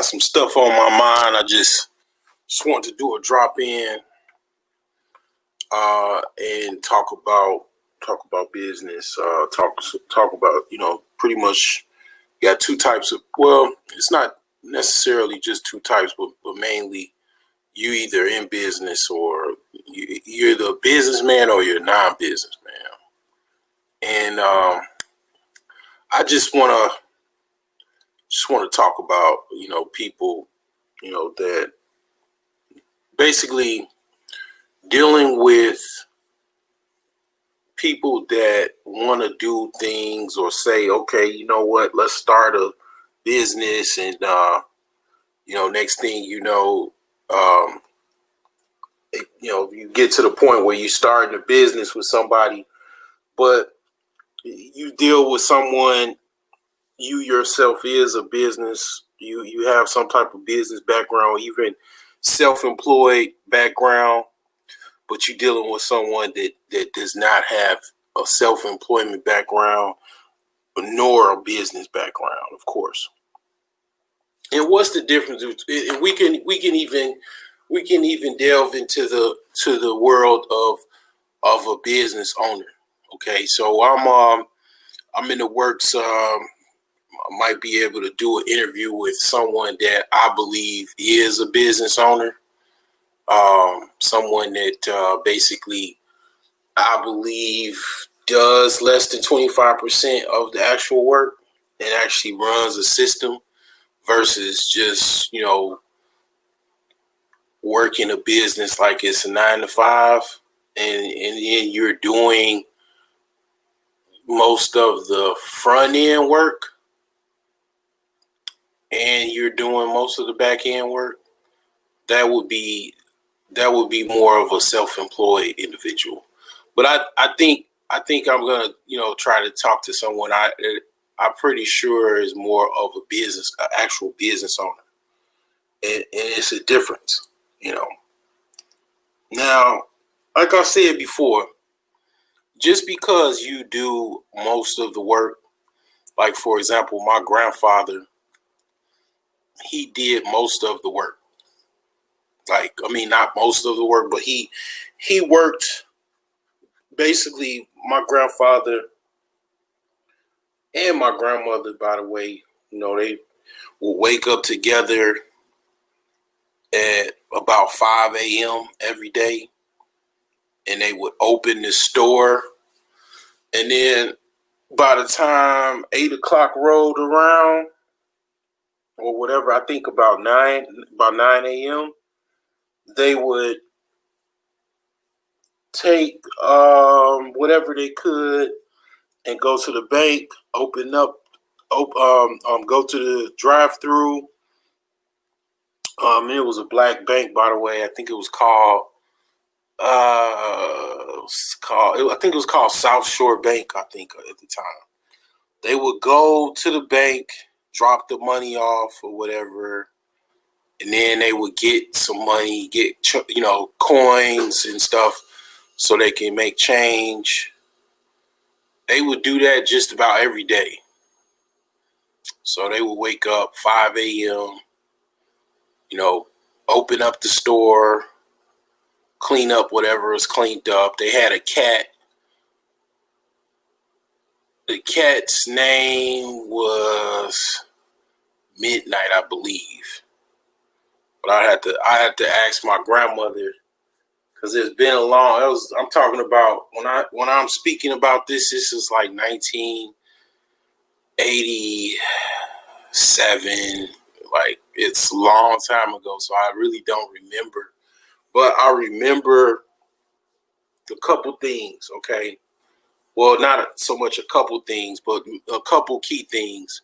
got some stuff on my mind. I just want to do a drop in and talk about business. Talk about, pretty much got two types of, well, it's not necessarily just two types, but mainly you either in business or you're the businessman or you're non-businessman. And I just want to talk about, people, that basically dealing with people that want to do things or say, okay, you know what, let's start a business. And, next thing you get to the point where you starting a business with somebody, but you deal with someone, you yourself is a business, you have some type of business background, even self-employed background, but you're dealing with someone that does not have a self-employment background nor a business background, of course. And what's the difference? And we can even delve into the world of a business owner. Okay, so I'm in the works. I might be able to do an interview with someone that I believe is a business owner. Someone that basically I believe does less than 25% of the actual work and actually runs a system versus just, working a business like it's a 9 to 5 and then you're doing most of the front end work and you're doing most of the back end work. That would be more of a self-employed individual. But I think I'm gonna try to talk to someone I'm pretty sure is more of a business, an actual business owner, and it's a difference, Now, like I said before, just because you do most of the work, like for example, my grandfather, he did most of the work. Not most of the work, but he worked. Basically, my grandfather and my grandmother, by the way, they would wake up together at about 5 a.m. every day, and they would open the store. And then by the time 8 o'clock rolled around, or whatever, I think about 9 a.m., they would take whatever they could and go to the bank, open up, go to the drive-through. It was a black bank, by the way. I think it was called. I think it was called South Shore Bank. I think at the time, they would go to the bank, drop the money off or whatever, and then they would get some money, get coins and stuff, so they can make change. They would do that just about every day. So they would wake up 5 a.m., open up the store, clean up whatever was cleaned up. They had a cat. The cat's name was Midnight, I believe. But I had to ask my grandmother, because it's been a long. I'm talking about when I'm speaking about this. This is like 1987. Like, it's a long time ago, so I really don't remember. But I remember a couple things. Okay, well, not so much a couple things, but a couple key things.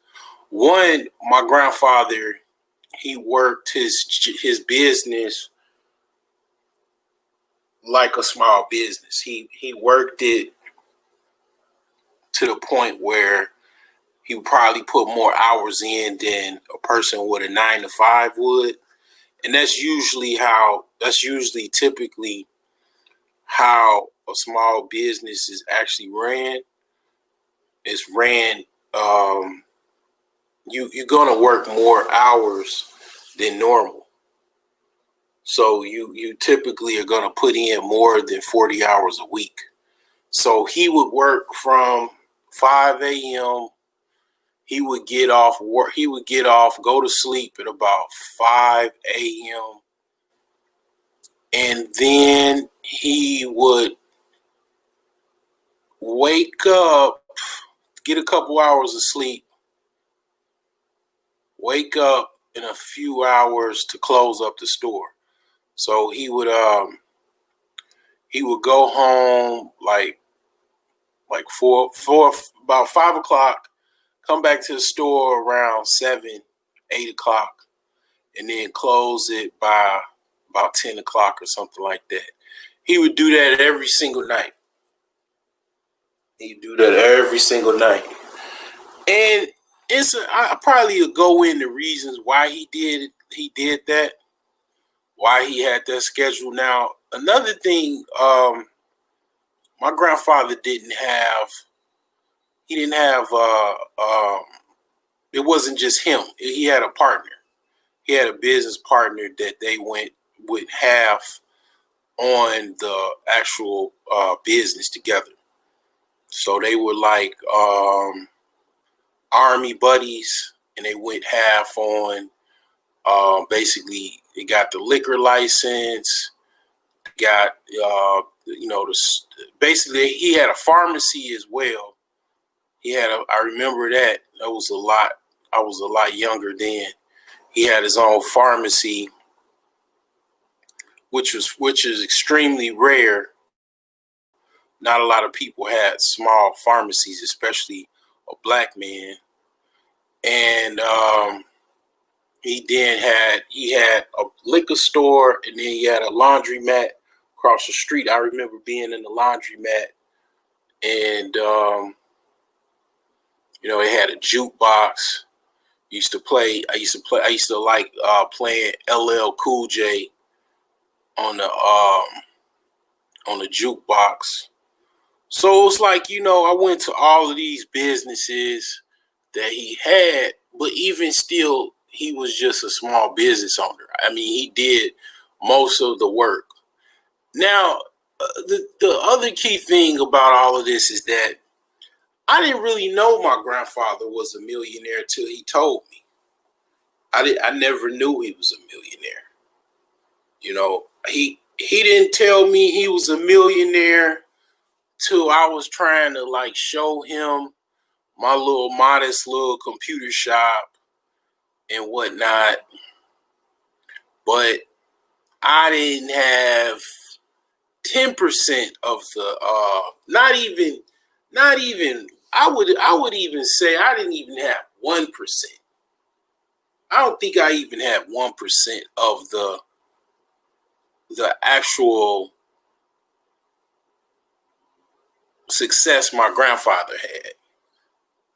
One, my grandfather, he worked his business like a small business. He worked it to the point where he would probably put more hours in than a person with a 9 to 5 would. And that's usually typically how a small business is actually ran. It's ran, you're going to work more hours than normal. So you typically are going to put in more than 40 hours a week. So he would work from 5 a.m. He would get off work. He would get off, go to sleep at about 5 a.m. And then he would wake up, get a couple hours of sleep, wake up in a few hours to close up the store. So he would go home like about 5 o'clock, come back to the store around 7, 8 o'clock, and then close it by about 10 o'clock or something like that. He would do that every single night. He'd do that every single night. And I probably would go into reasons why he did that, why he had that schedule. Now, another thing, my grandfather didn't have, it wasn't just him. He had a partner. He had a business partner that they would have on the actual business together. So they were like army buddies, and they went half on. Basically, they got the liquor license. Got basically he had a pharmacy as well. I remember that. That was a lot. I was a lot younger then. He had his own pharmacy, which is extremely rare. Not a lot of people had small pharmacies, especially a black man. And he had a liquor store, and then he had a laundromat across the street. I remember being in the laundromat, and it had a jukebox. I used to like playing LL Cool J on the jukebox. So it's like, I went to all of these businesses that he had, but even still, he was just a small business owner. I mean, he did most of the work. Now, the other key thing about all of this is that I didn't really know my grandfather was a millionaire till he told me. I never knew he was a millionaire. He didn't tell me he was a millionaire till I was trying to show him my little modest little computer shop and whatnot. But I didn't have 10% of the not even I would even say I didn't even have 1%. I don't think I even had 1% of the actual success my grandfather had.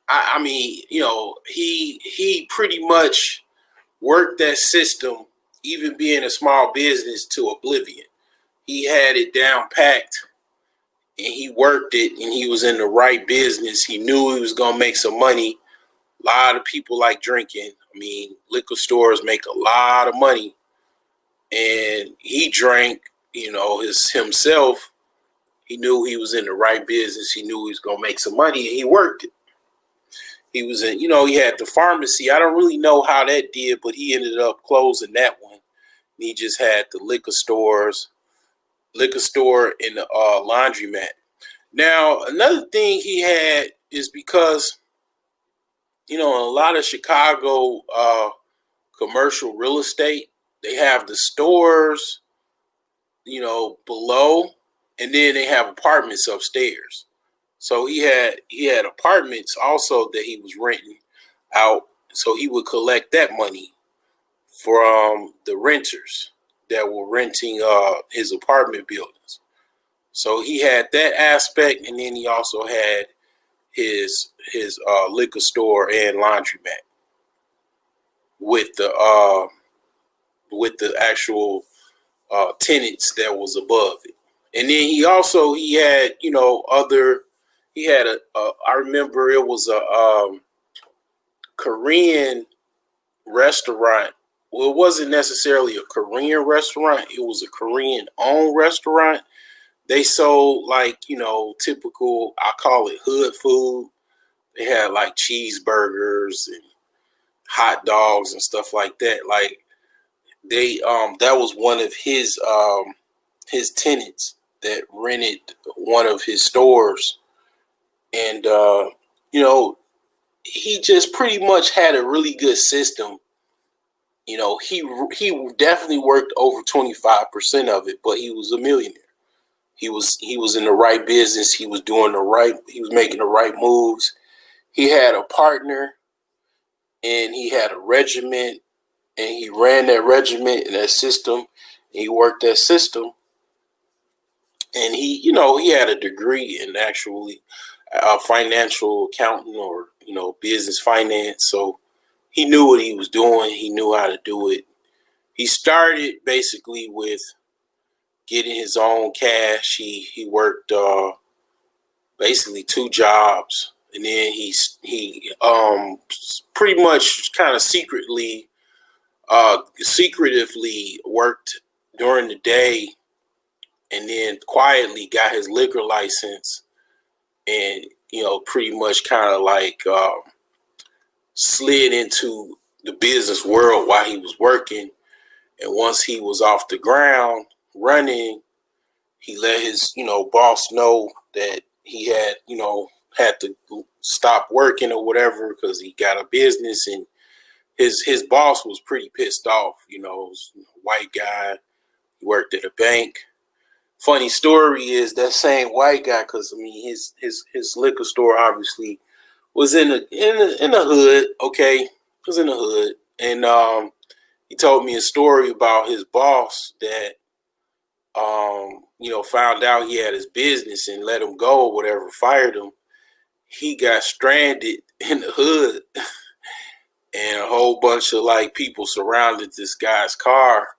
I mean, he pretty much worked that system, even being a small business, to oblivion. He had it down packed, and he worked it, and he was in the right business. He knew he was going to make some money. A lot of people like drinking. I mean, liquor stores make a lot of money, and he drank, himself. He knew he was in the right business. He knew he was going to make some money, and he worked it. He was in, he had the pharmacy. I don't really know how that did, but he ended up closing that one. He just had the liquor store and the laundromat. Now, another thing he had is because, a lot of Chicago commercial real estate, they have the stores, below, and then they have apartments upstairs. So he had apartments also that he was renting out. So he would collect that money from the renters that were renting his apartment buildings. So he had that aspect, and then he also had his liquor store and laundromat with the actual tenants that was above it. And then he had I remember it was a Korean restaurant well, it wasn't necessarily a Korean restaurant. It was a Korean-owned restaurant. They sold like, typical, I call it hood food. They had like cheeseburgers and hot dogs and stuff like that. Like that was one of his tenants that rented one of his stores, and he just pretty much had a really good system. He definitely worked over 25% of it, but he was a millionaire. He was in the right business. He was making the right moves. He had a partner, and he had a regiment, and he ran that regiment and that system, and he worked that system. And he had a degree in actually financial accounting, or business finance. So he knew what he was doing. He knew how to do it. He started basically with getting his own cash. He worked basically 2 jobs, and then he pretty much kind of secretively worked during the day, and then quietly got his liquor license, and pretty much kind of like slid into the business world while he was working. And once he was off the ground running, he let his boss know that he had to stop working or whatever, because he got a business. And his boss was pretty pissed off. Was a white guy. He worked at a bank. Funny story is that same white guy, because his liquor store obviously was in the hood. Okay, it was in the hood, and he told me a story about his boss that found out he had his business and let him go or whatever, fired him. He got stranded in the hood, and a whole bunch of like people surrounded this guy's car.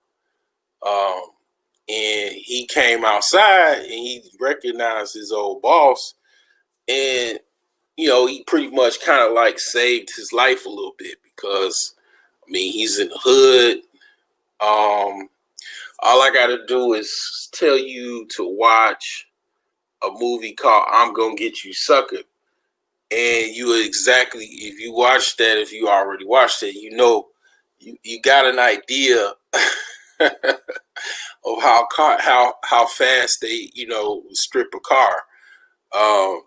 And he came outside and he recognized his old boss, and he pretty much kind of like saved his life a little bit, because he's in the hood. All I gotta do is tell you to watch a movie called "I'm Gonna Get You, Sucker," and if you watch that, if you already watched it, you got an idea of how fast they strip a car, a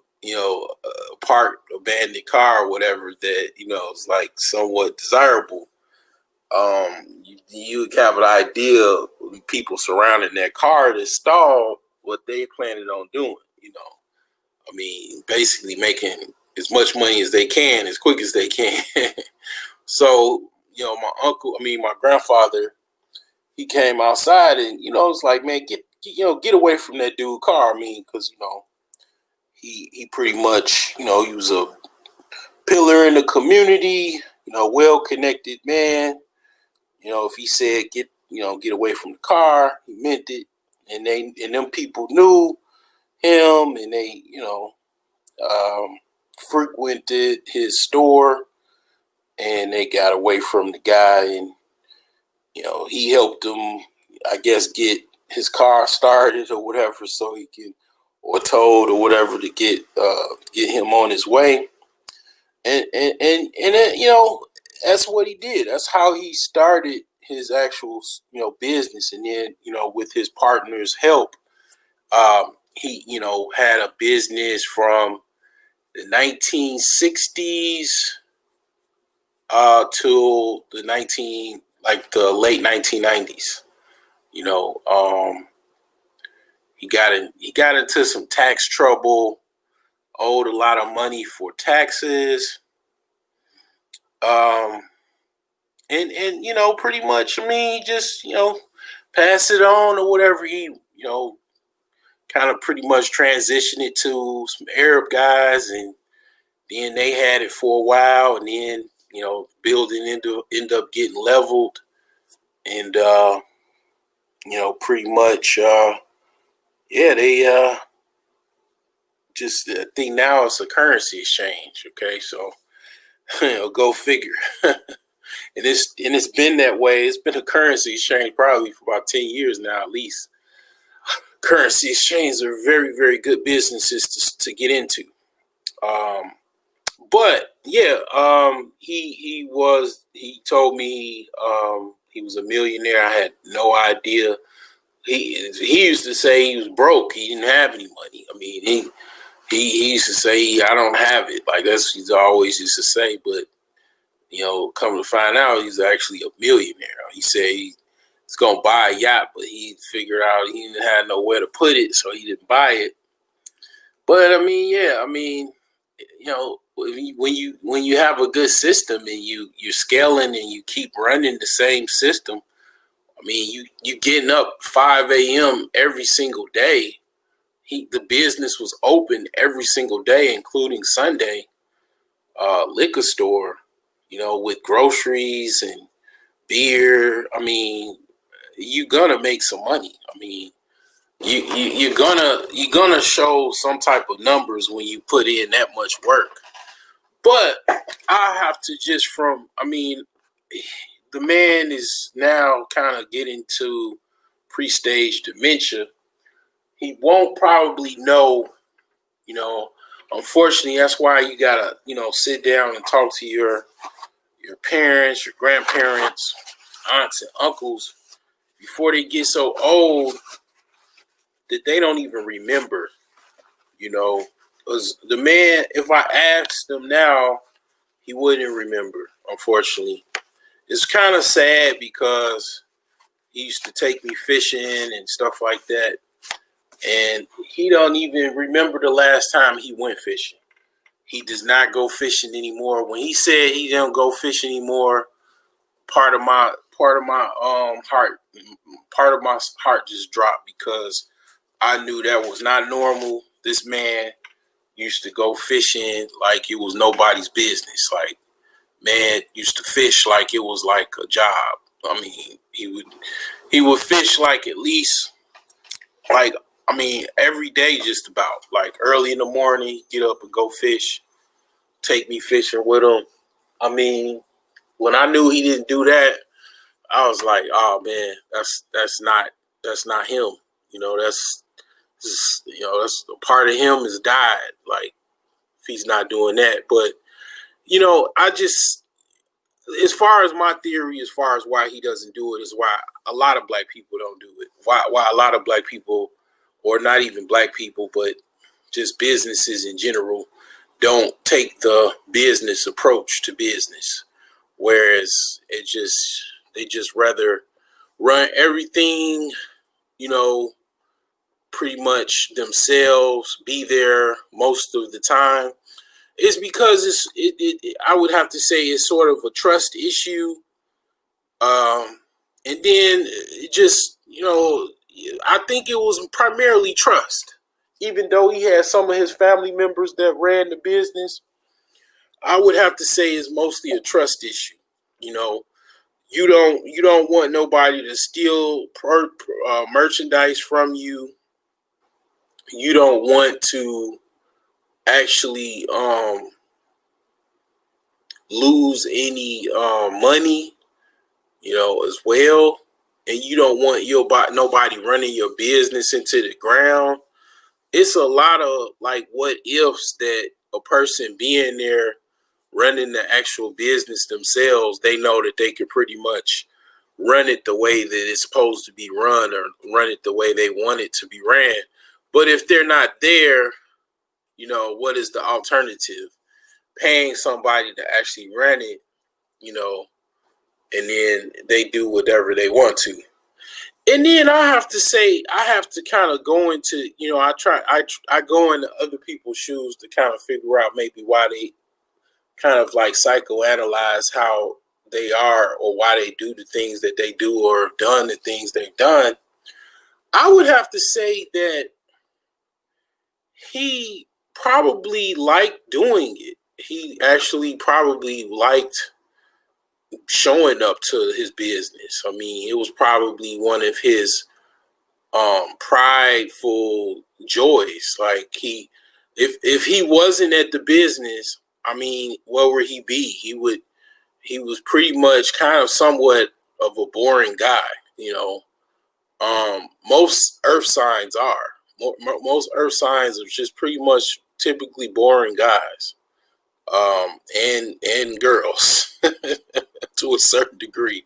parked abandoned car or whatever that is like somewhat desirable. You have an idea of people surrounding that car to stall what they planning on doing. Basically making as much money as they can, as quick as they can. So my grandfather, he came outside, and it's like, man, get away from that dude car. Because he pretty much he was a pillar in the community, well connected man. If he said get away from the car, he meant it. And them people knew him, and they frequented his store, and they got away from the guy. And he helped them, I guess, get his car started or whatever, so he can, or towed or whatever, to get him on his way. And then, that's what he did. That's how he started his actual business. And then with his partner's help, he had a business from the 1960s till the late 1990s. He got into some tax trouble, owed a lot of money for taxes. And pretty much, just pass it on or whatever. He kind of pretty much transitioned it to some Arab guys, and then they had it for a while, and then building end up getting leveled, and pretty much they just, I think now it's a currency exchange. Okay, so go figure. it's been that way. It's been a currency exchange probably for about 10 years now, at least. Currency exchange are very, very good businesses to get into. But yeah, he told me he was a millionaire. I had no idea. He used to say he was broke. He didn't have any money. I mean, he used to say, I don't have it. Like, that's what he always used to say. But, come to find out, he's actually a millionaire. He said he's going to buy a yacht, but he figured out he didn't have nowhere to put it, so he didn't buy it. But, when you have a good system and you're scaling and you keep running the same system, you getting up 5 a.m. every single day. The business was open every single day, including Sunday. Liquor store, with groceries and beer. You're gonna make some money. You're gonna show some type of numbers when you put in that much work. But I have to the man is now kind of getting to pre-stage dementia. He won't probably know, unfortunately, that's why you gotta, sit down and talk to your parents, your grandparents, aunts and uncles before they get so old that they don't even remember, because the man, if I asked him now, he wouldn't remember, unfortunately. It's kind of sad because he used to take me fishing and stuff like that. And he don't even remember the last time he went fishing. He does not go fishing anymore. When he said he don't go fishing anymore, part of my heart just dropped, because I knew that was not normal. This man used to go fishing like it was nobody's business. Like, man used to fish like it was like a job. He would fish like at least every day, just about. Like, early in the morning, get up and go fish. Take me fishing with him. When I knew he didn't do that, I was like, oh man, that's not him. That's a part of him has died. Like, if he's not doing that. But, as far as my theory, as far as why he doesn't do it, is why a lot of black people don't do it. Why a lot of black people, or not even black people, but just businesses in general, don't take the business approach to business. Whereas they just rather run everything, pretty much themselves, be there most of the time. It's because I would have to say it's sort of a trust issue. And then it just, I think it was primarily trust. Even though he had some of his family members that ran the business, I would have to say it's mostly a trust issue. You don't want nobody to steal merchandise from you. You don't want to actually lose any money, as well. And you don't want nobody running your business into the ground. It's a lot of what ifs that a person being there running the actual business themselves, they know that they could pretty much run it the way that it's supposed to be run, or run it the way they want it to be ran. But if they're not there, what is the alternative? Paying somebody to actually run it, and then they do whatever they want to. And then I have to kind of go into, I go into other people's shoes to kind of figure out maybe why they kind of psychoanalyze how they are, or why they do the things that they do, or done the things they've done. I would have to say that he probably liked doing it. He actually probably liked showing up to his business. It was probably one of his prideful joys. Like, if he wasn't at the business, where would he be? He he was pretty much kind of somewhat of a boring guy. Most earth signs are. Most earth signs are just pretty much typically boring guys, and girls to a certain degree.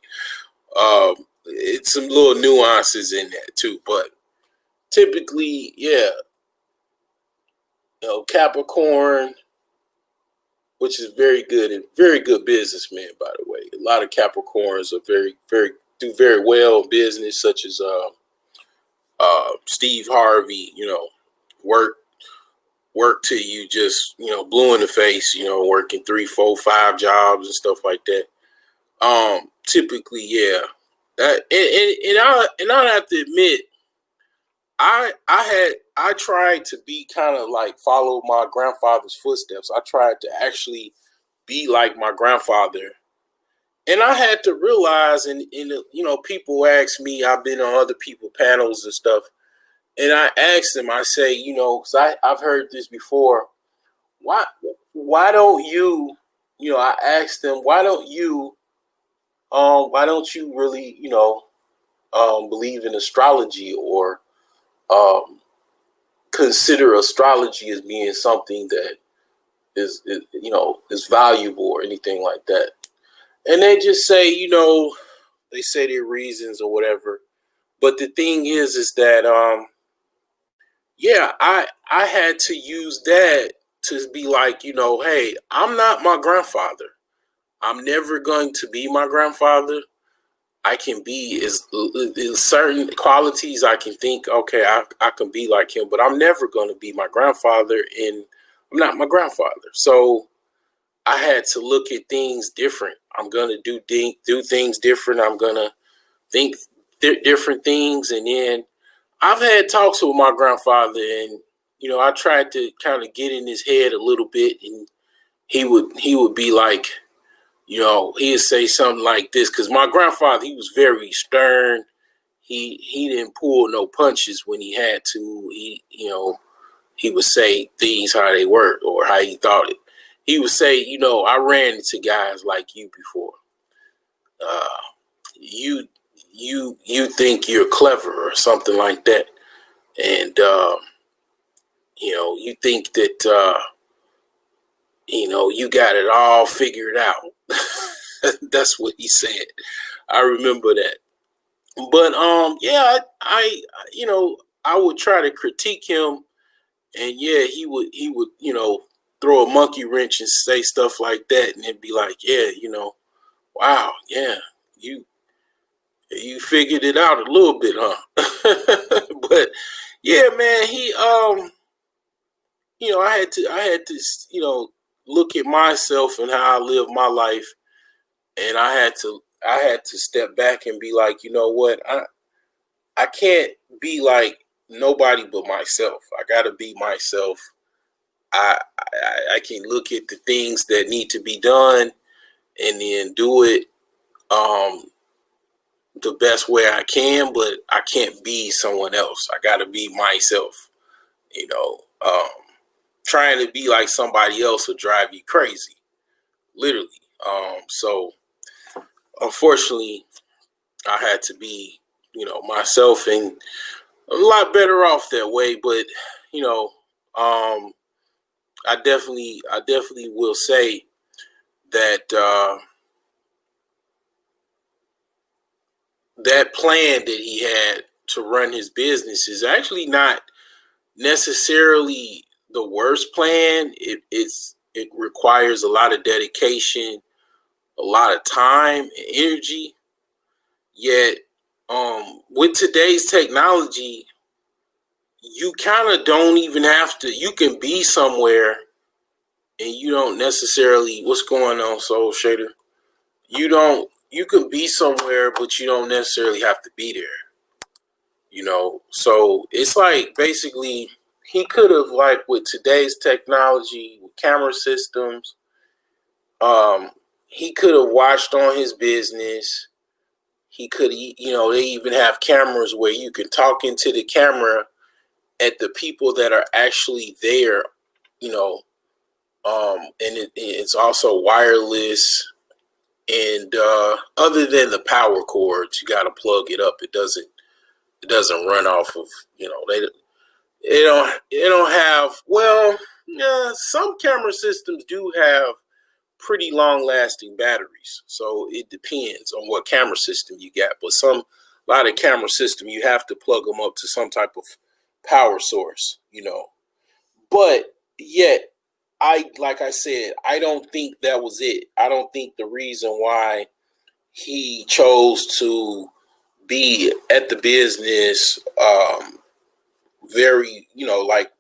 It's some little nuances in that too, but typically, yeah, Capricorn, which is very good and very good businessman, by the way. A lot of Capricorns are do very well in business, such as Steve Harvey. Work till you just blue in the face. Working 3, 4, 5 jobs and stuff like that. Typically, yeah. That and I have to admit, I tried to be kind of like follow my grandfather's footsteps. I tried to actually be like my grandfather, and I had to realize, and people ask me, I've been on other people panels and stuff, and I asked them, I say, because I've heard this before, why don't you, I asked them, why don't you really, believe in astrology or consider astrology as being something that is valuable or anything like that? And they just say, they say their reasons or whatever. But the thing is that, yeah, I had to use that to be like, hey, I'm not my grandfather. I'm never going to be my grandfather. I can be is certain qualities. I can think, okay, I can be like him, but I'm never going to be my grandfather, and I'm not my grandfather. So I had to look at things different. I'm going to do things different. I'm going to think different things. And then I've had talks with my grandfather, and I tried to kind of get in his head a little bit, and he would be like, he'd say something like this, because my grandfather, he was very stern. He didn't pull no punches when he had to. He would say things how they were or how he thought it. He would say, I ran into guys like you before. You think you're clever or something like that, and you think that you got it all figured out. That's what he said. I remember that. But yeah, I would try to critique him, and yeah, he would throw a monkey wrench and say stuff like that, and it'd be like, yeah, wow, yeah, you figured it out a little bit, huh? But yeah, man, I had to look at myself and how I live my life, and I had to step back and be like, you know what, I can't be like nobody but myself. I gotta be myself. I can look at the things that need to be done and then do it the best way I can, but I can't be someone else. I gotta be myself. Trying to be like somebody else will drive you crazy, literally. So unfortunately, I had to be, myself, and a lot better off that way. But I definitely will say that that plan that he had to run his business is actually not necessarily the worst plan. It requires a lot of dedication, a lot of time and energy. Yet, with today's technology, you kind of don't even have to. You can be somewhere, and you don't necessarily. What's going on, Soul Shader? You can be somewhere, but you don't necessarily have to be there. So it's like basically he could have, like, with today's technology, with camera systems, he could have watched on his business. He could, they even have cameras where you can talk into the camera at the people that are actually there, and it's also wireless, And other than the power cords, you got to plug it up. It doesn't run off of, they don't have, well, yeah, some camera systems do have pretty long lasting batteries. So it depends on what camera system you got. But a lot of camera system, you have to plug them up to some type of power source, But yet, like I said, I don't think that was it. I don't think the reason why he chose to be at the business very, like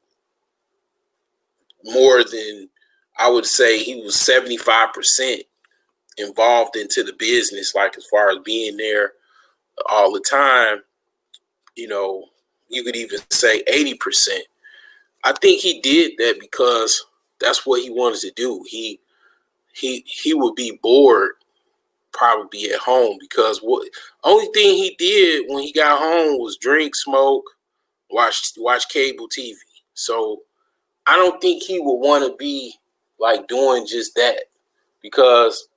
more than, I would say he was 75% involved into the business, like as far as being there all the time, you could even say 80%. I think he did that because that's what he wanted to do. He would be bored probably at home because what only thing he did when he got home was drink, smoke, watch cable TV. So I don't think he would want to be like doing just that, because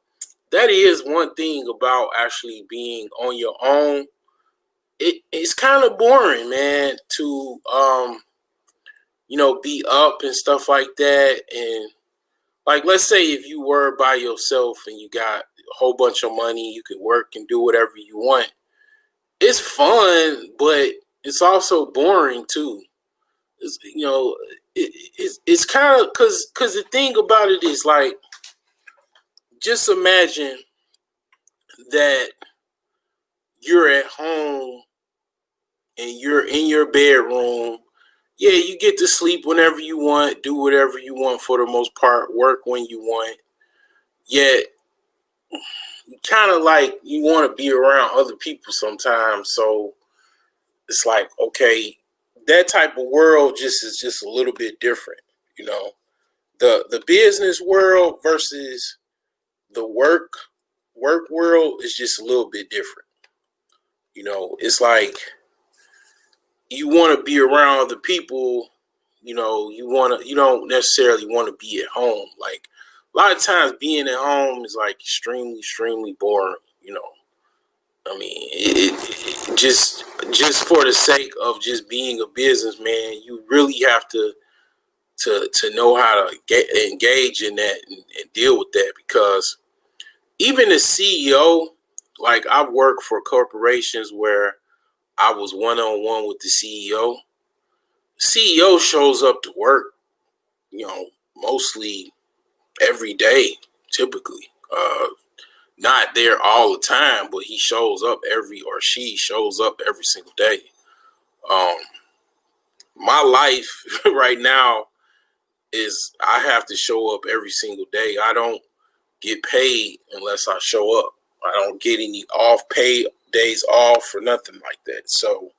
that is one thing about actually being on your own. It's kind of boring, man, to be up and stuff like that. And like, let's say if you were by yourself and you got a whole bunch of money, you could work and do whatever you want. It's fun, but it's also boring too. It's kind of because the thing about it is, like, just imagine that you're at home and you're in your bedroom. Yeah, you get to sleep whenever you want, do whatever you want for the most part, work when you want. Yet, kind of like you want to be around other people sometimes. So it's like, okay, that type of world is just a little bit different, The business world versus the work world is just a little bit different. It's like you want to be around other people. You don't necessarily want to be at home. Like, a lot of times being at home is like extremely, extremely boring. I mean, it just for the sake of just being a businessman, you really have to know how to engage in that and deal with that, because even the CEO, like, I've worked for corporations where I was one-on-one with the CEO. CEO shows up to work, mostly every day, typically. Not there all the time, but he shows up she shows up every single day. My life right now is I have to show up every single day. I don't get paid unless I show up. I don't get any off-paid days off or nothing like that. So,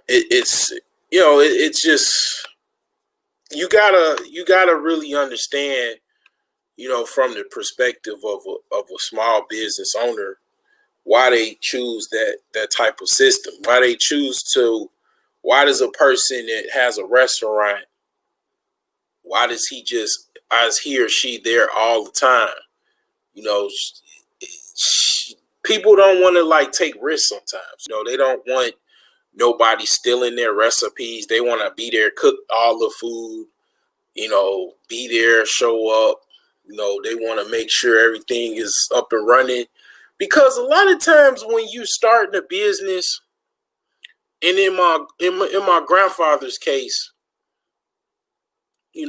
it's just, you gotta really understand, from the perspective of a small business owner, why they choose that type of system. Why does a person that has a restaurant, why does he or she there all the time? People don't want to like take risks sometimes. They don't want nobody stealing their recipes. They want to be there, cook all the food, be there, show up. They want to make sure everything is up and running. Because a lot of times when you start a business, and in my grandfather's case, he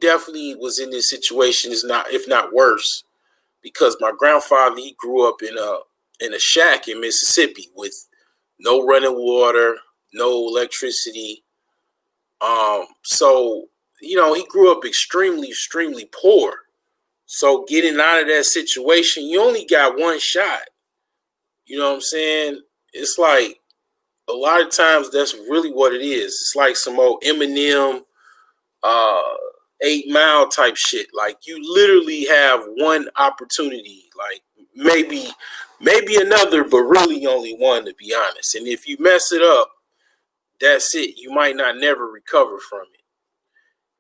definitely was in this situation, if not worse, because my grandfather, he grew up in a shack in Mississippi with no running water, no electricity. So he grew up extremely, extremely poor. So getting out of that situation, you only got one shot. You know what I'm saying? It's like, a lot of times that's really what it is. It's like some old Eminem 8 Mile type shit. Like, you literally have one opportunity, like maybe another, but really only one, to be honest. And if you mess it up, that's it. You might not never recover from it.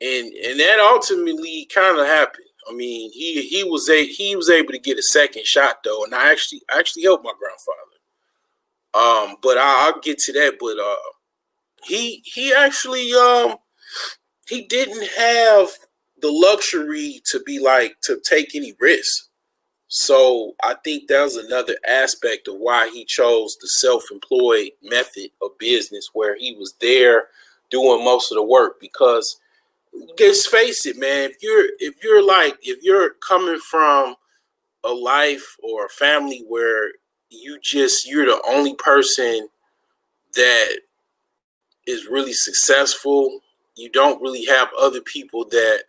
and that ultimately kind of happened. I mean, he was able to get a second shot though, and I actually helped my grandfather. But I'll get to that. But he actually he didn't have the luxury to be like to take any risks. So I think that was another aspect of why he chose the self-employed method of business, where he was there doing most of the work. Because let's face it, man, if you're coming from a life or a family where you're the only person that is really successful, you don't really have other people that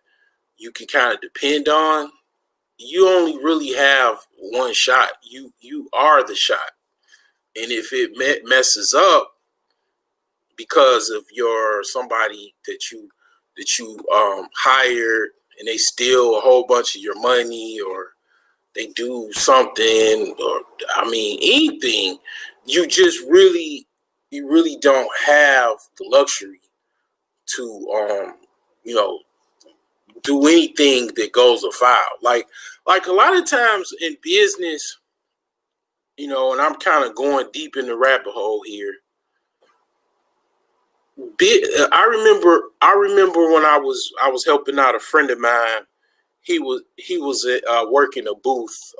you can kind of depend on. You only really have one shot. You are the shot, and if it messes up because of somebody that you hired, and they steal a whole bunch of your money, or they do something, or I mean anything, you really don't have the luxury to do anything that goes afoul. Like a lot of times in business, and I'm kind of going deep in the rabbit hole here. I remember when I was helping out a friend of mine. He was working a booth.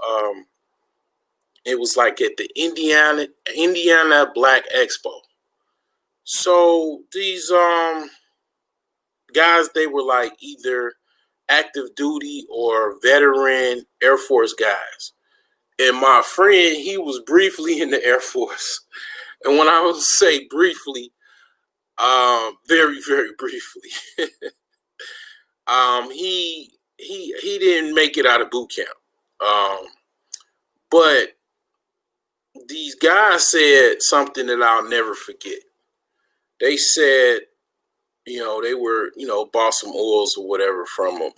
It was like at the Indiana Black Expo. So these guys, they were like either active duty or veteran Air Force guys. And my friend, he was briefly in the Air Force. And when I would say briefly, very, very briefly, he didn't make it out of boot camp. But these guys said something that I'll never forget. They said, they were, bought some oils or whatever from them,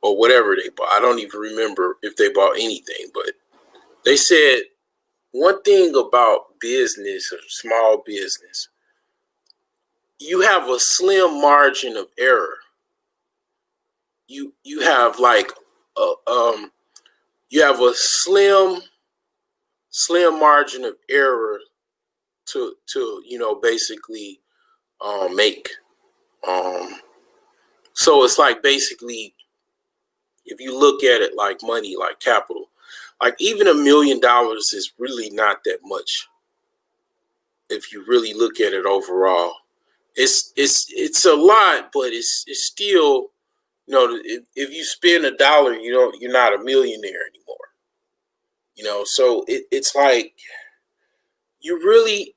or whatever they bought. I don't even remember if they bought anything, but they said one thing about business or small business: you have a slim margin of error. You have like you have a slim margin of error to basically make. So it's like basically, if you look at it like money, like capital, like even $1 million is really not that much. If you really look at it overall, it's a lot, but it's still, if you spend $1, you're not a millionaire anymore. So it's like you really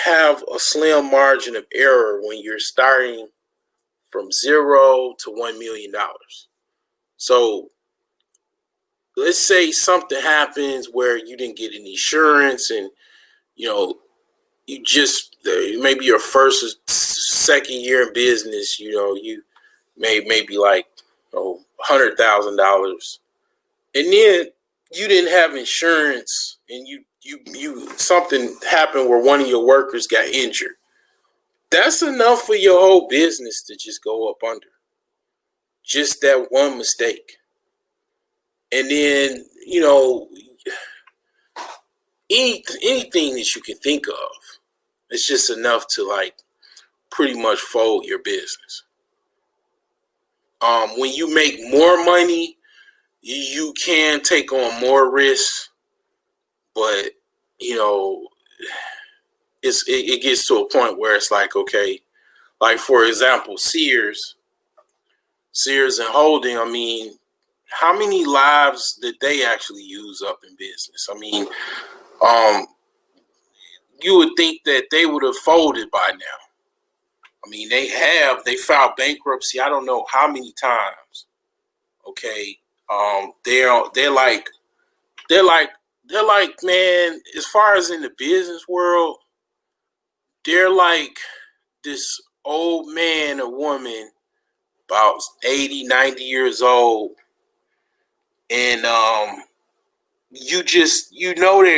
have a slim margin of error when you're starting from 0 to $1 million. So let's say something happens where you didn't get any insurance, and you just maybe your first or second year in business, you made maybe like $100,000, and then you didn't have insurance, and you something happened where one of your workers got injured. That's enough for your whole business to just go up under. Just that one mistake. And then, anything that you can think of, it's just enough to like pretty much fold your business. When you make more money, you can take on more risks, but it gets to a point where it's like, okay, like for example, Sears and Holding. I mean, how many lives did they actually use up in business? I mean, you would think that they would have folded by now. I mean, they filed bankruptcy. I don't know how many times. Okay. They're like, man, as far as in the business world, they're like this old man or woman about 80, 90 years old. And they're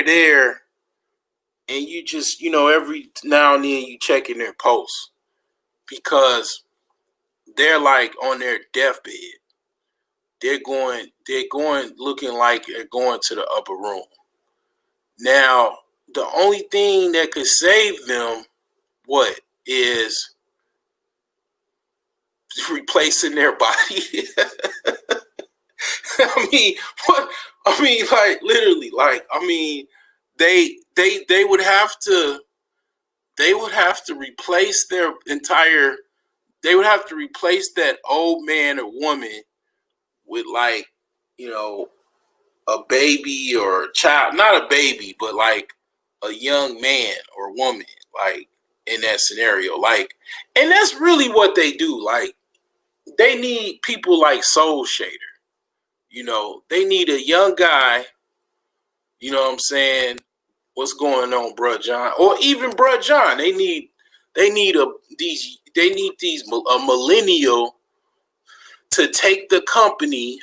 there, and you just, every now and then you check in their posts, because they're like on their deathbed. They're going looking like they're going to the upper room. Now, the only thing that could save them, what, is replacing their body. I mean, what? I mean, like literally, like I mean, they would have to replace their entire. They would have to replace that old man or woman with like, you know, a baby or a child, not a baby, but like a young man or woman, like in that scenario. Like, and that's really what they do. Like, they need people like Soul Shader. You know, they need a young guy, you know what I'm saying? What's going on, Bruh John? Or even Bruh John. They need these a millennial to take the company.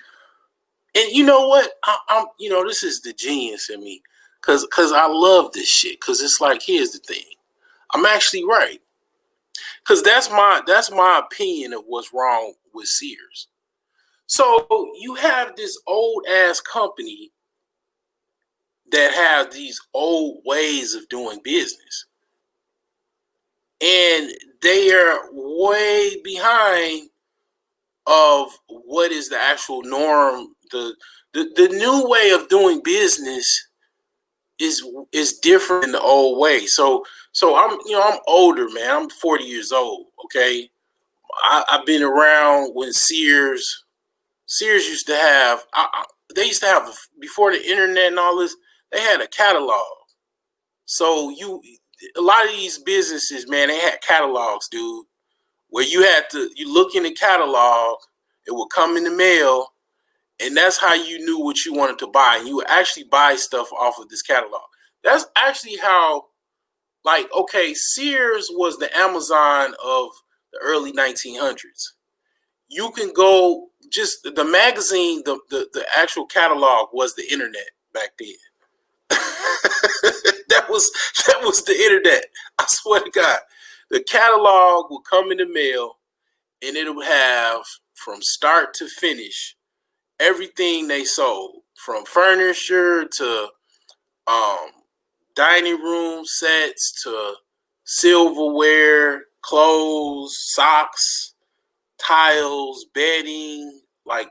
And you know what? I'm you know, this is the genius in me. Cause I love this shit. Cause it's like, here's the thing. I'm actually right. Cause that's my opinion of what's wrong with Sears. So you have this old ass company that have these old ways of doing business. And they are way behind of what is the actual norm. The new way of doing business is different than the old way. So I'm older, man. I'm 40 years old. Okay, I've been around when Sears used to have. They used to have, before the internet and all this. They had a catalog. So a lot of these businesses, man, they had catalogs, dude, where you look in the catalog, it would come in the mail, and that's how you knew what you wanted to buy. And you would actually buy stuff off of this catalog. That's actually how, like, okay, Sears was the Amazon of the early 1900s. You can go, just the magazine, the actual catalog was the internet back then. that was the internet. I swear to God. The catalog would come in the mail, and it would have, from start to finish, everything they sold, from furniture to dining room sets to silverware, clothes, socks, tiles, bedding, like,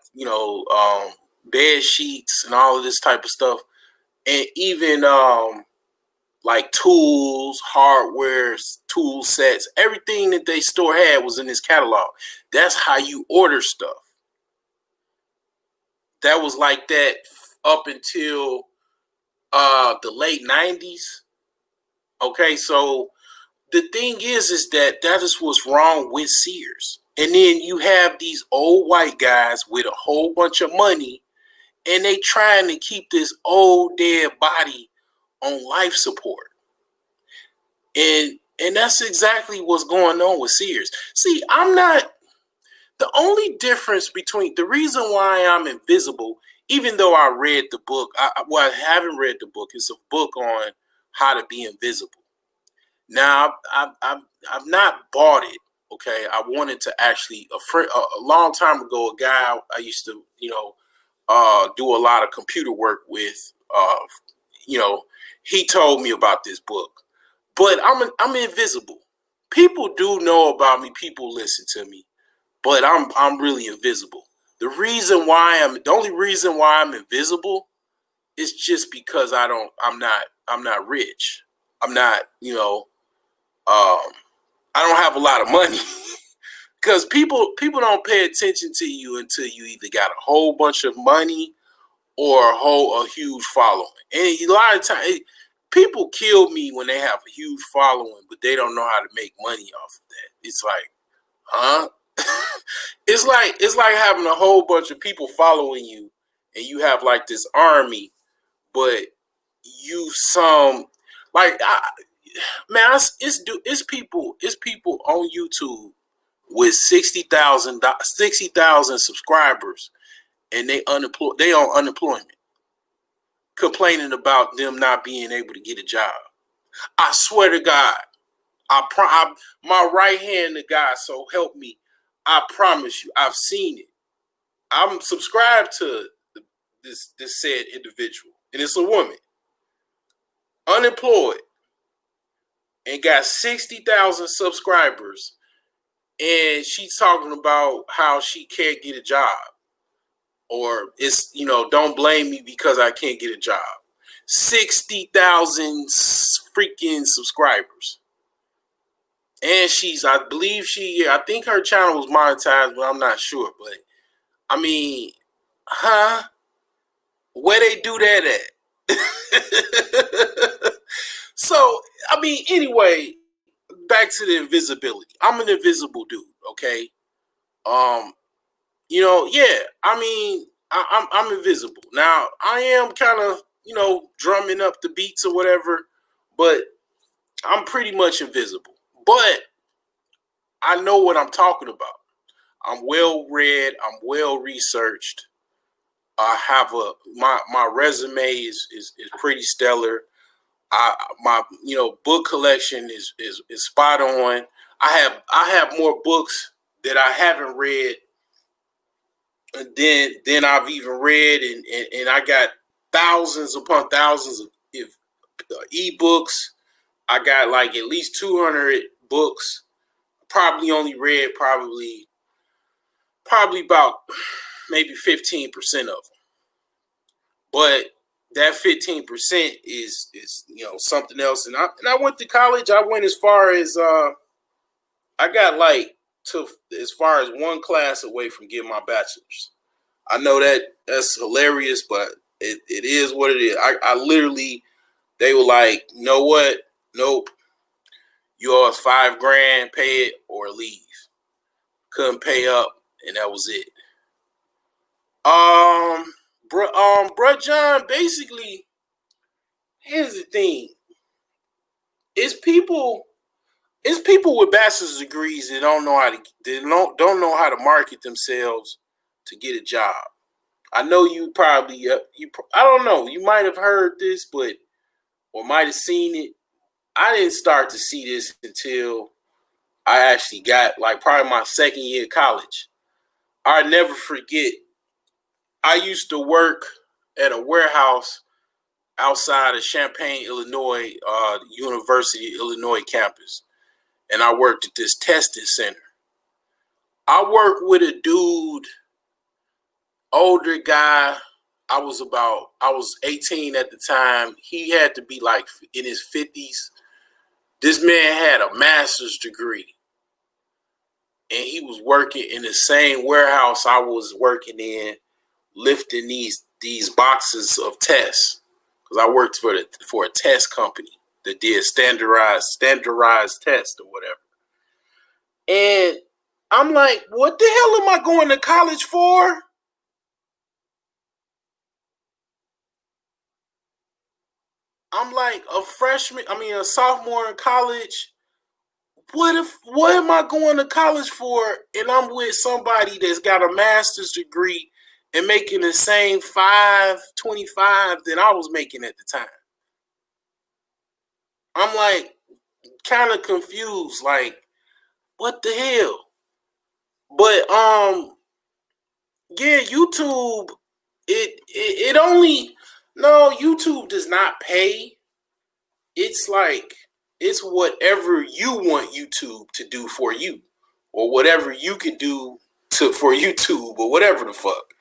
bed sheets and all of this type of stuff. And even like tools, hardware, tool sets, everything that they store had was in this catalog. That's how you order stuff. That was like that up until the late 90s. Okay, so the thing is that is what's wrong with Sears. And then you have these old white guys with a whole bunch of money, and they trying to keep this old dead body on life support. And that's exactly what's going on with Sears. See, I'm not, the only difference between, the reason why I'm invisible, even though I read the book, I haven't read the book. It's a book on how to be invisible. Now, I've not bought it. Okay, I wanted to actually, a long time ago, a guy I used to, do a lot of computer work with, he told me about this book. But I'm invisible. People do know about me. People listen to me, but I'm really invisible. The only reason why I'm invisible is just because I'm not rich. I'm not, I don't have a lot of money. Because people don't pay attention to you until you either got a whole bunch of money or a huge following. And a lot of times, people kill me when they have a huge following, but they don't know how to make money off of that. It's like, huh? It's like having a whole bunch of people following you, and you have like this army, but it's people on YouTube with 60,000 subscribers, and they unemployed. They on unemployment, complaining about them not being able to get a job. I swear to God, my right hand to God, so help me, I promise you, I've seen it. I'm subscribed to this said individual, and it's a woman, unemployed, and got 60,000 subscribers, and she's talking about how she can't get a job, or it's, don't blame me because I can't get a job. 60,000 freaking subscribers. And I think her channel was monetized, but I'm not sure. But I mean, where they do that at? So, I mean, anyway, back to the invisibility. I'm an invisible dude, okay? Yeah, I mean, I'm invisible. Now, I am kind of, drumming up the beats or whatever, but I'm pretty much invisible. But I know what I'm talking about. I'm well read. I'm well researched. I have my resume is pretty stellar. My book collection is spot on. I have more books that I haven't read than I've even read, and I got thousands upon thousands of ebooks. I got like at least 200 books. Probably only read probably about maybe 15% of them. But that 15% is something else. And I went to college. I went as far as I got as far as one class away from getting my bachelor's. I know that's hilarious, but it is what it is. I literally, they were like, you know what? Nope. You owe us $5,000, pay it or leave. Couldn't pay up, and that was it. Bruh John, basically, here's the thing. It's people with bachelor's degrees that don't know how to market themselves to get a job. I know you probably I don't know, you might have heard this, or might have seen it. I didn't start to see this until I actually got probably my second year of college. I'll never forget. I used to work at a warehouse outside of Champaign, Illinois, University of Illinois campus. And I worked at this testing center. I worked with a dude, older guy. I was 18 at the time. He had to be in his 50s. This man had a master's degree. And he was working in the same warehouse I was working in, lifting these boxes of tests, because I worked for a test company that did standardized tests or whatever. And I'm like, what the hell am I going to college for? I'm like a sophomore in college. What am I going to college for? And I'm with somebody that's got a master's degree and making the same $525 that I was making at the time. I'm like kind of confused, what the hell? But yeah, YouTube, YouTube does not pay. It's whatever you want YouTube to do for you, or whatever you can do for YouTube, or whatever the fuck.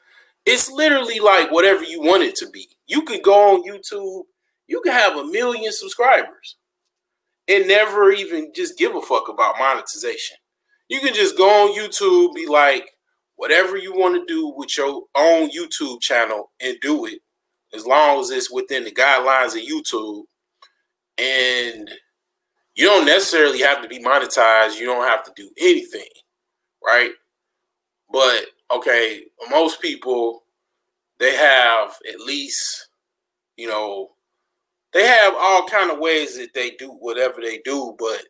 It's literally like whatever you want it to be. You could go on YouTube, you can have 1 million subscribers and never even just give a fuck about monetization. You can just go on YouTube, be like, whatever you want to do with your own YouTube channel, and do it, as long as it's within the guidelines of YouTube. And you don't necessarily have to be monetized. You don't have to do anything, right? But, okay, most people, they have at least, they have all kind of ways that they do whatever they do. But,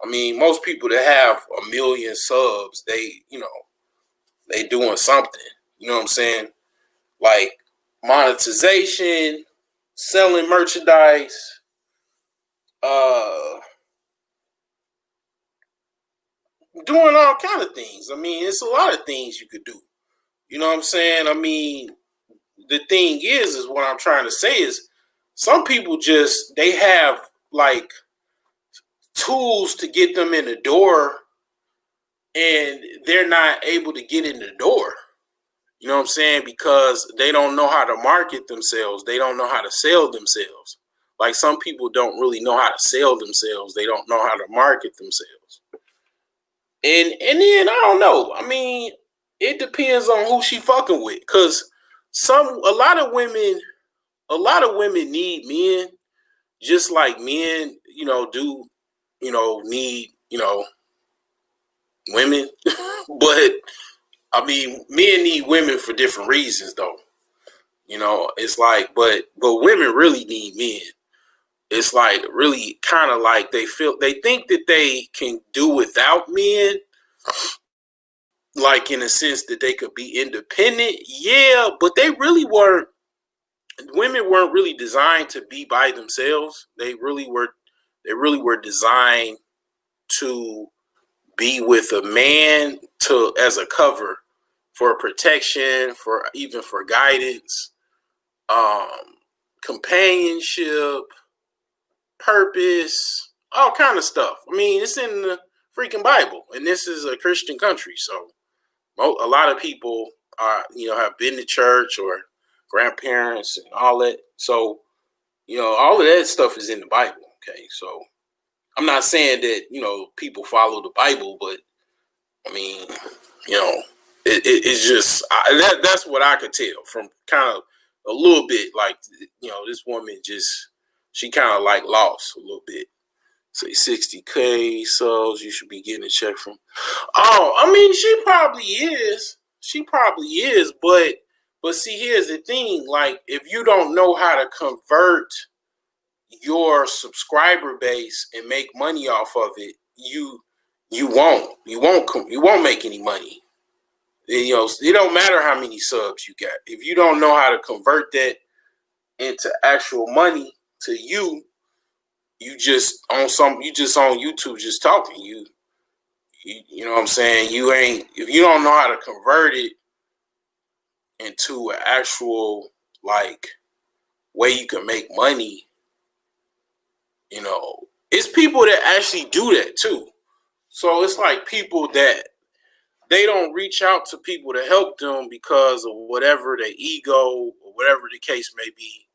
I mean, most people that have 1 million subs, they doing something. You know what I'm saying? Like monetization, selling merchandise, doing all kind of things. I mean, it's a lot of things you could do. You know what I'm saying? I mean, the thing is what I'm trying to say is some people just, they have like tools to get them in the door and they're not able to get in the door. You know what I'm saying? Because they don't know how to market themselves. They don't know how to sell themselves. Like some people don't really know how to sell themselves. They don't know how to market themselves. And then I don't know. I mean, it depends on who she fucking with. Cause a lot of women need men just like men, do, need, women. But I mean, men need women for different reasons though. It's like, but women really need men. It's like really kind of like they think that they can do without men, like in a sense that they could be independent. Yeah, but women weren't really designed to be by themselves. They really were designed to be with a man as a cover, for protection, for guidance, um, companionship, purpose, all kind of stuff. I mean, it's in the freaking Bible, and this is a Christian country, so a lot of people have been to church or grandparents and all that. So all of that stuff is in the Bible. Okay, so I'm not saying that people follow the Bible, but I mean, it's just that's what I could tell from kind of a little bit. Like this woman she kind of like lost a little bit. Say 60K subs, you should be getting a check from. Oh, I mean, she probably is. But see, here's the thing. Like, if you don't know how to convert your subscriber base and make money off of it, you won't make any money. It don't matter how many subs you got. If you don't know how to convert that into actual money to you just on YouTube just talking. You know what I'm saying? If you don't know how to convert it into an actual like way you can make money, it's people that actually do that too. So it's like people that they don't reach out to people to help them because of whatever their ego or whatever the case may be.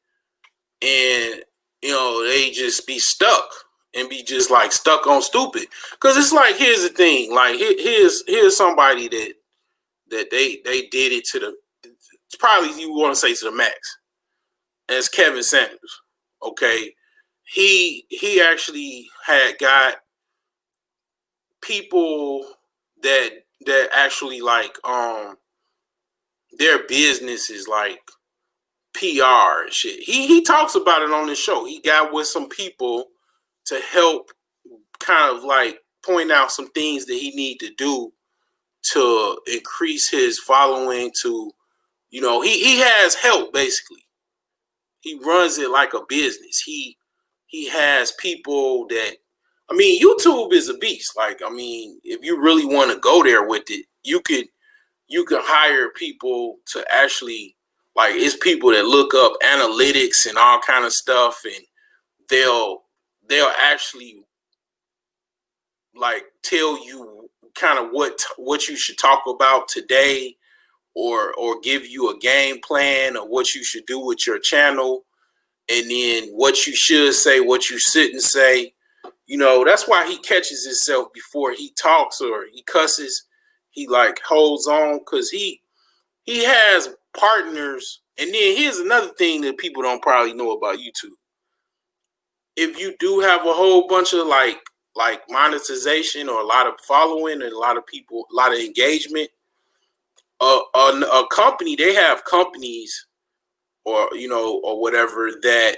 And, they just be stuck and be just like stuck on stupid. Because it's like, here's the thing. Like, here's somebody that they did it to probably you want to say to the max. And it's Kevin Sanders. Okay. He actually had got people that actually like their business is like PR and shit. He talks about it on his show. He got with some people to help kind of like point out some things that he need to do to increase his following, to he has help basically. He runs it like a business. He has people that, I mean, YouTube is a beast. Like, I mean, if you really want to go there with it, you can hire people to actually, like, it's people that look up analytics and all kind of stuff, and they'll actually like tell you kind of what you should talk about today, or give you a game plan of what you should do with your channel, and then what you should say, what you shouldn't say. That's why he catches himself before he talks or he cusses. He like holds on because he has partners. And then here's another thing that people don't probably know about YouTube. If you do have a whole bunch of like monetization or a lot of following and a lot of people, a lot of engagement, a company, they have companies or whatever that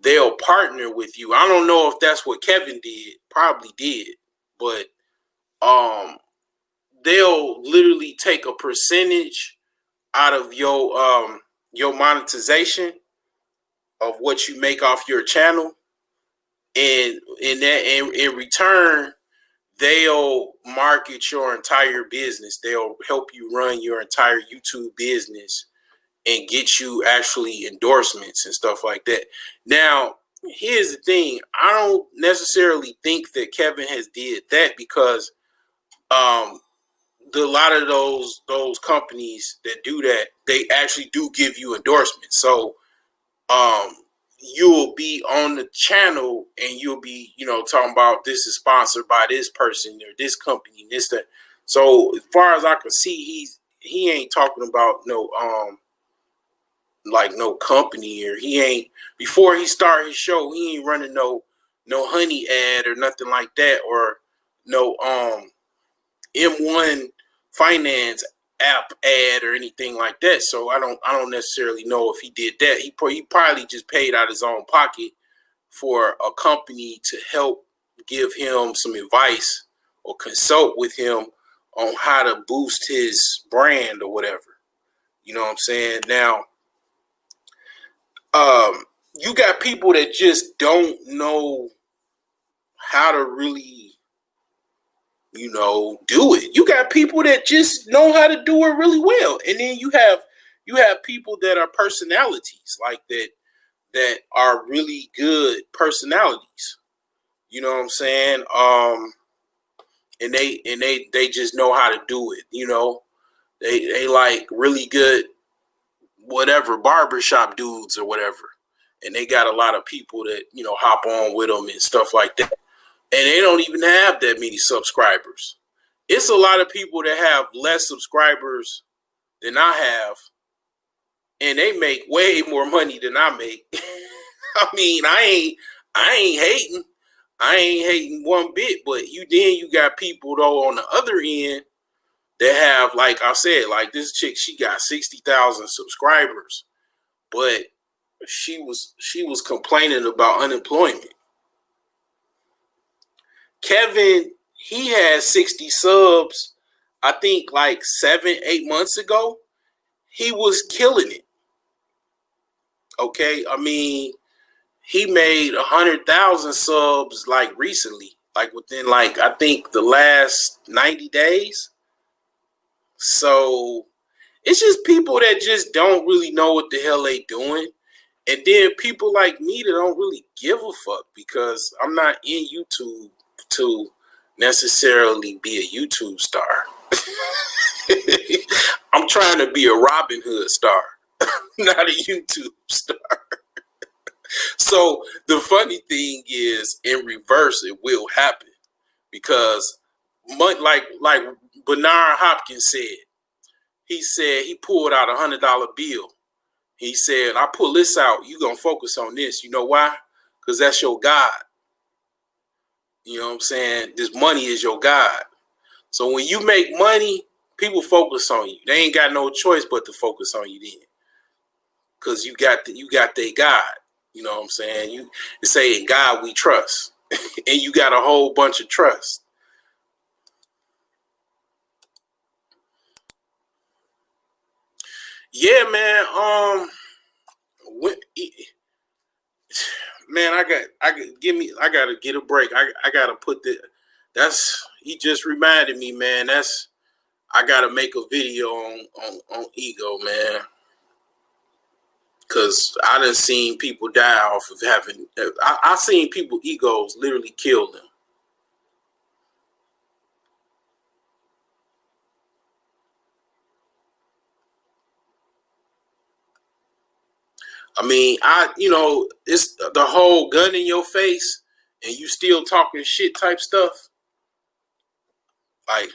they'll partner with you. I don't know if that's what Kevin did, probably did, but they'll literally take a percentage out of your monetization of what you make off your channel, and in return they'll market your entire business. They'll help you run your entire YouTube business and get you actually endorsements and stuff like that. Now, here's the thing. I don't necessarily think that Kevin has did that because a lot of those companies that do that, they actually do give you endorsements. So you'll be on the channel and you'll be, talking about this is sponsored by this person or this company, this, that. So as far as I can see, he ain't talking about no no company, or he ain't, before he started his show, he ain't running no honey ad or nothing like that, or no M1 finance app ad or anything like that. So I don't necessarily know if he did that. He probably just paid out his own pocket for a company to help give him some advice or consult with him on how to boost his brand or whatever. You know what I'm saying? Now, you got people that just don't know how to really, do it. You got people that just know how to do it really well. And then you have people that are personalities like that are really good personalities. You know what I'm saying? And they just know how to do it. They like really good whatever barbershop dudes or whatever. And they got a lot of people that, hop on with them and stuff like that. And they don't even have that many subscribers. It's a lot of people that have less subscribers than I have, and they make way more money than I make. I mean, I ain't hating. I ain't hating one bit, but you got people though on the other end that have, like I said, like this chick, she got 60,000 subscribers, but she was complaining about unemployment. Kevin, he had 60 subs, I think like 7-8 months ago. He was killing it. Okay, I mean, he made 100,000 subs like recently, like within like I think the last 90 days. So it's just people that just don't really know what the hell they doing. And then people like me that don't really give a fuck, because I'm not in YouTube to necessarily be a YouTube star. I'm trying to be a Robin Hood star, not a YouTube star. So the funny thing is, in reverse, it will happen, because like Bernard Hopkins said, he pulled out $100 bill. He said, I pull this out, you gonna focus on this. You know why? Because that's your God. You know what I'm saying? This money is your God. So when you make money, people focus on you. They ain't got no choice but to focus on you then, because you got their God. You know what I'm saying? You say, in God we trust, and you got a whole bunch of trust. Yeah, man. Man, I gotta get a break. I gotta put he just reminded me, man. I gotta make a video on ego, man. Cause I done seen people die off of having, I seen people egos literally kill them. I mean, it's the whole gun in your face and you still talking shit type stuff. Like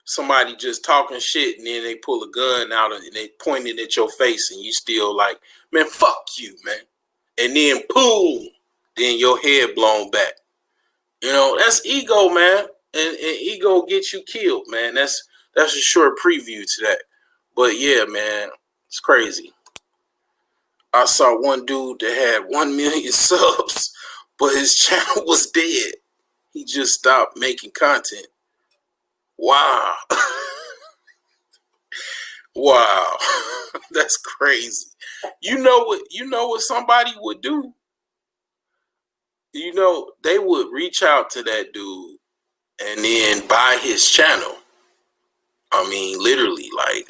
somebody just talking shit and then they pull a gun out and they point it at your face and you still like, man, fuck you, man. And then boom, then your head blown back. That's ego, man. And ego gets you killed, man. That's a short preview to that. But yeah, man, it's crazy. I saw one dude that had 1 million subs, but his channel was dead. He just stopped making content. Wow. Wow. That's crazy. You know what somebody would do? They would reach out to that dude and then buy his channel. I mean, literally, like,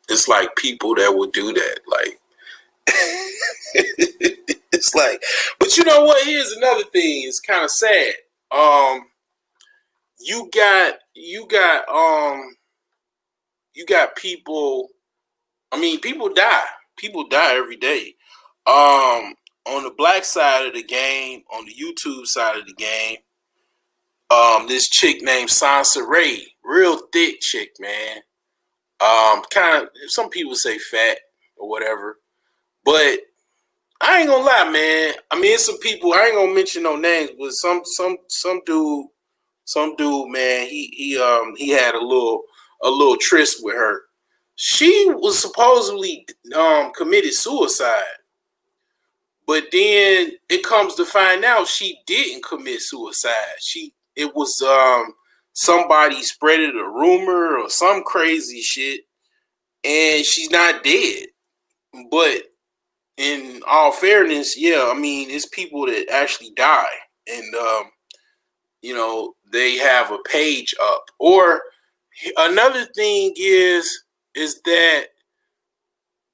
it's like people that would do that. Like, it's like, but you know what? Here's another thing. It's kind of sad. You got people. I mean, people die. People die every day. On the black side of the game, on the YouTube side of the game, this chick named Sansa Ray, real thick chick, man. Kind of, some people say fat or whatever, but I ain't gonna lie, man. I mean, it's some people, I ain't gonna mention no names, but some dude, man, he had a little tryst with her. She was supposedly committed suicide, but then it comes to find out she didn't commit suicide. It was somebody spreaded a rumor or some crazy shit, and she's not dead. But in all fairness, yeah, I mean, it's people that actually die, and they have a page up. Or another thing is that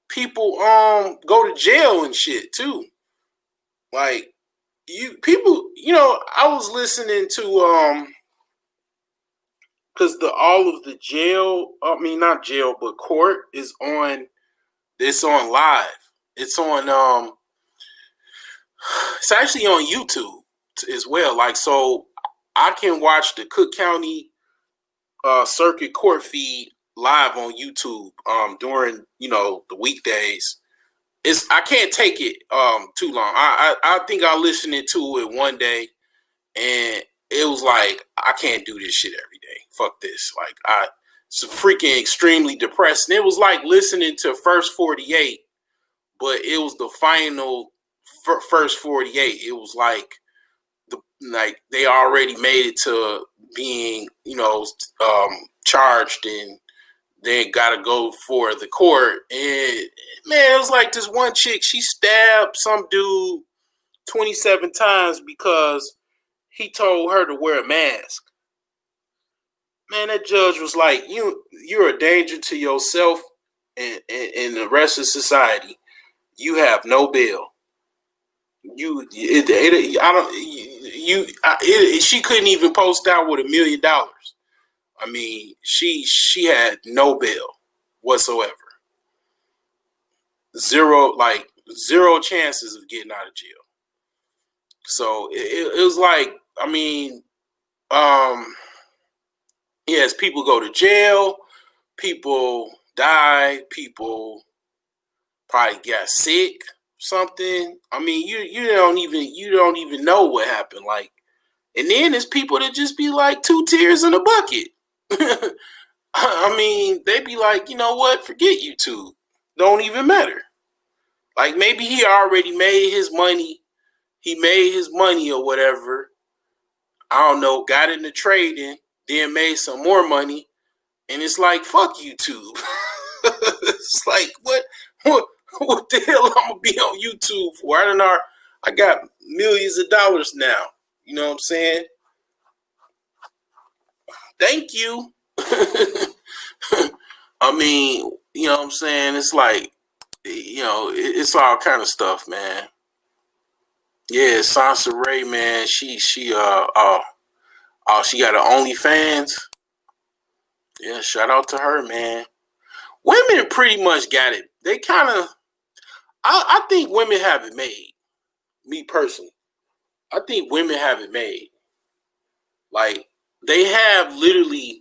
people go to jail and shit too. Like, I was listening to because all of the jail, I mean, not jail, but court is on. It's on live. It's on it's actually on YouTube as well. Like, so I can watch the Cook County circuit court feed live on YouTube during the weekdays. I can't take it too long. I think I listened to it one day, and it was like, I can't do this shit every day. Fuck this. Like, it's freaking extremely depressing. It was like listening to First 48, but it was the final First 48. It was like they already made it to being charged, and they got to go for the court. And man, it was like this one chick, she stabbed some dude 27 times because he told her to wear a mask. Man, that judge was like, you're a danger to yourself and the rest of society. You have no bail. She couldn't even post out with $1 million. I mean, she had no bail whatsoever. Zero chances of getting out of jail. So it was like, I mean, yes, people go to jail, people die, people probably got sick, something. I mean, you don't even know what happened. Like, and then there's people that just be like 2 tears in a bucket. I mean, they be like, you know what? Forget YouTube. Don't even matter. Like, maybe he already made his money. He made his money or whatever. I don't know. Got into trading, then made some more money, and it's like, fuck YouTube. It's like, what the hell I'm gonna be on YouTube for? I got millions of dollars now. You know what I'm saying? Thank you. I mean, you know what I'm saying? It's like, it's all kind of stuff, man. Yeah, Sansa Ray, man, she got an OnlyFans. Yeah, shout out to her, man. Women pretty much got it. They kind of, I think women have it made. Me personally, I think women have it made. Like, they have literally.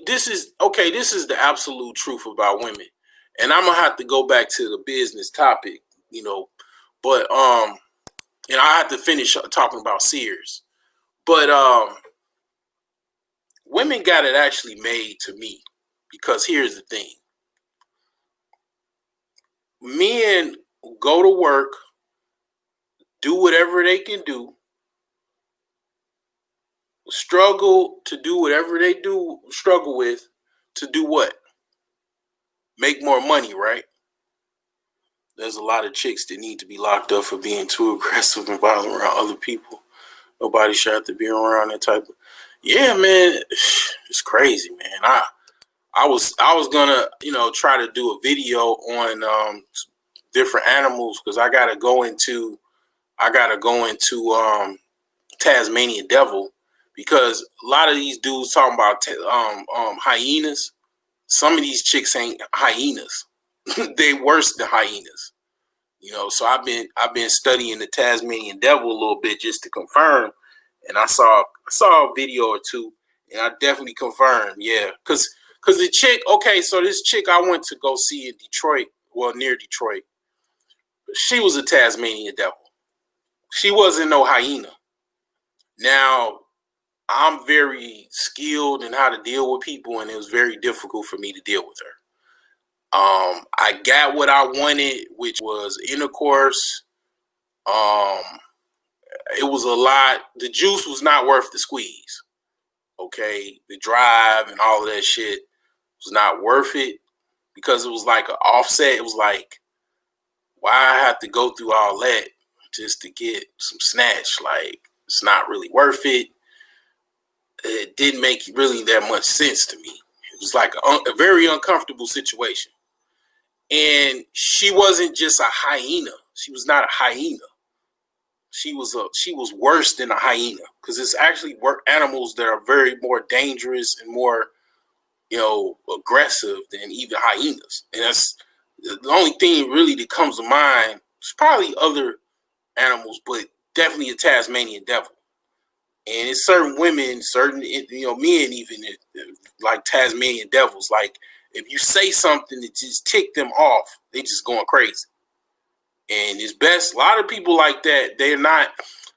This is the absolute truth about women, and I'm gonna have to go back to the business topic, but and I have to finish talking about Sears, but women got it actually made to me, because here's the thing: men go to work, do whatever they can do, struggle to do whatever they do, struggle with, to do what? Make more money, right? There's a lot of chicks that need to be locked up for being too aggressive and violent around other people. Nobody should have to be around that type of. Yeah, man, it's crazy, man. I was gonna try to do a video on different animals because I gotta go into Tasmanian devil because a lot of these dudes talking about hyenas. Some of these chicks ain't hyenas. They worse than hyenas. So I've been studying the Tasmanian devil a little bit just to confirm, and I saw a video or two, and I definitely confirmed, yeah, because the chick, okay, so this chick I went to go see in Detroit, well, near Detroit, she was a Tasmanian devil. She wasn't no hyena. Now, I'm very skilled in how to deal with people, and it was very difficult for me to deal with her. I got what I wanted, which was intercourse. It was a lot. The juice was not worth the squeeze. Okay, the drive and all of that shit was not worth it because it was like an offset. It was like, why I have to go through all that just to get some snatch? Like, it's not really worth it. It didn't make really that much sense to me. It was like a very uncomfortable situation. And she wasn't just a hyena. She was not a hyena. She was worse than a hyena because it's actually animals that are very more dangerous and more, aggressive than even hyenas. And that's the only thing really that comes to mind. It's probably other animals, but definitely a Tasmanian devil. And it's certain women, certain men even like Tasmanian devils. Like if you say something that just tick them off, they just going crazy. And it's best. A lot of people like that.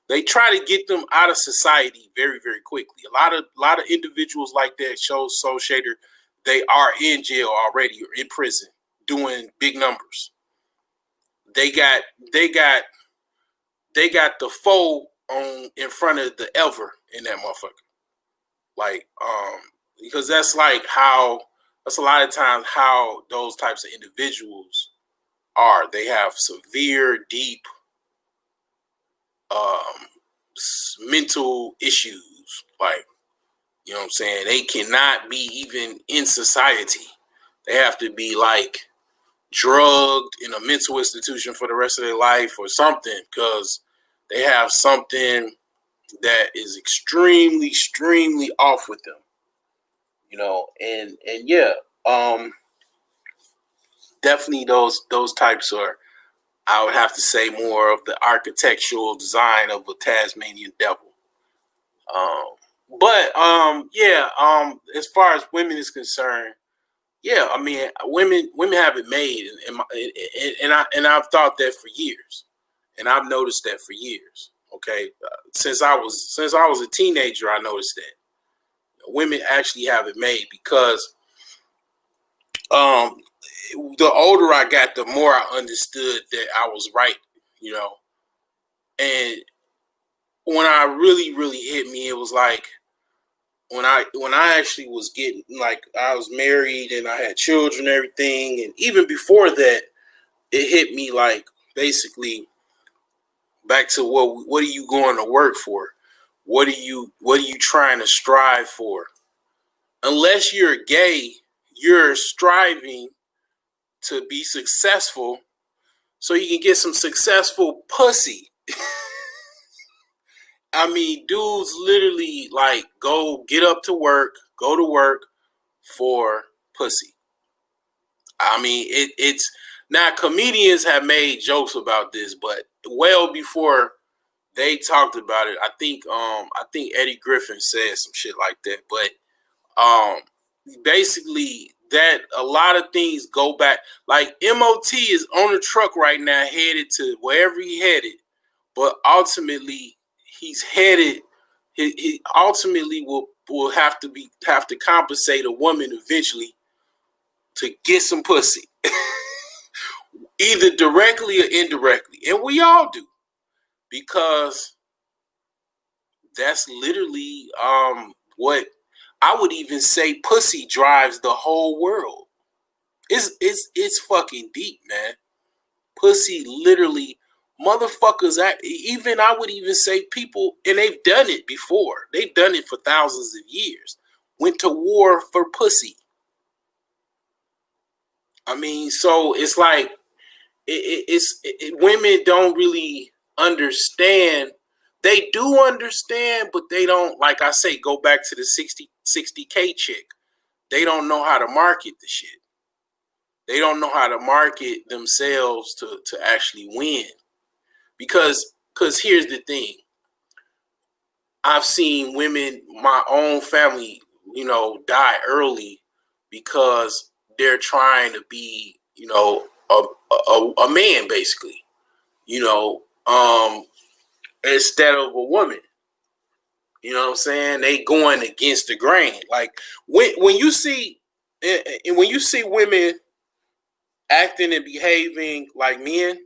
They try to get them out of society very, very quickly. A lot of individuals like that, Soul Shader, they are in jail already or in prison doing big numbers. They got the foe on in front of the ever in that motherfucker. Like, because that's a lot of times how those types of individuals are. They have severe, deep mental issues. Like, you know what I'm saying? They cannot be even in society. They have to be like drugged in a mental institution for the rest of their life or something because they have something that is extremely, extremely off with them. And yeah, definitely those types are, I would have to say, more of the architectural design of a Tasmanian devil. As far as women is concerned, yeah, I mean, women have it made, and I've thought that for years, and I've noticed that for years. Okay, since I was a teenager, I noticed that women actually have it made because the older I got, the more I understood that I was right, And when I really hit me, it was like when I actually was getting, like, I was married and I had children and everything, and even before that, it hit me like basically back to what are you going to work for? What are you trying to strive for? Unless you're gay, you're striving to be successful so you can get some successful pussy. I mean, dudes literally like go to work for pussy. I mean, it's now comedians have made jokes about this, but well before they talked about it, I think Eddie Griffin said some shit like that. But basically that a lot of things go back. Like MOT is on the truck right now, headed to wherever he headed, but ultimately he's headed. He ultimately will have to compensate a woman eventually to get some pussy, either directly or indirectly, and we all do, because that's literally what I would even say. Pussy drives the whole world. It's fucking deep, man. Pussy literally motherfuckers, even I would even say people, and they've done it before. They've done it for thousands of years. Went to war for pussy. I mean, so it's like women don't really understand. They do understand, but they don't, like I say, go back to the 60K chick. They don't know how to market the shit. They don't know how to market themselves to actually win. Because here's the thing. I've seen women, my own family, die early because they're trying to be, a man, basically, instead of a woman. You know what I'm saying? They going against the grain. Like when you see women acting and behaving like men,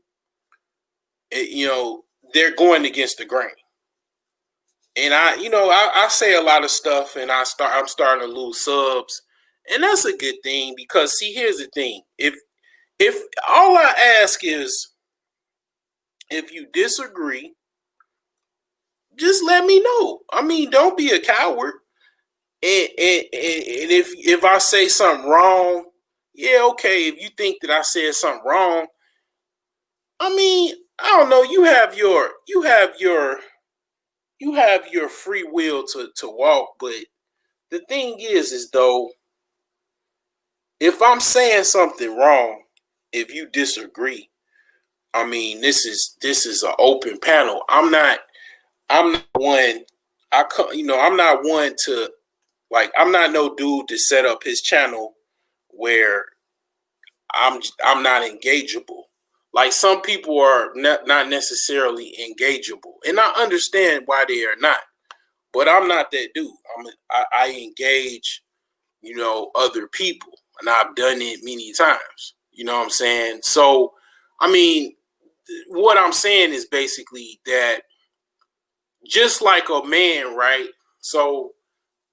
they're going against the grain. And I say a lot of stuff, and I'm starting to lose subs, and that's a good thing because see, here's the thing: if all I ask is, if you disagree, just let me know. I mean, don't be a coward. And if I say something wrong, yeah, okay. If you think that I said something wrong, I mean, I don't know. You have your free will to walk, but the thing is though, if I'm saying something wrong, if you disagree, I mean, this is an open panel. I'm not one. I'm not one to, like, I'm not no dude to set up his channel where I'm not engageable. Like, some people are not necessarily engageable, and I understand why they are not. But I'm not that dude. I engage, other people, and I've done it many times. You know what I'm saying? So, I mean, what I'm saying is basically that, just like a man, right? So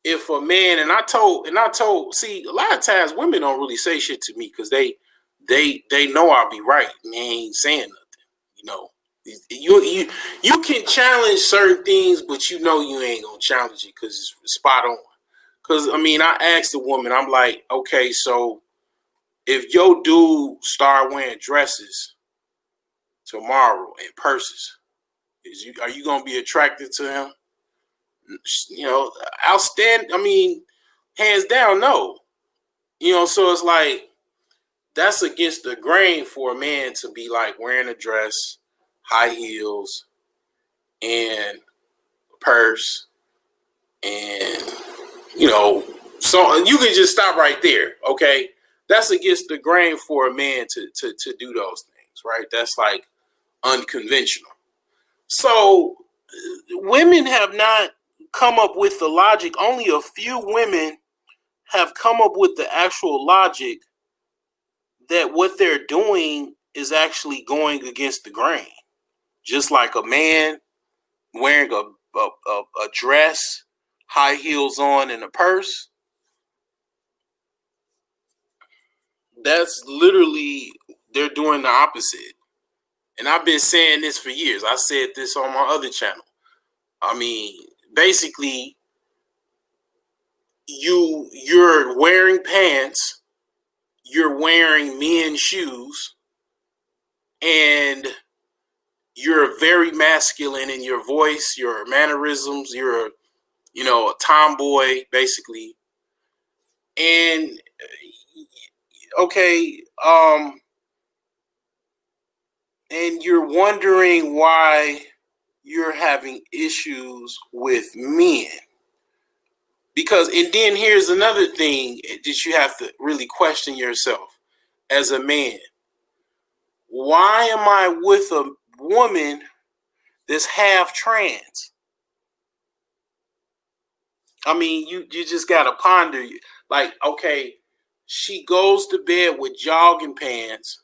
if a man, and I told, see, a lot of times women don't really say shit to me because they know I'll be right, and they ain't saying nothing. You can challenge certain things, but you ain't gonna challenge it because it's spot on. Because I mean, I asked the woman, I'm like, okay, so if your dude start wearing dresses tomorrow and purses, are you gonna be attracted to him? Outstanding. I mean, hands down, no. So it's like, that's against the grain for a man to be like wearing a dress, high heels, and a purse, and so you can just stop right there. Okay, that's against the grain for a man to do those things, right? That's like unconventional. So women have not come up with the logic. Only a few women have come up with the actual logic that what they're doing is actually going against the grain. Just like a man wearing a dress, high heels on, and a purse. That's literally, they're doing the opposite. And I've been saying this for years. I said this on my other channel. I mean, basically, you're wearing pants, you're wearing men's shoes, and you're very masculine in your voice, your mannerisms, you're a tomboy, basically. And okay, and you're wondering why you're having issues with men. Because, and then here's another thing that you have to really question yourself as a man. Why am I with a woman that's half trans? I mean, you just gotta ponder. Like, okay, she goes to bed with jogging pants,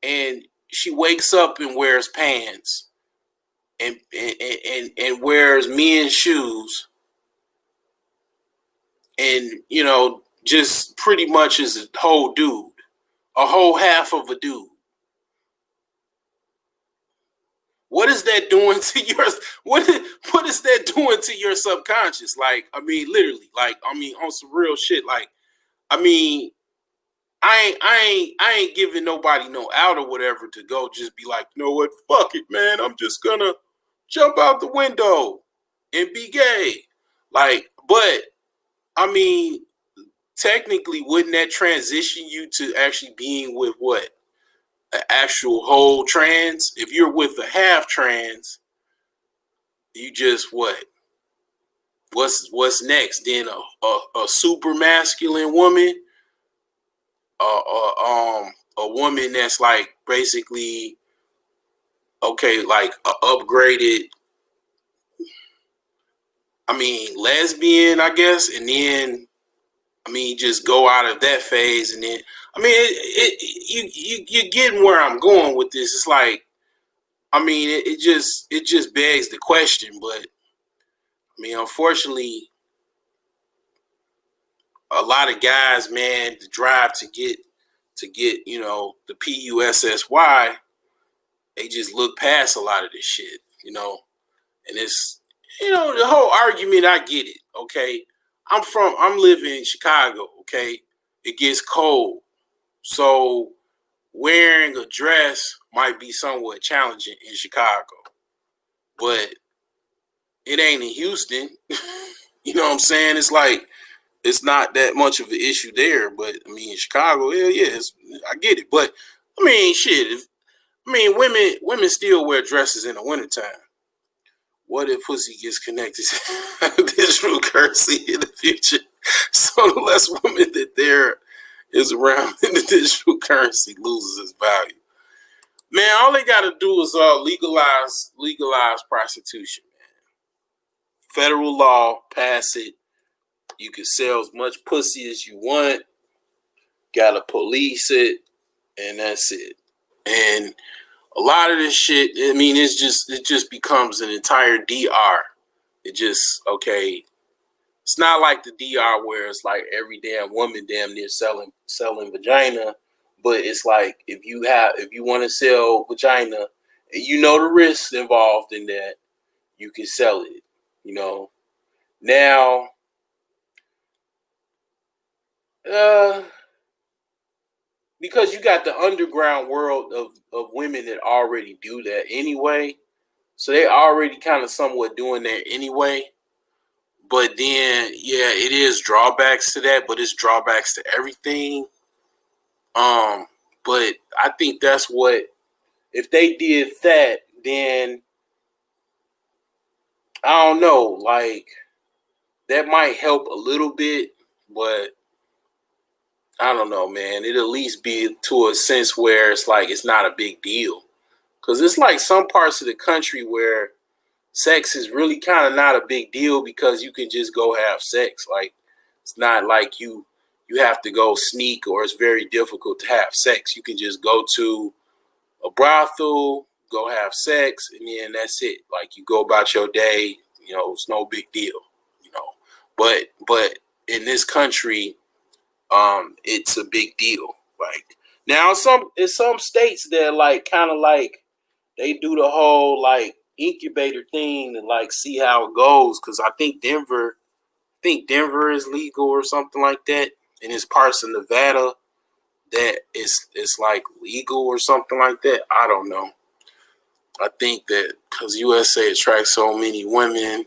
and she wakes up and wears pants, and wears men's shoes, and just pretty much is a whole dude, a whole half of a dude. what is that doing to your what is that doing to your subconscious? Like, I mean, literally, like, I mean, on some real shit. Like, I mean, I ain't giving nobody no out or whatever to go just be like, you know what, fuck it, man. I'm just gonna jump out the window and be gay. Like, but I mean, technically, wouldn't that transition you to actually being with what? An actual whole trans? If you're with a half trans, you just what? What's next? Then a super masculine woman, a woman that's like basically okay, like a upgraded, I mean, lesbian, I guess, and then I mean, just go out of that phase, and then I mean, you're getting where I'm going with this. It's like, I mean, it just begs the question, but I mean, unfortunately, a lot of guys, man, the drive to get you know the PUSSY, they just look past a lot of this shit, you know, and it's, you know, the whole argument. I get it, okay. I'm living in Chicago, okay. It gets cold, so wearing a dress might be somewhat challenging in Chicago, but it ain't in Houston. You know what I'm saying? It's like, it's not that much of an issue there, but I mean, in Chicago, hell yeah, I get it. But I mean, shit, women still wear dresses in the wintertime. What if pussy gets connected to digital currency in the future? So the less women that there is around in the digital currency loses its value. Man, all they gotta do is legalize prostitution, man. Federal law, pass it. You can sell as much pussy as you want. Gotta police it, and that's it. And a lot of this shit, I mean, it just becomes an entire DR. It just, okay. It's not like the DR where it's like every damn woman damn near selling vagina, but it's like if you want to sell vagina and you know the risks involved in that, you can sell it. You know, now, because you got the underground world of women that already do that anyway, so they already kind of somewhat doing that anyway. But then, yeah, it is drawbacks to that, but it's drawbacks to everything. But I think that's what, if they did that, then I don't know, like that might help a little bit, but I don't know, man. It'll at least be to a sense where it's like it's not a big deal. Because it's like some parts of the country where sex is really kind of not a big deal because you can just go have sex. Like, it's not like you have to go sneak, or it's very difficult to have sex. You can just go to a brothel, go have sex, and then that's it. Like, you go about your day, you know, it's no big deal, you know. But in this country, it's a big deal. Like, now in some states that like kind of like they do the whole like incubator thing and like see how it goes, because I think Denver is legal or something like that, and it's parts of Nevada that it's like legal or something like that. I don't know. I think that because USA attracts so many women,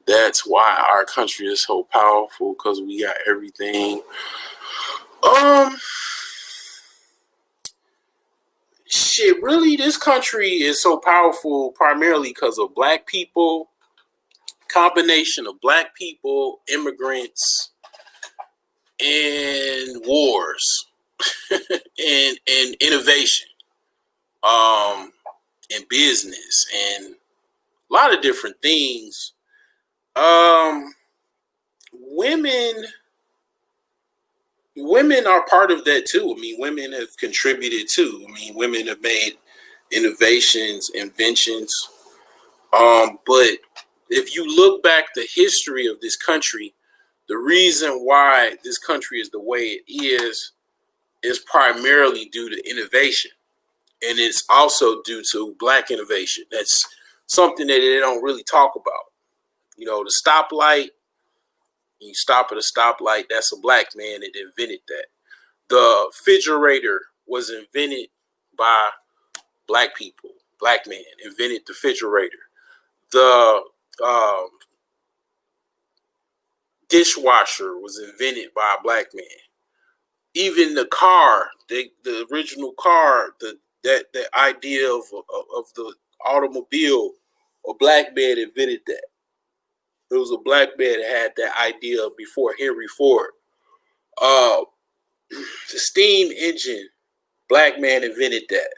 that's why our country is so powerful, because we got everything. Shit, really, this country is so powerful primarily because of black people, combination of black people, immigrants, and wars, and innovation, and business, and a lot of different things. Women are part of that too. I mean, women have contributed too. I mean, women have made innovations, inventions. But if you look back the history of this country, the reason why this country is the way it is primarily due to innovation. And it's also due to black innovation. That's something that they don't really talk about. You know, the stoplight, you stop at a stoplight, that's a black man that invented that. The refrigerator was invented by black people. Black man invented the refrigerator. The dishwasher was invented by a black man. Even the car, the original car, that idea of the automobile, a black man invented that. It was a black man that had that idea before Henry Ford. The steam engine, black man invented that.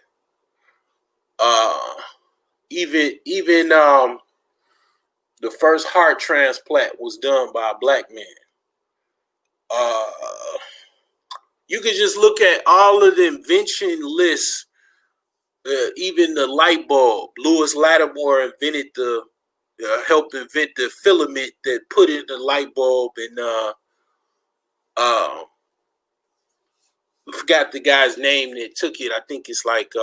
Even the first heart transplant was done by a black man. You could just look at all of the invention lists. Even the light bulb. Lewis Lattimore invented helped invent the filament that put in the light bulb. And I forgot the guy's name that took it. I think it's like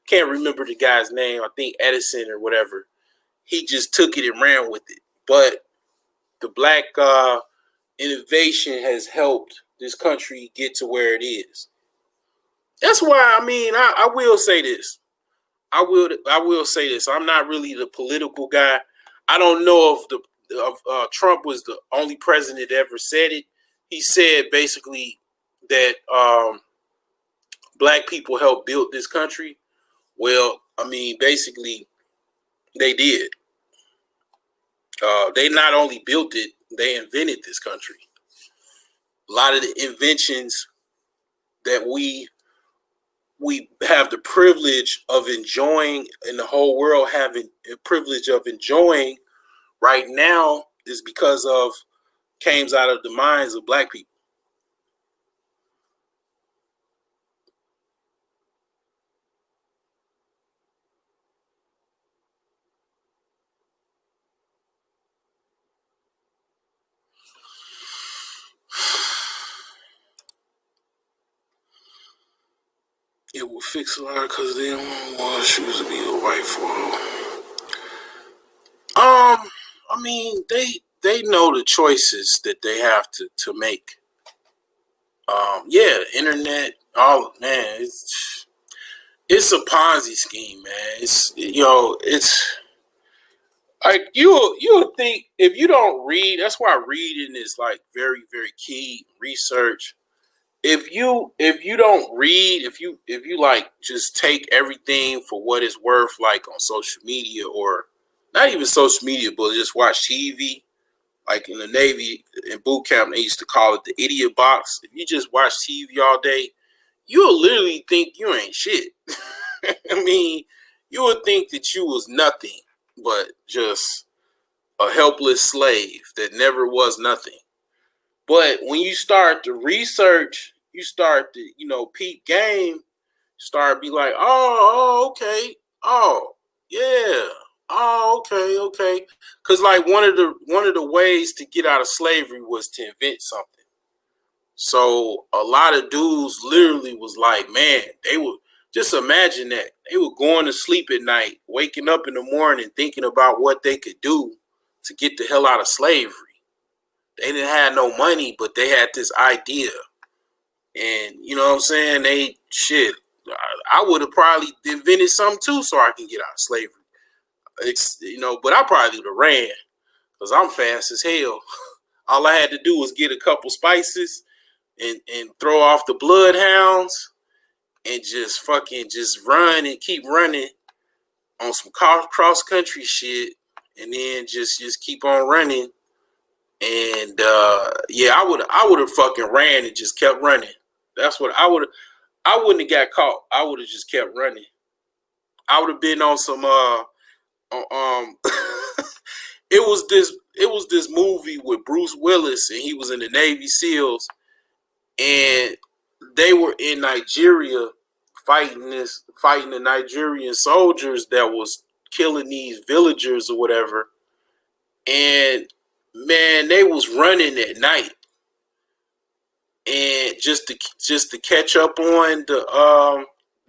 can't remember the guy's name. I think Edison or whatever. He just took it and ran with it. But the black innovation has helped this country get to where it is. That's why, I mean, I will say this. I will say this. I'm not really the political guy. I don't know if Trump was the only president that ever said it. He said basically that black people helped build this country. Well, I mean, basically, they did. They not only built it, they invented this country. A lot of the inventions that we have the privilege of enjoying, and the whole world having the privilege of enjoying right now, is because of came out of the minds of black people. It will fix a lot because they don't want shoes to be a white photo. I mean, they know the choices that they have to make. Yeah, internet, all man, it's a Ponzi scheme, man. It's it's like you'll think if you don't read. That's why reading is like very very key. Research. If you don't read, if you like just take everything for what it's worth, like on social media, or not even social media, but just watch TV. Like in the Navy, in boot camp, they used to call it the idiot box. If you just watch TV all day, you'll literally think you ain't shit. I mean, you would think that you was nothing but just a helpless slave that never was nothing. But when you start to research, you start to, peep game, start be like, okay, oh, yeah, oh, okay. Because like one of the ways to get out of slavery was to invent something. So a lot of dudes literally was like, man, they would just imagine that. They were going to sleep at night, waking up in the morning, thinking about what they could do to get the hell out of slavery. They didn't have no money, but they had this idea. And you know what I'm saying? I would have probably invented something too so I can get out of slavery. But I probably would have ran because I'm fast as hell. All I had to do was get a couple spices and throw off the bloodhounds and just run and keep running on some cross country shit, and then just keep on running. And I would have fucking ran and just kept running. That's what I wouldn't have got caught. I would have just kept running. I would have been on some it was this movie with Bruce Willis, and he was in the Navy SEALs, and they were in Nigeria fighting the Nigerian soldiers that was killing these villagers or whatever. And man, they was running at night, and just to catch up on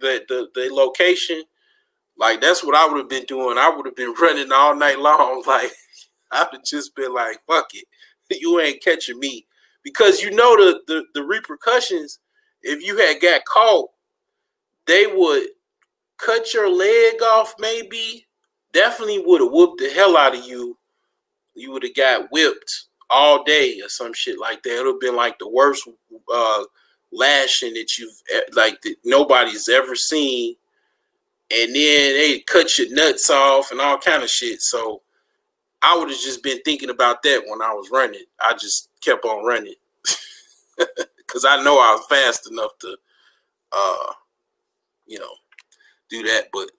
the location, like that's what I would have been doing. I would have been running all night long. Like I would have just been like, fuck it. You ain't catching me. Because you know the repercussions, if you had got caught, they would cut your leg off, maybe. Definitely would have whooped the hell out of you. You would have got whipped all day or some shit like that. It would have been like the worst lashing that that nobody's ever seen. And then they cut your nuts off and all kind of shit. So I would have just been thinking about that when I was running. I just kept on running because I know I was fast enough to, do that. But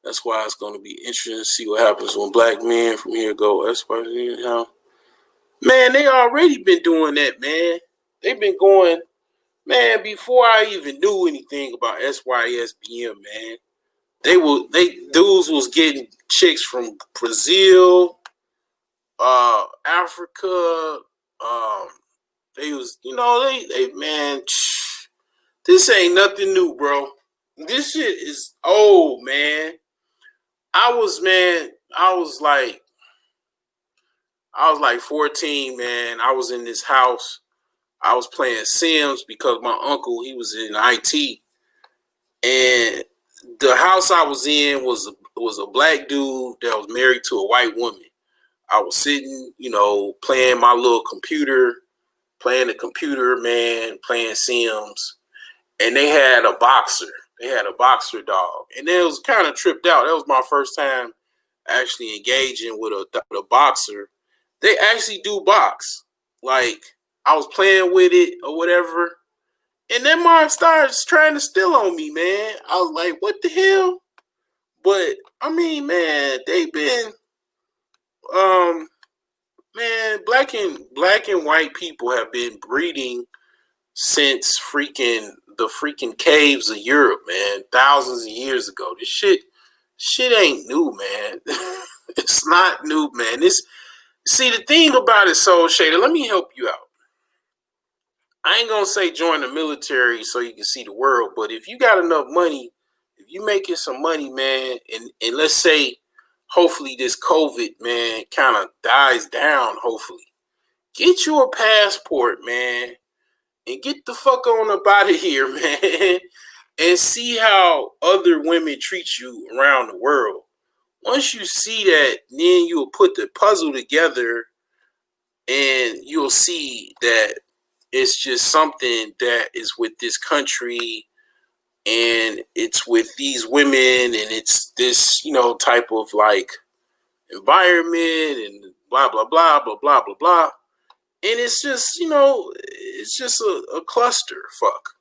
that's why it's going to be interesting to see what happens when black men from here go. That's why, man, they already been doing that, man. They've been going, man, before I even knew anything about SYSBM, man. Dudes was getting chicks from Brazil, Africa. They was, man, this ain't nothing new, bro. This shit is old, man. I was like 14, man. I was in this house. I was playing Sims because my uncle, he was in IT. And the house I was in was a black dude that was married to a white woman. I was sitting, playing my little computer, playing the computer, man, playing Sims. And they had a boxer. They had a boxer dog. And it was kind of tripped out. That was my first time actually engaging with a boxer. They actually do box. Like, I was playing with it or whatever. And then mom starts trying to steal on me, man. I was like, what the hell? But, I mean, man, they've been, man, black and white people have been breeding since the freaking caves of Europe, man, thousands of years ago. This shit ain't new, man. It's not new, man. See, the thing about it, Soul Shader, let me help you out. I ain't gonna say join the military so you can see the world, but if you got enough money, if you making some money, man, and let's say hopefully this COVID, man, kind of dies down, hopefully. Get you a passport, man, and get the fuck on up out of here, man, and see how other women treat you around the world. Once you see that, then you'll put the puzzle together and you'll see that it's just something that is with this country and it's with these women and it's this, type of like environment and blah, blah, blah, blah, blah, blah, blah. And it's just, it's just a cluster fuck.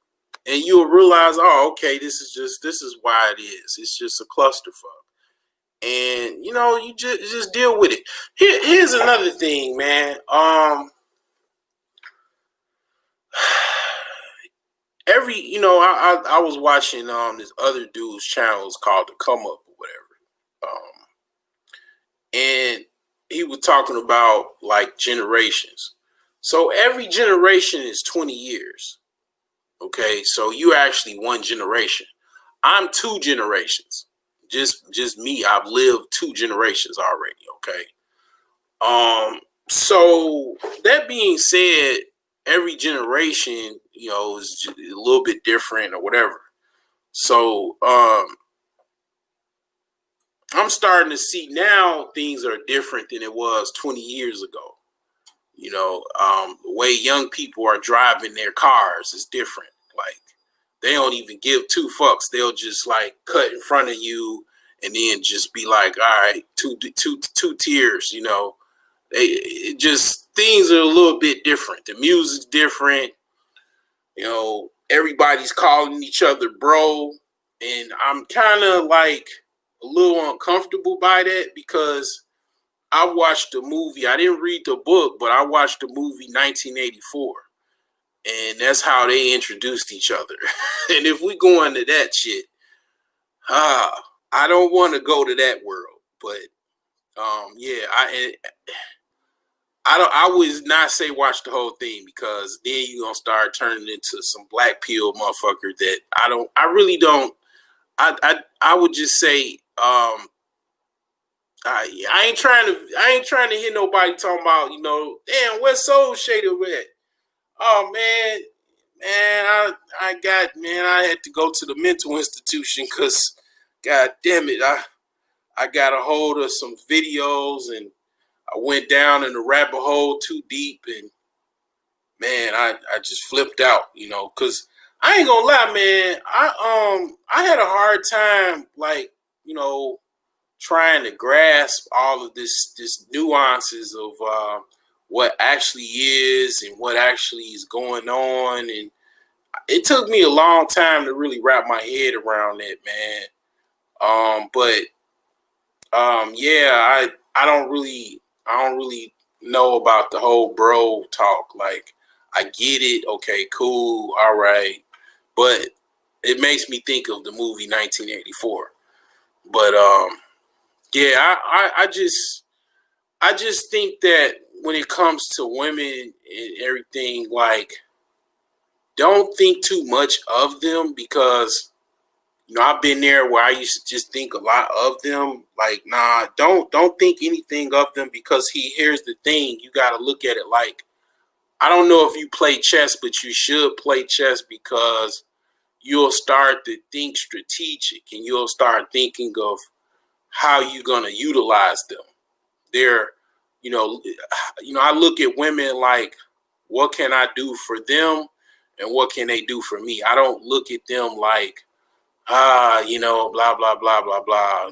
And you'll realize, oh, okay, this is why it is. It's just a clusterfuck. And, you just deal with it. Here's another thing, man. I was watching this other dude's channels called The Come Up or whatever. And he was talking about like generations. So every generation is 20 years. Okay, so you actually one generation. I'm two generations. Just me. I've lived two generations already. Okay. So that being said, every generation, is a little bit different or whatever. So I'm starting to see now things are different than it was 20 years ago. The way young people are driving their cars is different. Like, they don't even give two fucks. They'll just like cut in front of you and then just be like, all right, two tiers, It just, things are a little bit different. The music's different. Everybody's calling each other bro. And I'm kind of like a little uncomfortable by that because I watched the movie. I didn't read the book, but I watched the movie 1984. And that's how they introduced each other. And if we go into that shit, I don't want to go to that world. But yeah, I would not say watch the whole thing because then you're gonna start turning into some black pill motherfucker that I really don't I would just say, I ain't trying to hear nobody talking about, damn, where's Soul Shader at? Oh man, I had to go to the mental institution because, god damn it, I got a hold of some videos and I went down in the rabbit hole too deep, and man, I just flipped out, because I ain't gonna lie, man, I had a hard time, like, trying to grasp all of this nuances of what actually is and what actually is going on, and it took me a long time to really wrap my head around that, man. But yeah, I don't really know about the whole bro talk. Like, I get it, okay, cool, all right, but it makes me think of the movie 1984. But yeah, I just think that when it comes to women and everything, like, don't think too much of them, because I've been there where I used to just think a lot of them. Like, nah, don't think anything of them, because here's the thing, you got to look at it like, I don't know if you play chess, but you should play chess, because you'll start to think strategic and you'll start thinking of how you're gonna utilize them. They're, I look at women like, what can I do for them and what can they do for me? I don't look at them like, blah, blah, blah, blah, blah,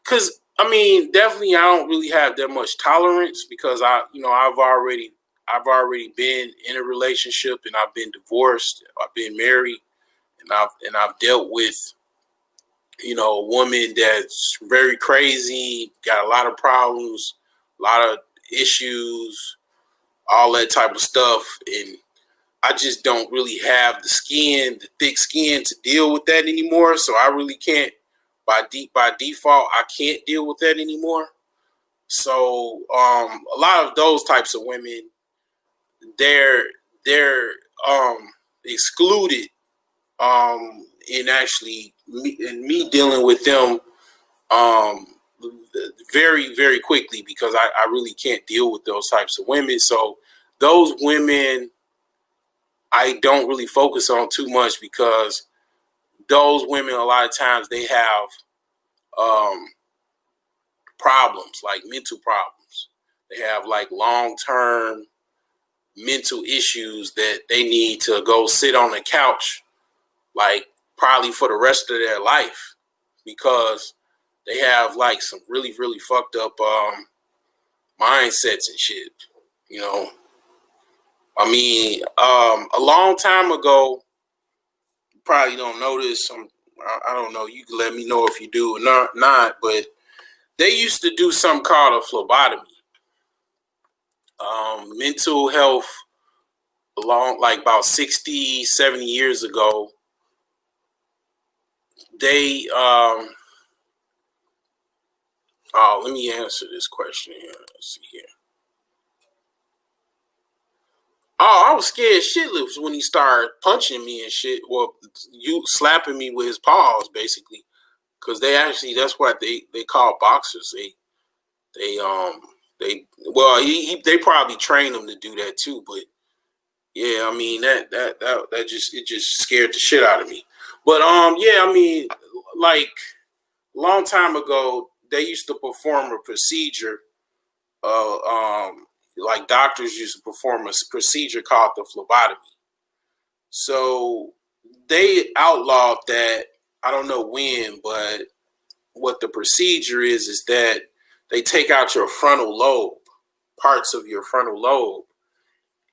because I mean, definitely I don't really have that much tolerance, because I've already been in a relationship, and I've been divorced, I've been married, and I've dealt with, a woman that's very crazy, got a lot of problems, a lot of issues, all that type of stuff. And I just don't really have the thick skin to deal with that anymore. So I really can't, by default, I can't deal with that anymore. So a lot of those types of women, they're excluded in actually me dealing with them um, very, very quickly, because I really can't deal with those types of women. So those women I don't really focus on too much, because those women, a lot of times, they have um, problems, like mental problems. They have like long-term mental issues that they need to go sit on the couch, like, probably for the rest of their life, because they have like some really, really fucked up mindsets and shit. You know, I mean, a long time ago, you probably don't know this. I don't know. You can let me know if you do or not. But they used to do something called a phlebotomy. Mental health, like about 60, 70 years ago, they let me answer this question here. Let's see here. Oh, I was scared shitless when he started punching me and shit. Well, you slapping me with his paws, basically, because that's what they call boxers. They well, they probably train them to do that too. But yeah, I mean, that just scared the shit out of me. But yeah, I mean, like, a long time ago, they used to perform a procedure. Like, doctors used to perform a procedure called the phlebotomy. So they outlawed that. I don't know when, but what the procedure is that they take out your frontal lobe, parts of your frontal lobe.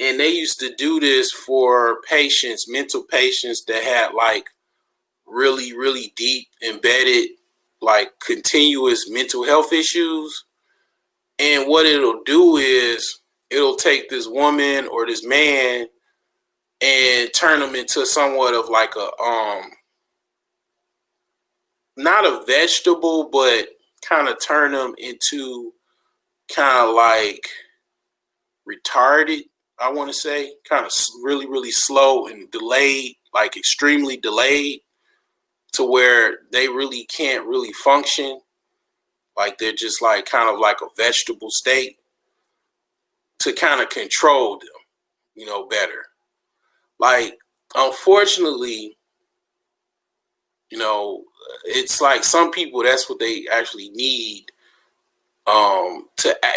And they used to do this for patients, mental patients that had like really, really deep embedded, like, continuous mental health issues. And what it'll do is it'll take this woman or this man and turn them into somewhat of like a not a vegetable, but kind of turn them into kind of like retarded, I want to say, kind of really, really slow and delayed, like extremely delayed. to where they really can't really function. Like they're just like kind of like a vegetable state, to kind of control them, better. Like, unfortunately, it's like some people, that's what they actually need. To,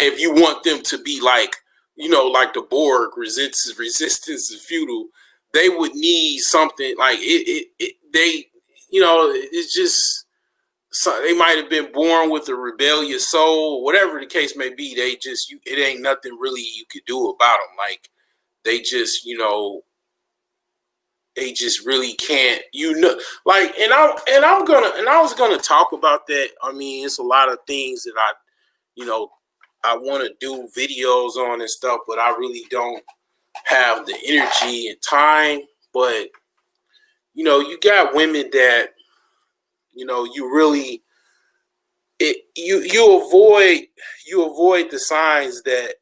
if you want them to be like, like the Borg, resistance is futile, they would need something like they, it's just, so they might have been born with a rebellious soul, whatever the case may be. They just, it ain't nothing really you could do about them. Like, they just, they just really can't, like, and I was gonna talk about that. I mean, it's a lot of things that I want to do videos on and stuff, but I really don't have the energy and time. But you got women that you really, you avoid the signs that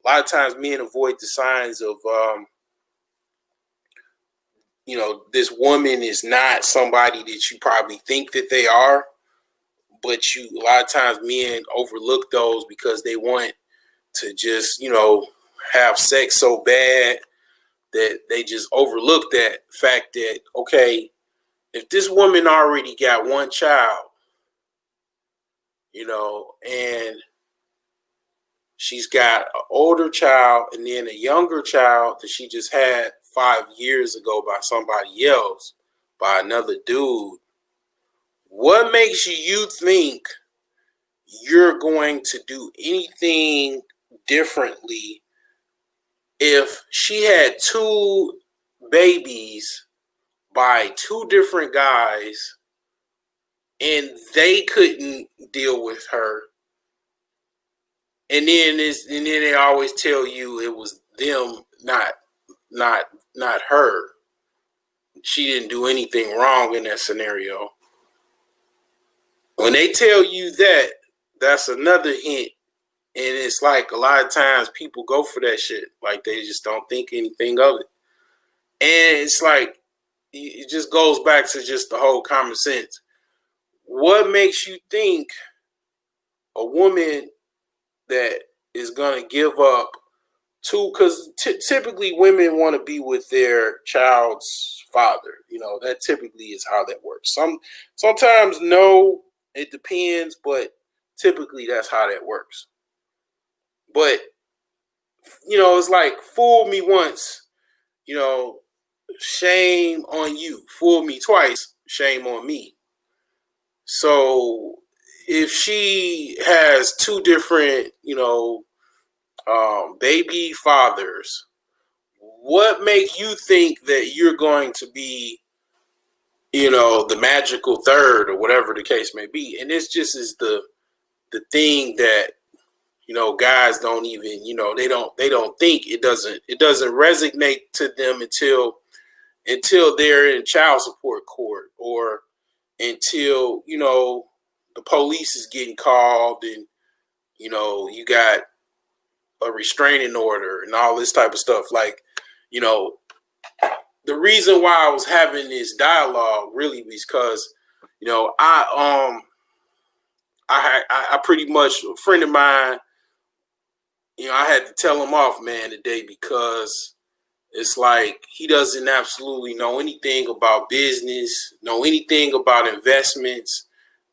a lot of times men avoid the signs of this woman is not somebody that you probably think that they are, but a lot of times men overlook those because they want to just have sex so bad that they just overlook that fact that, okay, if this woman already got one child, and she's got an older child and then a younger child that she just had 5 years ago by somebody else, by another dude, what makes you think you're going to do anything differently if she had 2 babies by 2 different guys and they couldn't deal with her? And then they always tell you it was them, not her. She didn't do anything wrong in that scenario. When they tell you that, that's another hint. And it's like a lot of times people go for that shit. Like they just don't think anything of it. And it's like, it just goes back to just the whole common sense. What makes you think a woman that is going to give up because typically women want to be with their child's father. That typically is how that works. Sometimes no, it depends, but typically that's how that works. But it's like, fool me once, shame on you. Fool me twice, shame on me. So if she has 2 different, baby fathers, what make you think that you're going to be, the magical third, or whatever the case may be? And this just is the thing that, guys don't even, they don't think, it doesn't resonate to them until they're in child support court, or until, the police is getting called, and, you got a restraining order and all this type of stuff. Like, the reason why I was having this dialogue really was because, I pretty much, a friend of mine, I had to tell him off, man, today, because it's like he doesn't absolutely know anything about business, know anything about investments,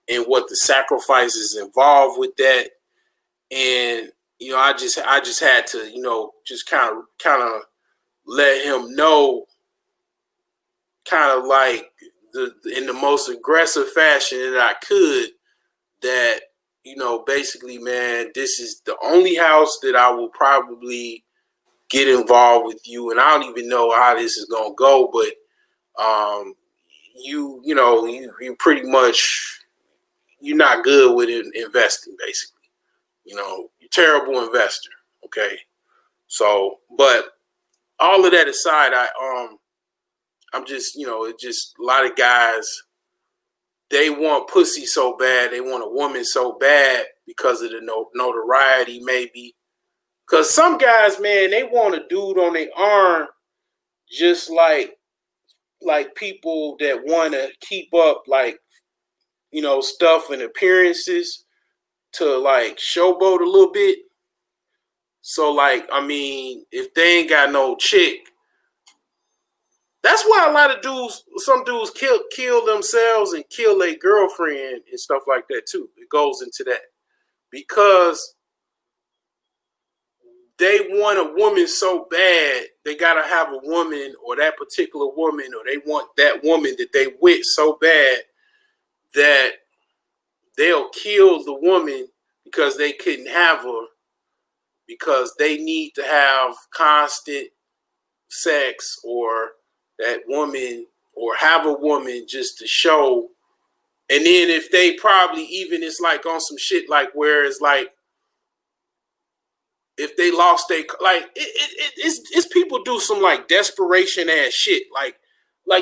and what the sacrifices involved with that. And I just had to just kind of let him know, kind of like in the most aggressive fashion that I could, that basically, man, this is the only house that I will probably get involved with you, and I don't even know how this is gonna go, but you pretty much, you're not good with investing, basically. You're a terrible investor. Okay, so, but all of that aside, I'm just, it's just a lot of guys, they want pussy so bad, they want a woman so bad because of the notoriety, maybe. Because some guys, man, they want a dude on their arm just like like people that want to keep up like, you know, stuff and appearances to like showboat a little bit. So like, I mean, if they ain't got no chick, that's why a lot of dudes, some dudes kill themselves and kill their girlfriend and stuff like that too. It goes into that because they want a woman so bad, they gotta have a woman or that particular woman, or they want that woman that they with so bad that they'll kill the woman because they couldn't have her because they need to have constant sex or that woman or have a woman just to show. And then if they probably even it's like on some shit like where it's like if they lost they like it's people do some like desperation ass shit like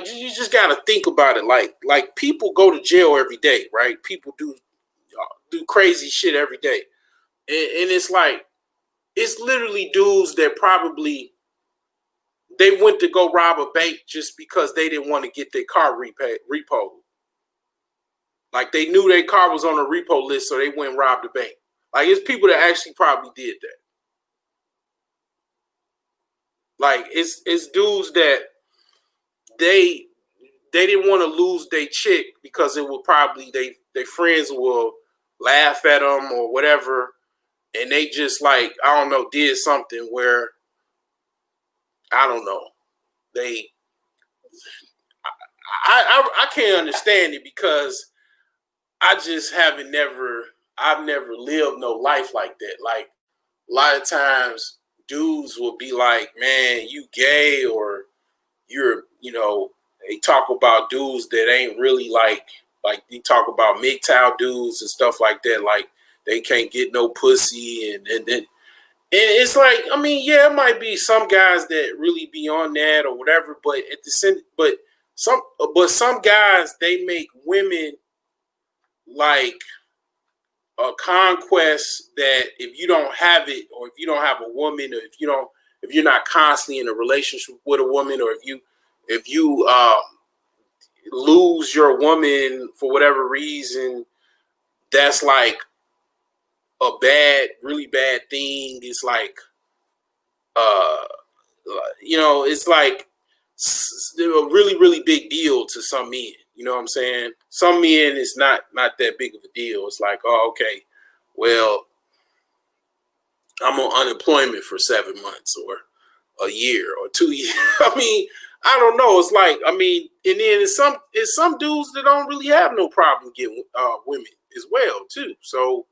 you just gotta think about it like people go to jail every day, right? People do crazy shit every day, and it's like it's literally dudes that probably they went to go rob a bank just because they didn't want to get their car repoed. Like they knew their car was on a repo list, so they went and robbed the bank. Like it's people that actually probably did that. Like it's dudes that they didn't want to lose their chick because it would probably they friends will laugh at them or whatever, and they just like I don't know did something where I don't know they I can't understand it because I just I've never lived no life like that. Like a lot of times dudes will be like, man, you gay or you're, you know, they talk about dudes that ain't really like they talk about MGTOW dudes and stuff like that. Like they can't get no pussy and it's like, I mean, yeah, it might be some guys that really be on that or whatever, but at the same, but some guys they make women like a conquest that if you don't have it or if you don't have a woman or if you're not constantly in a relationship with a woman or if you lose your woman for whatever reason, that's like a really bad thing. It's like you know, it's like a really, really big deal to some men. You know what I'm saying? Some men it's not that big of a deal. It's like, oh, okay, well, I'm on unemployment for 7 months or a year or 2 years. I mean, I don't know. It's like, I mean, and then it's some dudes that don't really have no problem getting women as well too. So,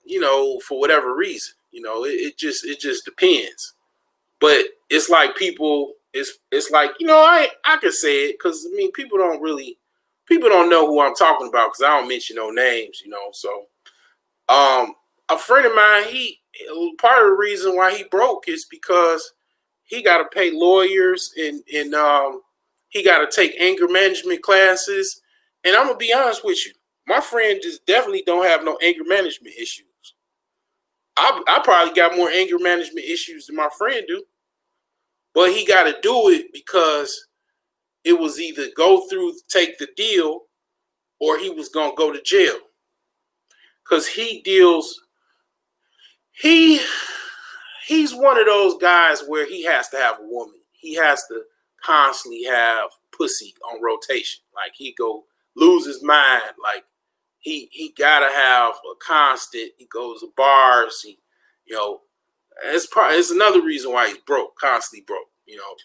you know, for whatever reason, you know, it just depends. But it's like people, it's like, you know, I can say it because I mean people don't know who I'm talking about because I don't mention no names, you know. So a friend of mine, part of the reason why he broke is because he got to pay lawyers and he got to take anger management classes. And I'm gonna be honest with you, my friend just definitely don't have no anger management issues. I probably got more anger management issues than my friend do. But he got to do it because it was either go through, take the deal, or he was going to go to jail. Because he's one of those guys where he has to have a woman. He has to constantly have pussy on rotation. Like he go lose his mind. Like he got to have a constant. He goes to bars. You know, it's another reason why he's broke, constantly broke, you know.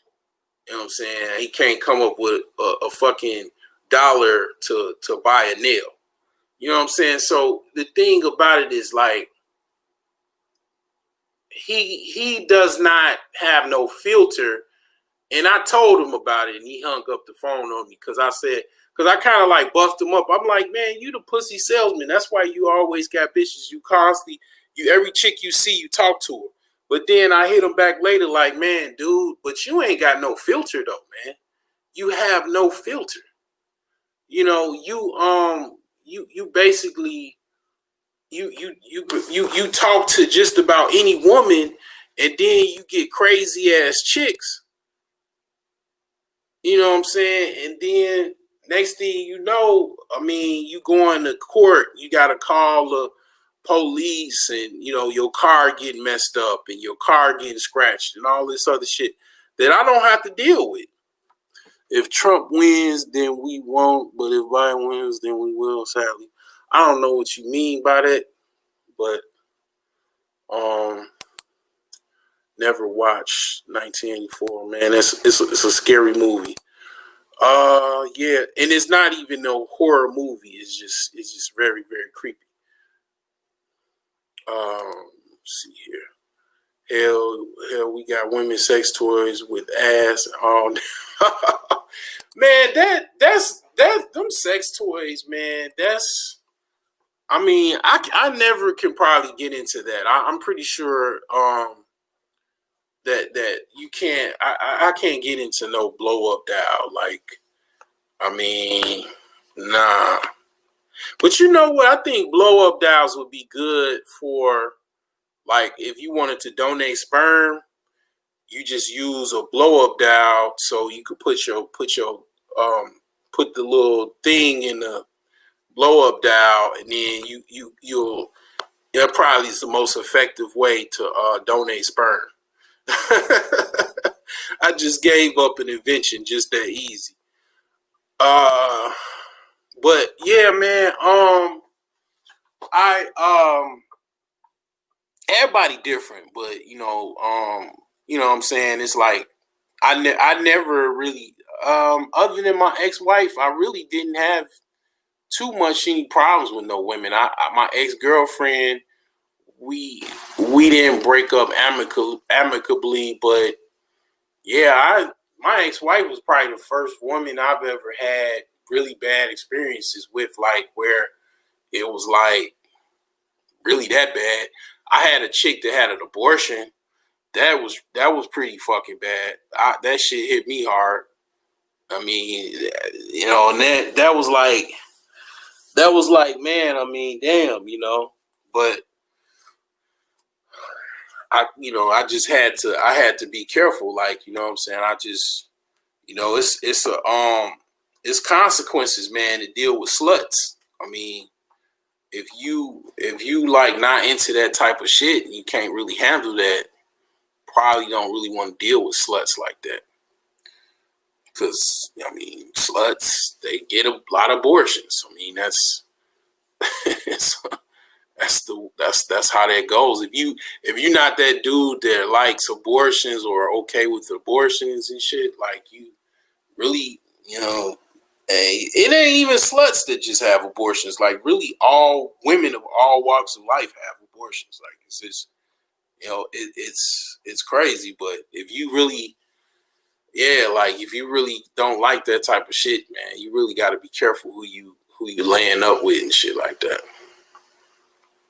You know what I'm saying? He can't come up with a fucking dollar to buy a nail. You know what I'm saying? So the thing about it is like he does not have no filter. And I told him about it and he hung up the phone on me because I kind of like buffed him up. I'm like, man, you the pussy salesman. That's why you always got bitches. You constantly, every chick you see, you talk to her. But then I hit him back later like, man, dude, but you ain't got no filter though, man. You have no filter. You know, you basically you talk to just about any woman and then you get crazy ass chicks You know what I'm saying? And then next thing you know, I mean, you going to court, you got to call the police, and your car getting messed up and your car getting scratched and all this other shit that I don't have to deal with. If Trump wins, then we won't, but if Biden wins, then we will, sadly. I don't know what you mean by that, but never watched 1984, man. It's a scary movie. Yeah, and it's not even no horror movie. It's just very, very creepy. Let's see here. Hell, we got women's sex toys with ass and all. Man, that's them sex toys, man. I mean, I never can probably get into that. I'm pretty sure that you can't. I can't get into no blow up doll. Like, I mean, nah. But you know what? I think blow up dolls would be good for, like, if you wanted to donate sperm, you just use a blow up doll, so you could put the little thing in the blow up doll, and then you'll that probably is the most effective way to donate sperm. I just gave up an invention just that easy. But yeah, man. Everybody different, but what I'm saying, it's like I never really, other than my ex-wife, I really didn't have too much any problems with no women. My ex-girlfriend, we didn't break up amicably, but yeah, my ex-wife was probably the first woman I've ever had really bad experiences with, like where it was like really that bad. I had a chick that had an abortion. That was pretty fucking bad. That shit hit me hard. I mean, and that was like, man, I mean, damn, But I just had to be careful, like, you know what I'm saying? I just, it's consequences, man, to deal with sluts. I mean, if you like not into that type of shit, and you can't really handle that, probably don't really want to deal with sluts like that. Because, I mean, sluts, they get a lot of abortions. I mean, that's that's how that goes. If you're not that dude that likes abortions or okay with abortions and shit, like, you really, hey, it ain't even sluts that just have abortions. Like, really, all women of all walks of life have abortions. Like, it's just, it's crazy. But if you really, like, if you really don't like that type of shit, man, you really got to be careful who you laying up with and shit like that.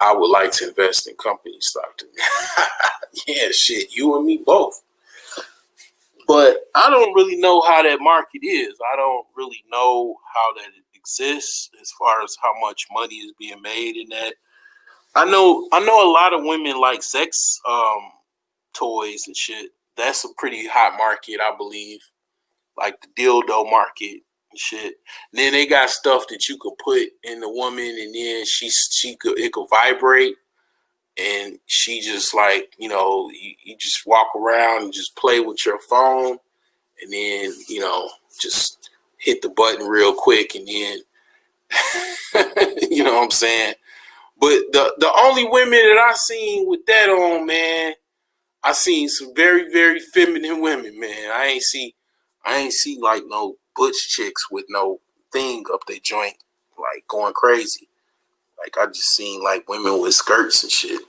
I would like to invest in company stock. Yeah, shit, you and me both. But I don't really know how that market is. I don't really know how that exists as far as how much money is being made in that. I know a lot of women like sex toys and shit. That's a pretty hot market, I believe. Like the dildo market and shit. And then they got stuff that you could put in the woman, and then it could vibrate, and she just, like, you just walk around and just play with your phone, and then just hit the button real quick, and then you know what I'm saying. But the only women that I seen with that on, man, I seen some very, very feminine women, man. I ain't see like no butch chicks with no thing up their joint, like, going crazy. Like, I just seen like women with skirts and shit,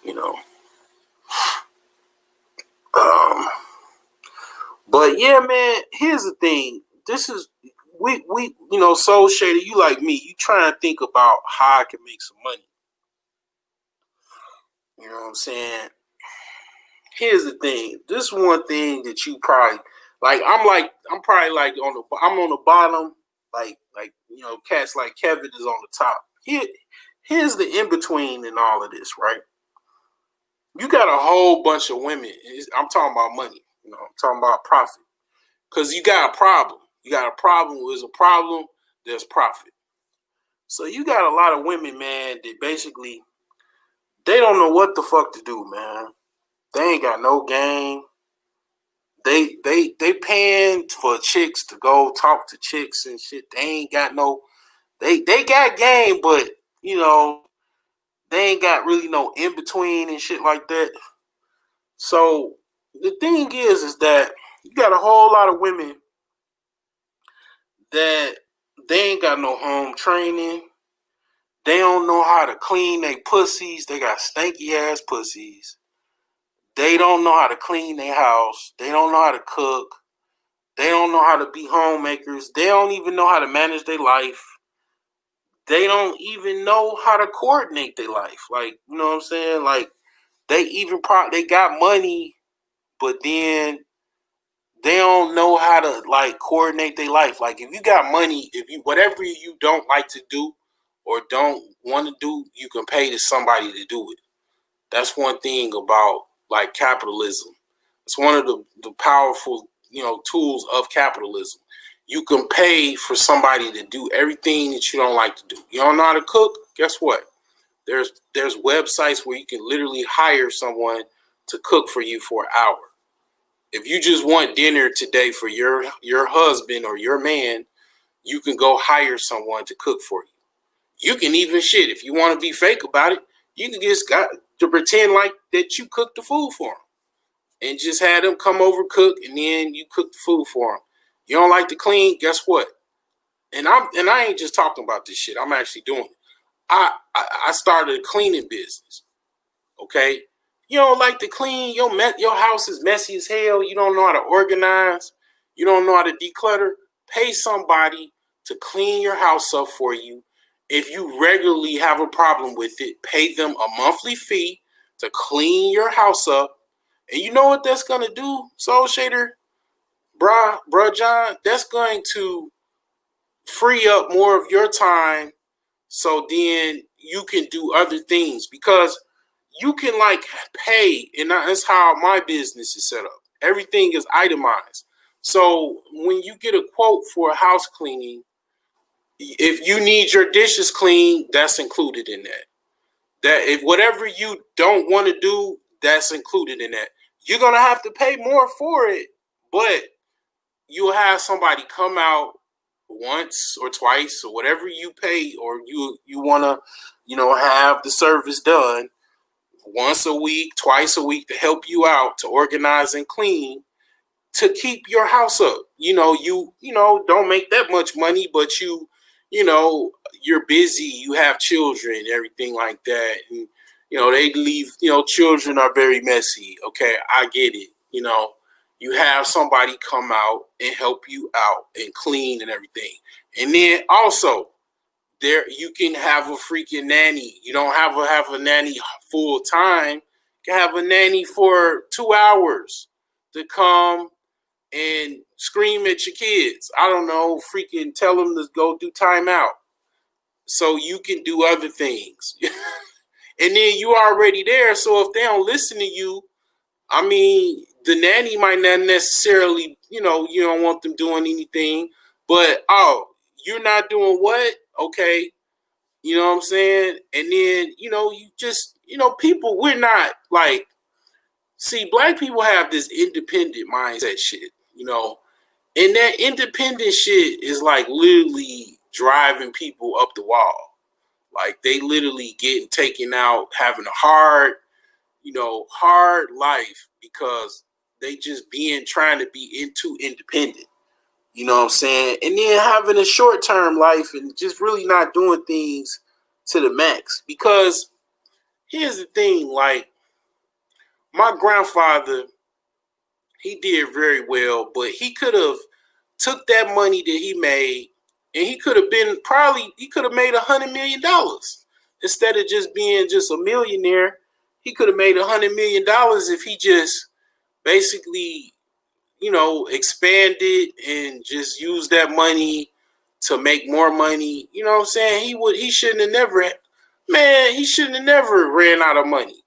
But yeah, man, here's the thing. This is we Soul Shader, you like me, you try and think about how I can make some money. You know what I'm saying? Here's the thing. This is one thing that you probably I'm probably like I'm on the bottom, like cats like Kevin is on the top. Here's the in between in all of this, right? You got a whole bunch of women. I'm talking about money. I'm talking about profit. Because you got a problem. You got a problem, there's a problem, there's profit. So you got a lot of women, man, that basically, they don't know what the fuck to do, man. They ain't got no game. They paying for chicks to go talk to chicks and shit. They ain't got no, they got game, but you know, they ain't got really no in between and shit like that. So the thing is that you got a whole lot of women that they ain't got no home training. They don't know how to clean their pussies. They got stanky ass pussies. They don't know how to clean their house. They don't know how to cook. They don't know how to be homemakers. They don't even know how to manage their life. They don't even know how to coordinate their life. Like, you know what I'm saying? Like, they got money, but then they don't know how to like coordinate their life. Like, if you got money, if you whatever you don't like to do or don't want to do, you can pay to somebody to do it. That's one thing about like capitalism. It's one of the powerful, tools of capitalism. You can pay for somebody to do everything that you don't like to do. You don't know how to cook? Guess what? There's websites where you can literally hire someone to cook for you for an hour. If you just want dinner today for your husband or your man, you can go hire someone to cook for you. You can even if you want to be fake about it, you can just got to pretend like that you cooked the food for them and just have them come over, cook, and then you cook the food for them. You don't like to clean? Guess what? And I ain't just talking about this shit. I'm actually doing it. I started a cleaning business. Okay, you don't like to clean, your house is messy as hell. You don't know how to organize. You don't know how to declutter. Pay somebody to clean your house up for you. If you regularly have a problem with it, pay them a monthly fee to clean your house up. And you know what that's gonna do, Soul Shader, bruh John? That's going to free up more of your time, so then you can do other things, because you can like pay, and that's how my business is set up. Everything is itemized. So when you get a quote for a house cleaning, if you need your dishes cleaned, that's included in that. That if whatever you don't want to do, that's included in that. You're gonna have to pay more for it, but you'll have somebody come out once or twice or whatever you pay, or you wanna, have the service done once a week, twice a week, to help you out, to organize and clean, to keep your house up. You don't make that much money, but you're busy, you have children, everything like that. And, they leave, children are very messy. Okay, I get it. You have somebody come out and help you out and clean and everything. And then also, there you can have a freaking nanny. You don't have a nanny full time. You can have a nanny for 2 hours to come and scream at your kids. I don't know, freaking tell them to go do timeout so you can do other things. And then you already there, so if they don't listen to you, I mean, the nanny might not necessarily, you don't want them doing anything, but you're not doing what? Okay. You know what I'm saying? And then, you just, people, we're not like, see, black people have this independent mindset shit, and that independent shit is like literally driving people up the wall. Like, they literally getting taken out, having a hard life, because they just trying to be too independent. You know what I'm saying? And then having a short-term life and just really not doing things to the max. Because here's the thing, like, my grandfather, he did very well, but he could have took that money that he made, and he could have made $100 million. Instead of just being just a millionaire, he could have made $100 million if he just basically, expanded and just used that money to make more money. You know what I'm saying? He shouldn't have never ran out of money.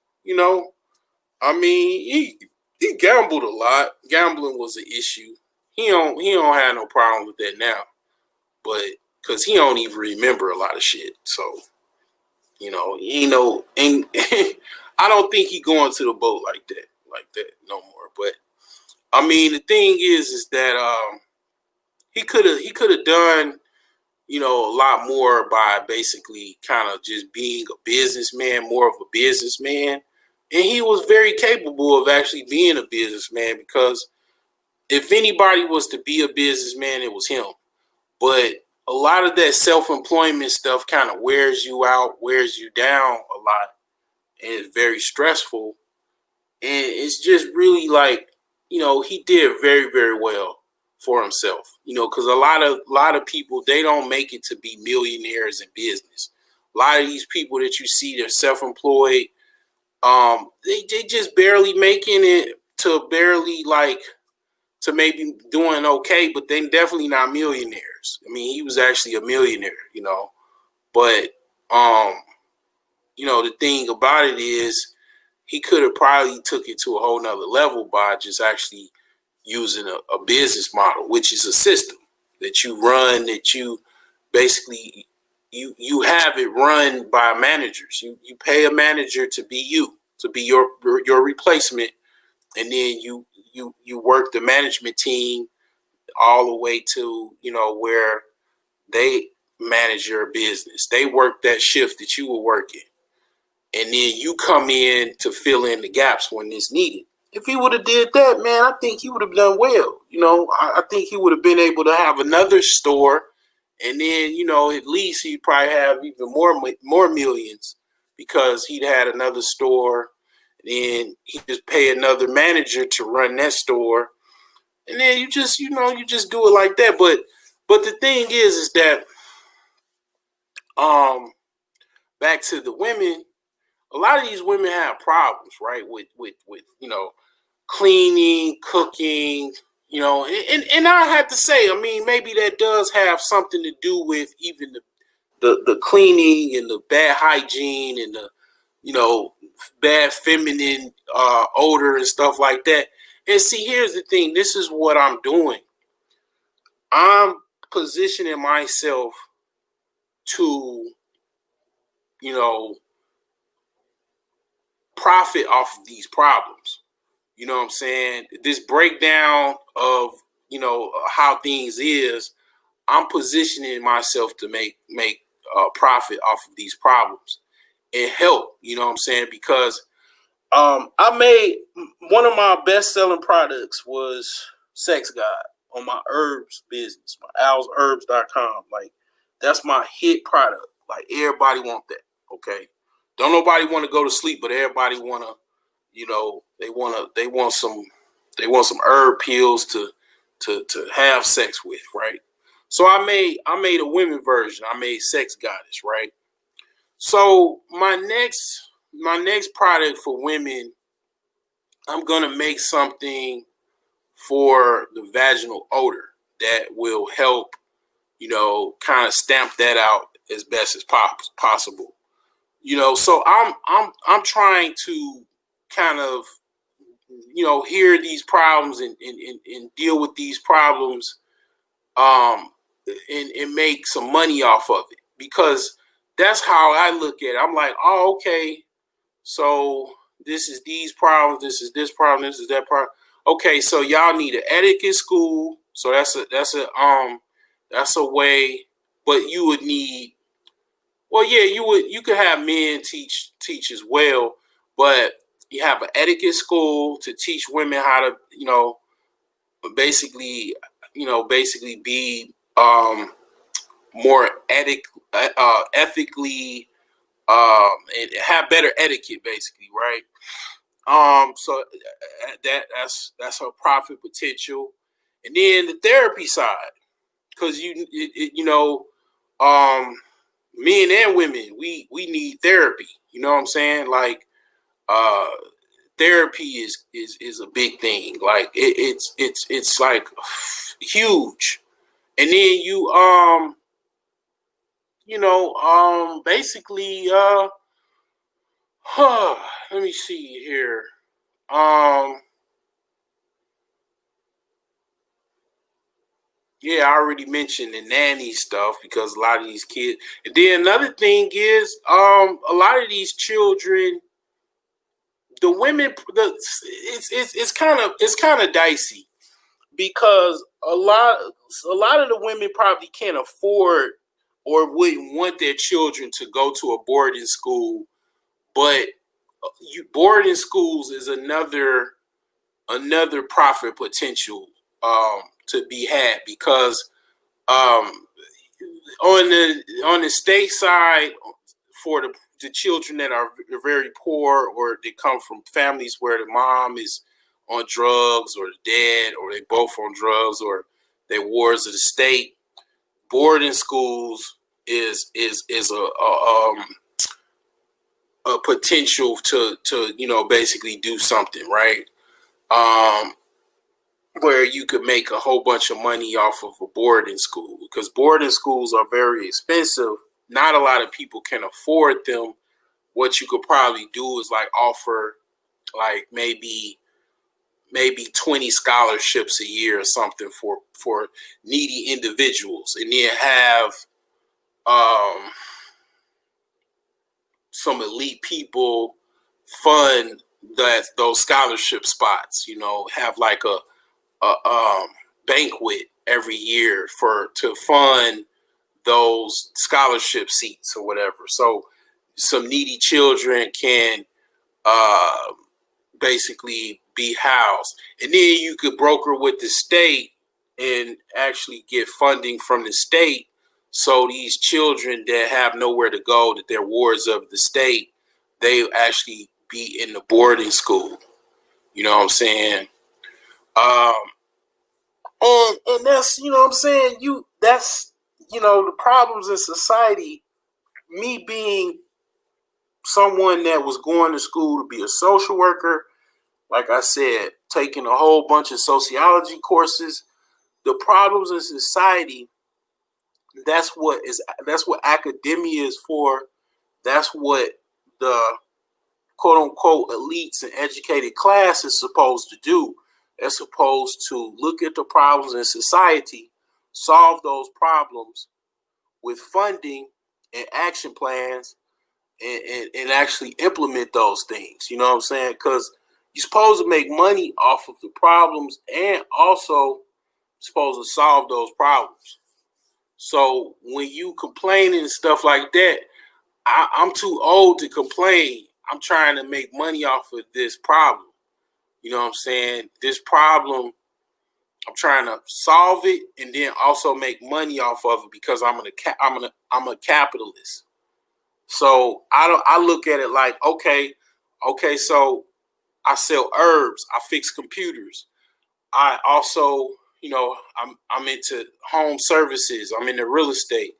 I mean, he gambled a lot. Gambling was an issue. he don't have no problem with that now, but because he don't even remember a lot of shit. So and I don't think he going to the boat like that no more. But I mean, the thing is that he could have done a lot more by basically kind of just being a businessman, more of a businessman. And he was very capable of actually being a businessman because if anybody was to be a businessman, it was him. But a lot of that self-employment stuff kind of wears you out, wears you down a lot, and it's very stressful. And it's just really like, he did very, very well for himself. Because a lot of people, they don't make it to be millionaires in business. A lot of these people that you see, they're self-employed. They just barely making it to barely like to maybe doing okay, but they definitely not millionaires. I mean, he was actually a millionaire. But the thing about it is he could have probably took it to a whole nother level by just actually using a business model, which is a system that you run, that you basically you have it run by managers. You pay a manager to be to be your replacement, and then you work the management team all the way to where they manage your business. They work that shift that you were working, and then you come in to fill in the gaps when it's needed. If he would have did that, man, I think he would have done well. I think he would have been able to have another store, and then at least he'd probably have even more millions because he'd had another store. Then he just pay another manager to run that store, and then you just do it like that. But the thing is that back to the women, a lot of these women have problems, right? With cleaning, cooking, and I have to say, I mean, maybe that does have something to do with even the cleaning and the bad hygiene and the bad feminine odor and stuff like that. And see, here's the thing. This is what I'm doing. I'm positioning myself to, profit off of these problems. You know what I'm saying? This breakdown of, how things is, I'm positioning myself to make profit off of these problems and help, you know what I'm saying? Because I made one of my best selling products was Sex God on my herbs business, my alsherbs.com. Like that's my hit product. Like everybody want that. Okay. Don't nobody want to go to sleep, but everybody want to, they want some herb pills to have sex with, right? So I made a women version. I made Sex Goddess, right? So my next product for women, I'm gonna make something for the vaginal odor that will help, kind of stamp that out as best as possible. So I'm trying to kind of, hear these problems and deal with these problems, and make some money off of it because that's how I look at it. I'm like, oh, okay, so this is these problems, this is this problem, this is that problem. Okay, so y'all need an etiquette school. So that's a way, but you would need, well, yeah, you could have men teach as well, but you have an etiquette school to teach women how to, basically, basically be more ethically, and have better etiquette, basically, right? So that's her profit potential, and then the therapy side, because men and women, we need therapy. You know what I'm saying? Like, uh, therapy is a big thing. Like it's like huge, and then basically, let me see here. Um, Yeah, I already mentioned the nanny stuff because a lot of these kids. And then another thing is, a lot of these children, the women, it's kind of dicey because a lot of the women probably can't afford or wouldn't want their children to go to a boarding school, but boarding schools is another profit potential to be had because um, on the state side for the children that are very poor or they come from families where the mom is on drugs or the dad or they both on drugs or they wards of the state, boarding schools is a potential to basically do something right, um, where you could make a whole bunch of money off of a boarding school because boarding schools are very expensive. Not a lot of people can afford them. What you could probably do is like offer like maybe 20 scholarships a year or something for needy individuals, and then have um, some elite people fund those scholarship spots. Have like a banquet every year to fund those scholarship seats or whatever. So some needy children can uh, basically be housed. And then you could broker with the state and actually get funding from the state. So these children that have nowhere to go, that they're wards of the state, they actually be in the boarding school. You know what I'm saying? Um, and that's what I'm saying. That's the problems in society. Me being someone that was going to school to be a social worker, like I said, taking a whole bunch of sociology courses, the problems in society, that's what academia is for. That's what the quote unquote elites and educated class is supposed to do. They're supposed to look at the problems in society, solve those problems with funding and action plans, and actually implement those things. You know what I'm saying? Because you're supposed to make money off of the problems and also supposed to solve those problems. So when you complain and stuff like that, I'm too old to complain. I'm trying to make money off of this problem. You know what I'm saying? This problem, I'm trying to solve it and then also make money off of it because I'm a capitalist. So I look at it like, okay, so I sell herbs, I fix computers. I also, I'm into home services, I'm into real estate.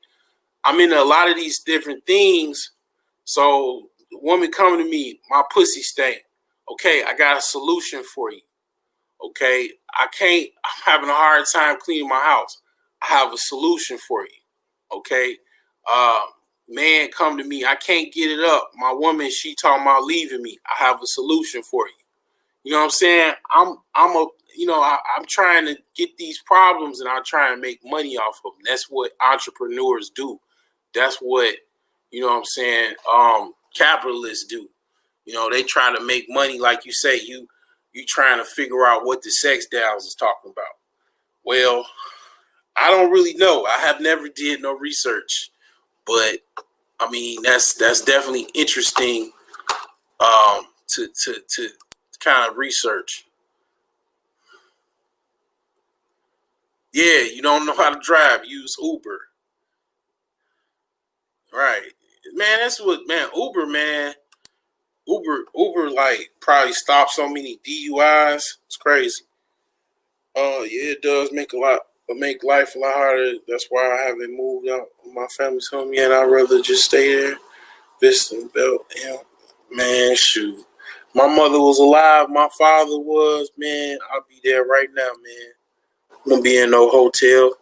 I'm into a lot of these different things. So the woman coming to me, my pussy stank. Okay, I got a solution for you. Okay, I'm having a hard time cleaning my house. I have a solution for you. Okay, uh, man, come to me. I can't get it up. My woman, she talking about leaving me. I have a solution for you. You know what I'm saying? I'm trying to get these problems and I'm trying to make money off of them. That's what entrepreneurs do. That's what, what I'm saying, capitalists do. They try to make money, like you say, you trying to figure out what the sex dolls is talking about. Well, I don't really know. I have never did no research, but I mean that's definitely interesting to kind of research. Yeah, you don't know how to drive, use Uber. Right. Man, that's what man, Uber like probably stopped so many DUIs. It's crazy. Yeah, it does make life a lot harder. That's why I haven't moved out of my family's home yet. I'd rather just stay there, Vista and Belt. Yeah. Man, shoot. My mother was alive, my father was, man, I'll be there right now, man. I'm gonna be in no hotel.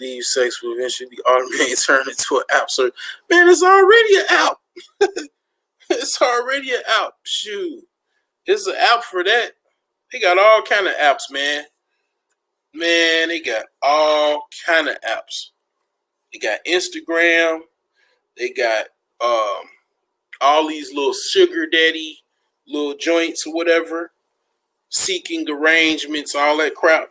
Leave sex will eventually be automated turned into an app. So man, it's already an app. It's already an app. Shoot. It's an app for that. They got all kind of apps, man. Man, they got all kind of apps. They got Instagram. They got all these little sugar daddy little joints or whatever, seeking arrangements, all that crap.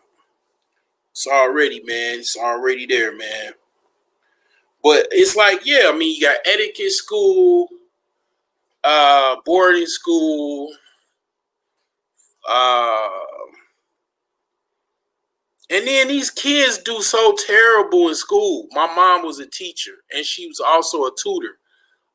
It's already, man. It's already there, man. But it's like, yeah, I mean, you got etiquette school, boarding school, uh, and then these kids do so terrible in school. My mom was a teacher, and she was also a tutor.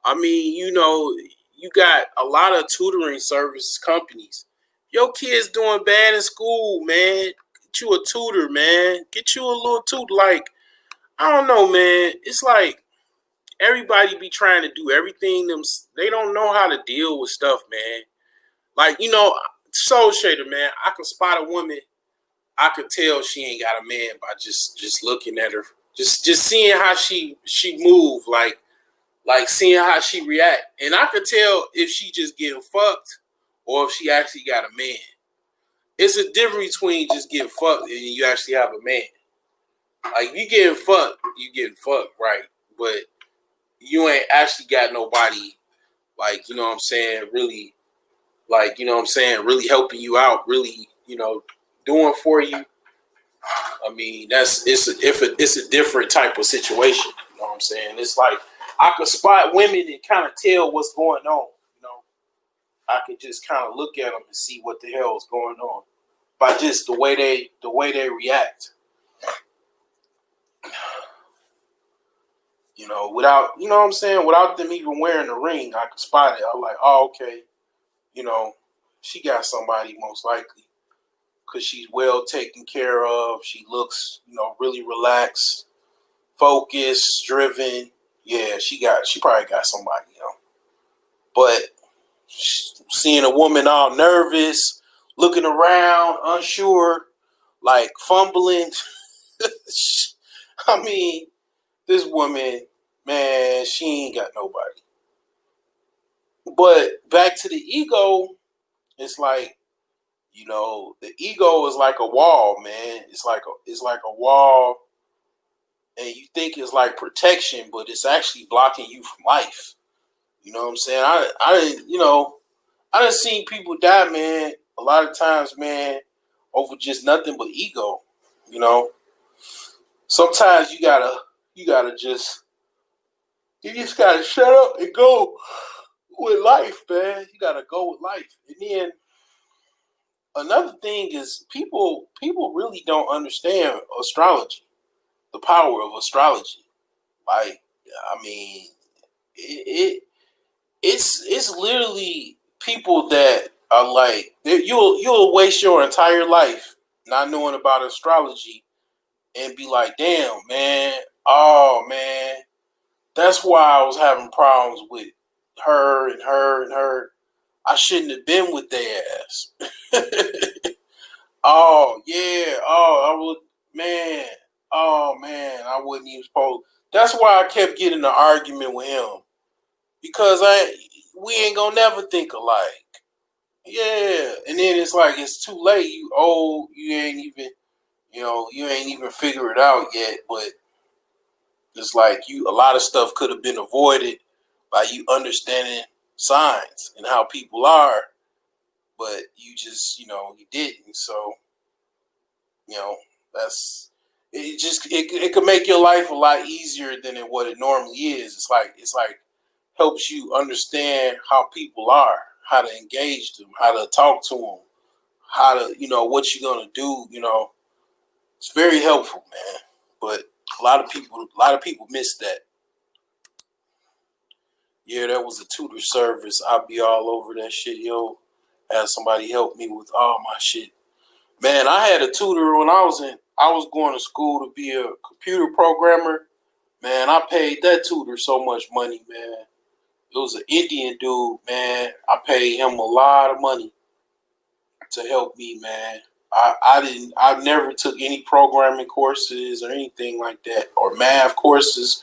I mean, you got a lot of tutoring service companies. Your kids doing bad in school, man. Get you a tutor, man. Get you a little tutor. Like, I don't know, man. It's like everybody be trying to do everything. They don't know how to deal with stuff, man. Like, Soul Shader, man. I can spot a woman. I could tell she ain't got a man by just looking at her, just seeing how she move, like seeing how she react, and I could tell if she just getting fucked or if she actually got a man. It's a difference between just getting fucked and you actually have a man. Like, you getting fucked, right? But you ain't actually got nobody, like, you know what I'm saying, really, like, you know what I'm saying, really helping you out, really, doing for you. I mean, it's a different type of situation. You know what I'm saying? It's like I could spot women and kind of tell what's going on. I could just kind of look at them and see what the hell is going on by just the way they react. Without, you know what I'm saying, without them even wearing the ring, I could spot it. I'm like, oh, okay, she got somebody most likely because she's well taken care of. She looks, really relaxed, focused, driven. Yeah, she probably got somebody, But seeing a woman all nervous, looking around, unsure, like fumbling. I mean, this woman, man, she ain't got nobody. But back to the ego, it's like, the ego is like a wall, man. It's like a wall, and you think it's like protection, but it's actually blocking you from life. You know what I'm saying? I done seen people die, man, a lot of times, man, over just nothing but ego. Sometimes you just gotta shut up and go with life, man. You gotta go with life. And then another thing is people really don't understand astrology, the power of astrology. Like, I mean, it's literally people that are like, you'll waste your entire life not knowing about astrology and be like, damn, man, oh man, that's why I was having problems with her and her and her. I shouldn't have been with their ass. Oh yeah, oh I would, man, oh man, I wouldn't even supposed. That's why I kept getting in an argument with him because we ain't gonna never think alike. Yeah, and then it's like it's too late. You old, you ain't even figure it out yet. But it's like a lot of stuff could have been avoided by you understanding signs and how people are, but you just, you didn't. So, that's it. It could make your life a lot easier than what it normally is. It's like helps you understand how people are, how to engage them, how to talk to them, how to, what you're gonna do. It's very helpful, man. But a lot of people miss that. Yeah, that was a tutor service. I'll be all over that shit, yo. Had somebody help me with all my shit. Man, I had a tutor when I was going to school to be a computer programmer. Man, I paid that tutor so much money, man. It was an Indian dude, man. I paid him a lot of money to help me, man. I never took any programming courses or anything like that, or math courses,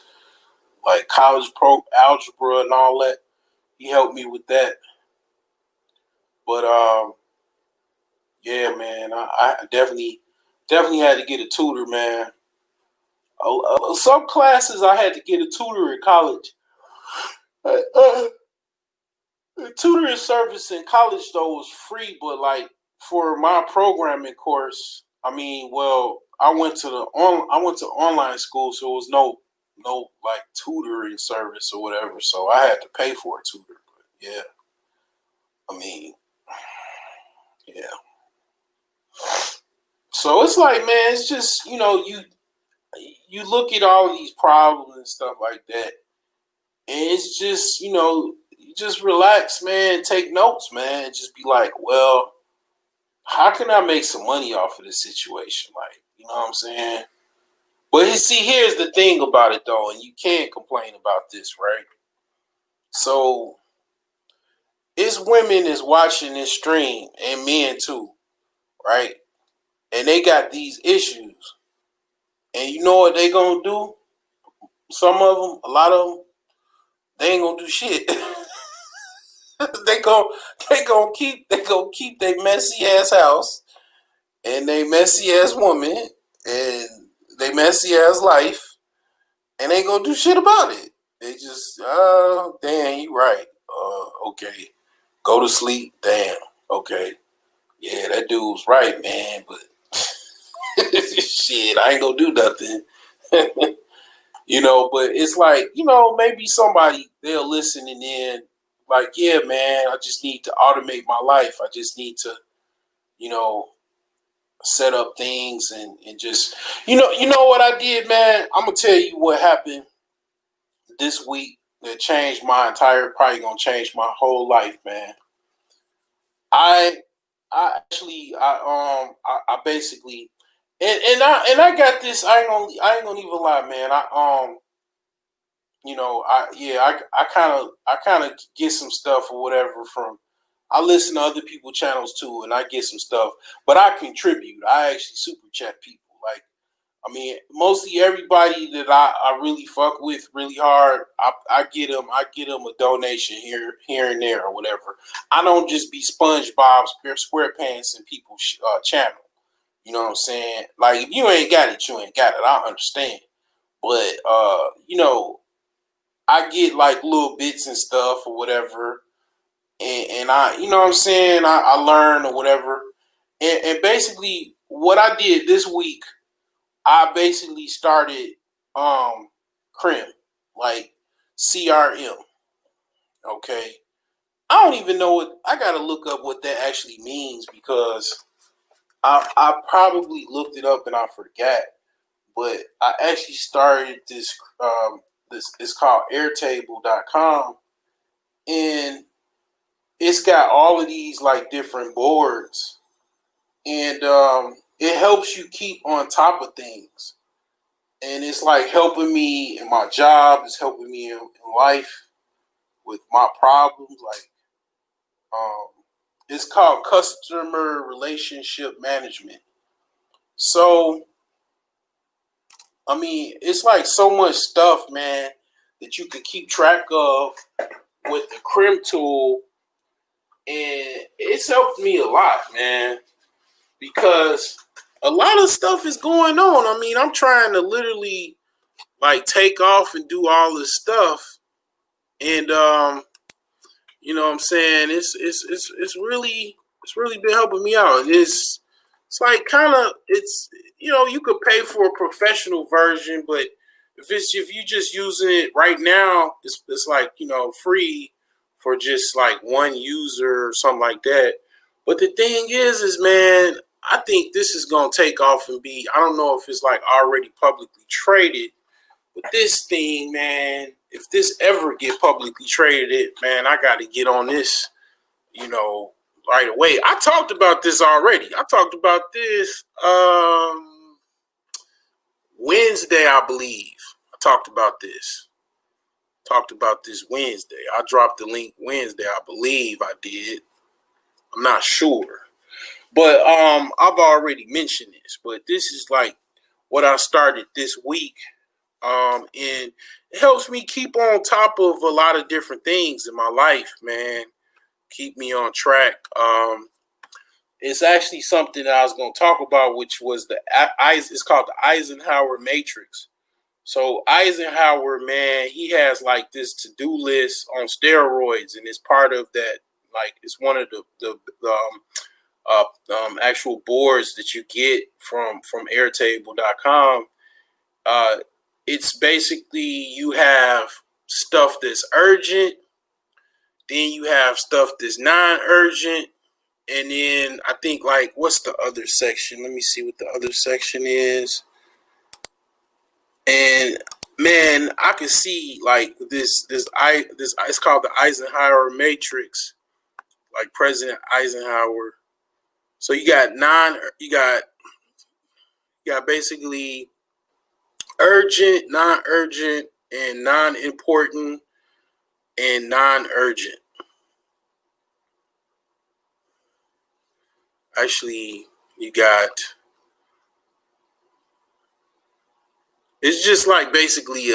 like college algebra and all that. He helped me with that. But yeah, man, I definitely Definitely had to get a tutor, man. Some classes I had to get a tutor in college. The tutoring service in college though was free, but like for my programming course, I mean, well, I went to online school, so it was no like tutoring service or whatever. So I had to pay for a tutor. But yeah, I mean, yeah. So it's like, man, it's just you look at all of these problems and stuff like that, and it's just you just relax, man, take notes, man, just be like, well, how can I make some money off of this situation? Like, you know what I'm saying? But see, here's the thing about it though, and you can't complain about this, right? So it's women is watching this stream and men too, right? And they got these issues. And you know what they gonna do? Some of them, a lot of them, they ain't gonna do shit. they gonna keep their messy ass house and they messy ass woman and they messy ass life, and they gonna do shit about it. They just, damn, you right. Okay, go to sleep. Damn, okay, yeah, that dude's right, man. But shit, I ain't gonna do nothing. But it's like, maybe somebody they'll listen and then like, yeah, man, I just need to automate my life. I just need to, set up things and just, what I did, man. I'm gonna tell you what happened this week that changed probably gonna change my whole life, man. I basically, and I got this. I ain't gonna even lie, man. I kind of get some stuff or whatever from. I listen to other people's channels too, and I get some stuff, but I contribute. I actually super chat people. Like, I mean, mostly everybody that I really fuck with really hard. I get them a donation here and there or whatever. I don't just be SpongeBob SquarePants in people's channel. You know what I'm saying? Like, if you ain't got it, you ain't got it. I understand, but I get like little bits and stuff or whatever, and I, you know what I'm saying, I learn or whatever, and basically what I did this week, I basically started CRM, like CRM. Okay, I don't even know what I gotta look up what that actually means because I probably looked it up and I forgot, but I actually started this. This it's called Airtable.com, and it's got all of these like different boards, and it helps you keep on top of things. And it's like helping me in my job. It's helping me in life with my problems. Like, it's called Customer Relationship Management. So, I mean, it's like so much stuff, man, that you could keep track of with the CRM tool, and it's helped me a lot, man, because a lot of stuff is going on. I mean, I'm trying to literally like take off and do all this stuff, and you know what I'm saying, it's really been helping me out. It's like kind of it's you could pay for a professional version, but if you just using it right now, it's like free for just like one user or something like that. But the thing is man, I think this is gonna take off and be. I don't know if it's like already publicly traded, but this thing, man, if this ever get publicly traded, man, I got to get on this, right away. I talked about this already. I talked about this Wednesday, I believe. I talked about this. Talked about this Wednesday. I dropped the link Wednesday, I believe I did. I'm not sure. But I've already mentioned this, but this is like what I started this week. And it helps me keep on top of a lot of different things in my life, man. Keep me on track. it's actually something that I was going to talk about, which was it's called the Eisenhower Matrix. So Eisenhower, man, he has like this to-do list on steroids, and it's part of that. Like, it's one of the actual boards that you get from Airtable.com. It's basically, you have stuff that's urgent, then you have stuff that's non-urgent, and then I think, like, what's the other section? Let me see what the other section is. And man, I can see like this it's called the Eisenhower Matrix, like President Eisenhower. So you got basically urgent, non-urgent, and non-important, and non-urgent. Actually, you got, it's just like basically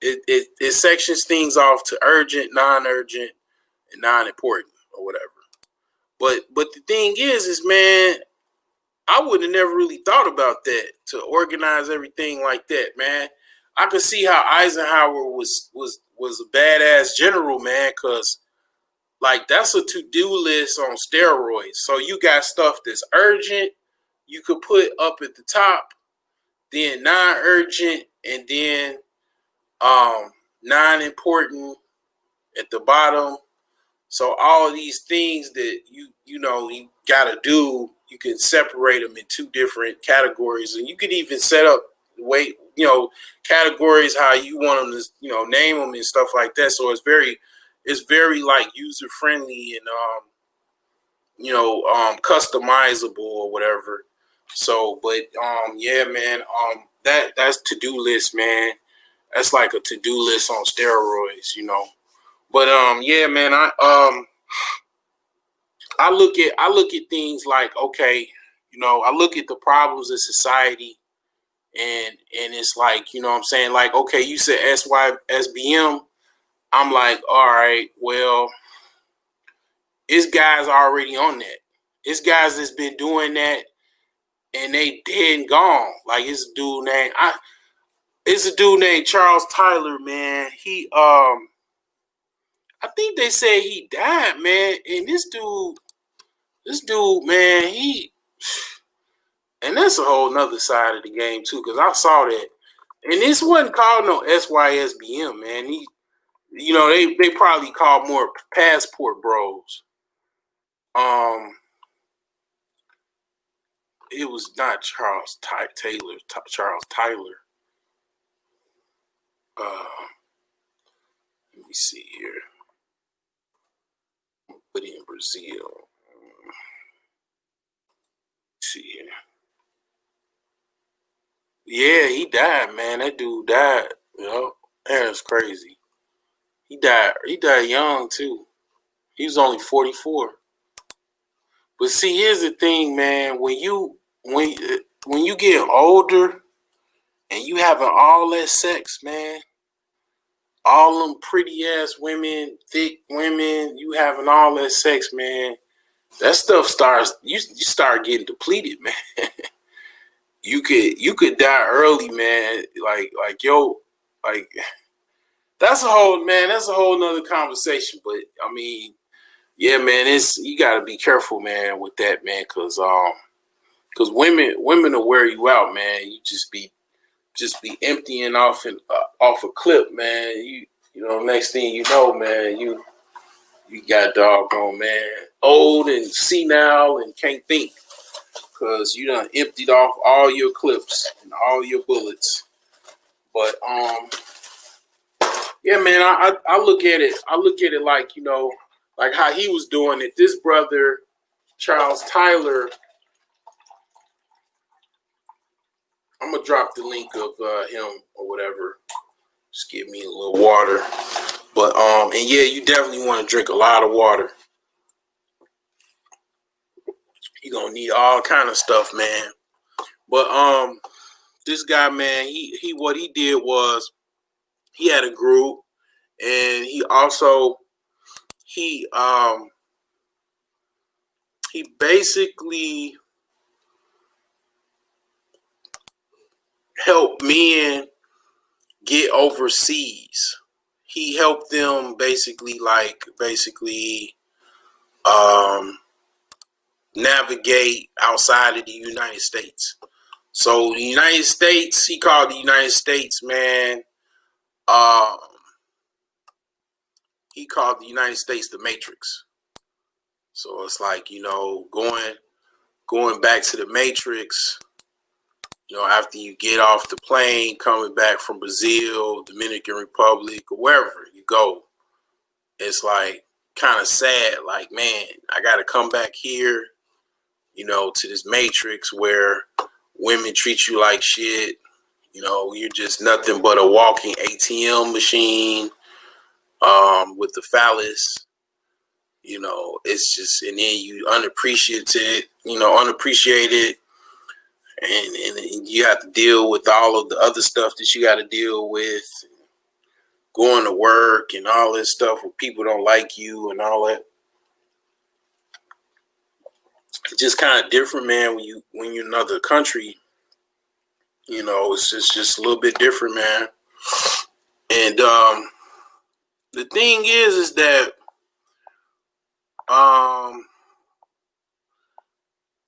it sections things off to urgent, non-urgent, and non-important, or whatever. But the thing is man, I would have never really thought about that, to organize everything like that, man. I could see how Eisenhower was a badass general, man, because like, that's a to-do list on steroids. So you got stuff that's urgent, you could put up at the top, then non-urgent, and then non-important at the bottom. So all of these things that you gotta do, you can separate them in two different categories, and you could even set up categories how you want them to name them and stuff like that. So it's very like user friendly and customizable or whatever. So, but yeah, man, that's to-do list, man. That's like a to-do list on steroids, But yeah, man, I look at things like, okay, I look at the problems of society, and it's like, what I'm saying, like, okay, you said SYSBM. I'm like, all right, well, it's guys already on that. It's guys that's been doing that, and they dead and gone. Like, it's a dude named Charles Tyler, man. He I think they say he died, man. And this dude, man, and that's a whole nother side of the game too, because I saw that. And this wasn't called no SYSBM, man. They probably called more passport bros. It was not Charles Taylor. Charles Tyler. Let me see here. Put in Brazil. See here. Yeah, he died, man. That dude died. That's crazy. He died young too. He was only 44. But see, here's the thing, man. When you get older and you having all that sex, man, all them pretty ass women, thick women, you having all that sex, man, that stuff starts, you start getting depleted, man. You could die early, man. Like that's a whole nother conversation. But I mean, yeah, man, you gotta be careful, man, with that, man, because women will wear you out, man. You just be emptying off a clip, man. Next thing you know, man, you got doggone, man, old and senile and can't think, because you done emptied off all your clips and all your bullets. But yeah, man, I look at it like, like how he was doing it. This brother, Charles Tyler, I'm gonna drop the link of him or whatever. Just give me a little water. But and yeah, you definitely want to drink a lot of water. You're gonna need all kind of stuff, man. But this guy, man, he what he did was, he had a group, and he he basically helped men get overseas. He helped them basically navigate outside of the United States. So the United States, he called the United States, man. He called the United States the Matrix. So it's like, going back to the Matrix. After you get off the plane, coming back from Brazil, Dominican Republic, or wherever you go, it's like kind of sad. Like, man, I got to come back here, to this Matrix where women treat you like shit. You're just nothing but a walking ATM machine with the phallus. It's just, and then you unappreciated, and you have to deal with all of the other stuff that you got to deal with, going to work and all this stuff where people don't like you and all that. It's just kind of different, man. When you're in another country, it's just a little bit different, man. And the thing is that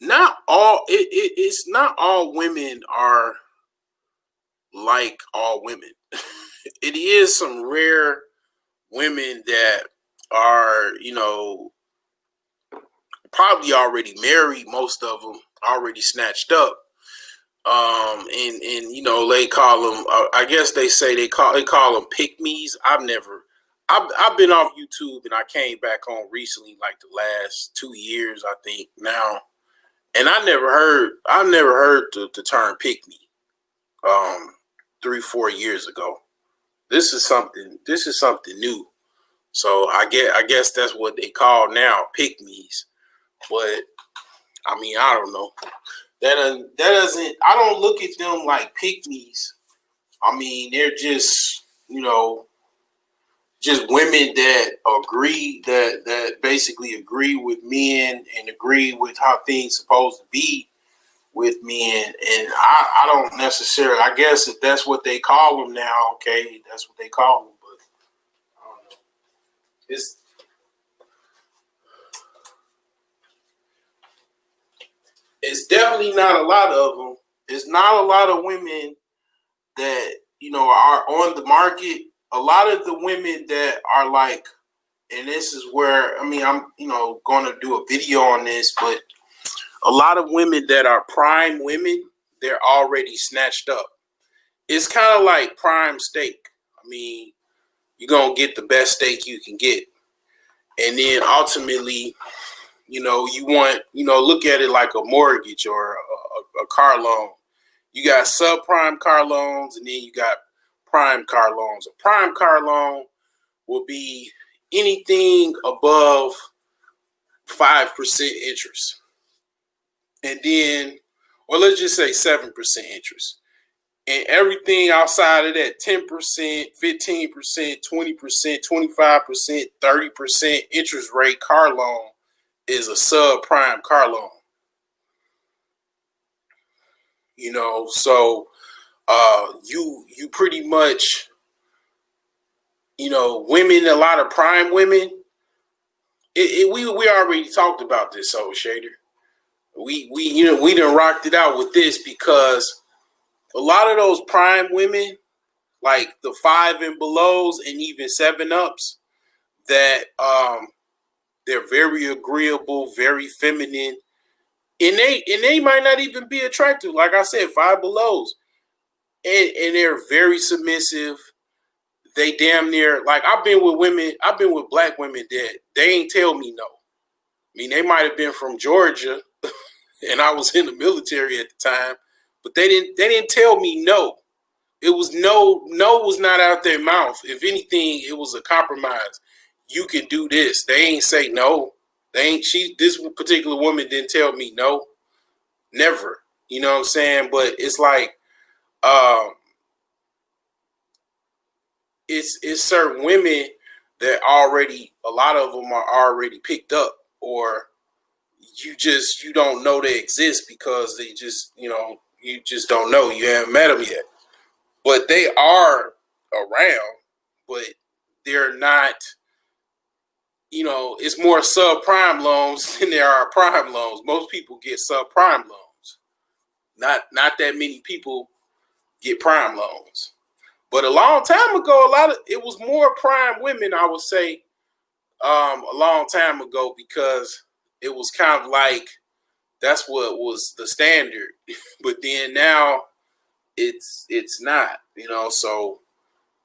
not all it's not all women are like all women. It is some rare women that are, probably already married. Most of them already snatched up. And they call them. I guess they say they call them pick-me's. I've been off YouTube and I came back on recently, like the last 2 years, I think now, and I never heard the term pick-me. 3-4 years ago. This is something new. So I guess that's what they call now, pick-me's. But I mean, I don't know. That doesn't. I don't look at them like pick-me's. I mean, they're just just women that agree that basically agree with men and agree with how things supposed to be with men. And I don't necessarily. I guess if that's what they call them now, okay, that's what they call them. But I don't know. It's definitely not a lot of them. It's not a lot of women that are on the market. A lot of the women that are like, and this is where I'm going to do a video on this, but a lot of women that are prime women, they're already snatched up. It's kind of like prime steak. I mean, you're going to get the best steak you can get. And then ultimately, you want, look at it like a mortgage or a car loan. You got subprime car loans, and then you got prime car loans. A prime car loan will be anything above 5% interest. And then, or let's just say 7% interest. And everything outside of that, 10%, 15%, 20%, 25%, 30% interest rate car loan is a subprime car loan. So you pretty much, women, a lot of prime women, we already talked about this, Soul Shader. We done rocked it out with this because a lot of those prime women, like the 5 and belows and even 7-ups, that they're very agreeable, very feminine, and they might not even be attractive. Like I said, 5 belows, and they're very submissive. They damn near, like, I've been with black women that they ain't tell me no. I mean, they might have been from Georgia, and I was in the military at the time, but they didn't tell me no. It was no was not out their mouth. If anything, it was a compromise. You can do this. They ain't say no. This particular woman didn't tell me no. Never. You know what I'm saying? But it's like, it's certain women that already, a lot of them are already picked up, or you don't know they exist because they just, you just don't know. You haven't met them yet. But they are around, but they're not, it's more subprime loans than there are prime loans. Most people get subprime loans. Not that many people get prime loans. But a long time ago, it was more prime women, I would say, a long time ago, because it was kind of like that's what was the standard. But then now it's not, so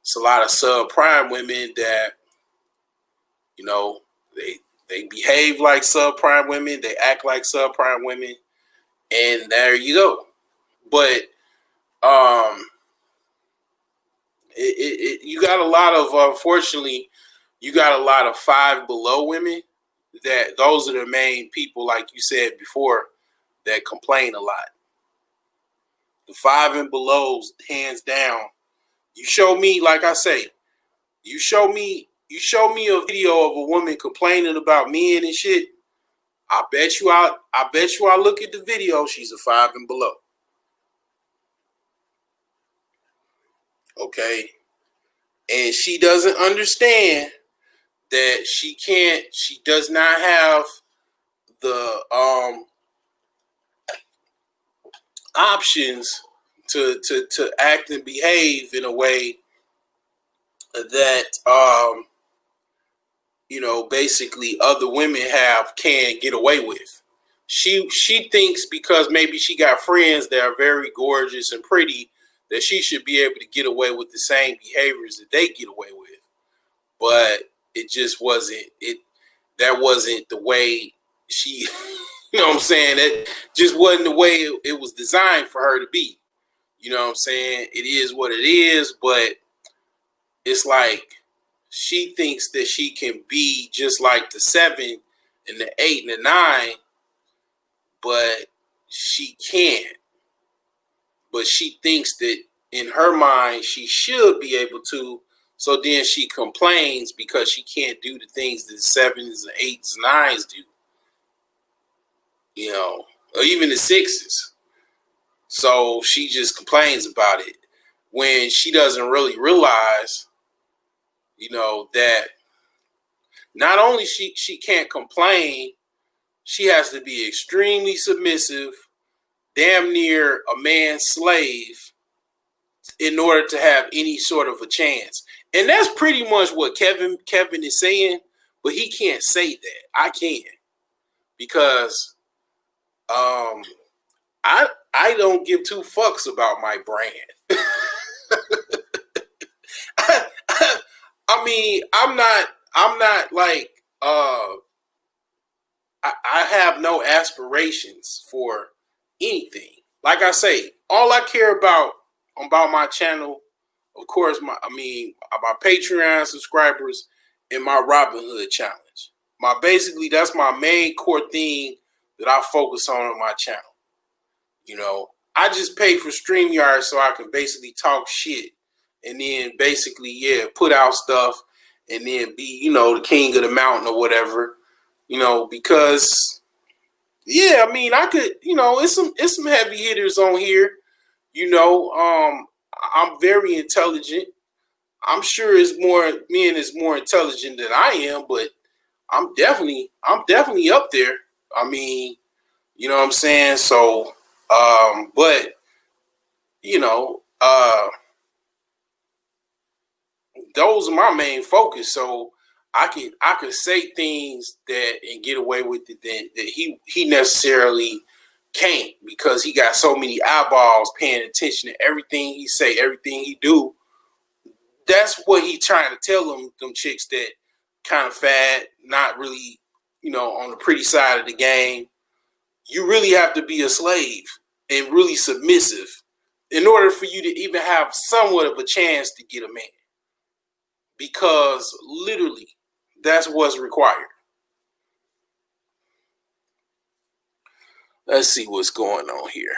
it's a lot of subprime women that, they behave like subprime women, they act like subprime women, and there you go. But you got a lot of, unfortunately, you got a lot of 5 below women. That those are the main people, like you said before, that complain a lot. The 5 and belows, hands down. You show me, like I say, you show me a video of a woman complaining about men and shit. I bet you I look at the video, she's a 5 and below. Okay. And she doesn't understand that she does not have the options to act and behave in a way that basically other women can get away with. She thinks because maybe she got friends that are very gorgeous and pretty that she should be able to get away with the same behaviors that they get away with. But it just wasn't that wasn't the way she you know what I'm saying? That just wasn't the way it was designed for her to be. You know what I'm saying? It is what it is, but it's like she thinks that she can be just like the 7 and the 8 and the 9, but she can't. But she thinks that in her mind she should be able to. So then she complains because she can't do the things that 7s and 8s and 9s do. Or even the 6s. So she just complains about it when she doesn't really realize, that not only she can't complain, she has to be extremely submissive, damn near a man's slave, in order to have any sort of a chance. And that's pretty much what Kevin is saying, but he can't say that. I can, because I don't give 2 fucks about my brand. I mean, I'm not like I have no aspirations for anything. Like I say, all I care about my channel, of course, my Patreon subscribers and my Robin Hood challenge. That's my main core thing that I focus on my channel. I just pay for StreamYard so I can basically talk shit and then basically, put out stuff and then be, the king of the mountain or whatever, because, I could, it's some heavy hitters on here, I'm very intelligent. I'm sure men is more intelligent than I am, but I'm definitely up there. I mean, you know what I'm saying? So, but, those are my main focus. So I could say things and get away with it that he necessarily can't, because he got so many eyeballs paying attention to everything he say, everything he do. That's what he trying to tell them chicks that kind of fat, not really, on the pretty side of the game. You really have to be a slave and really submissive in order for you to even have somewhat of a chance to get a man. Because literally, that's what's required. Let's see what's going on here.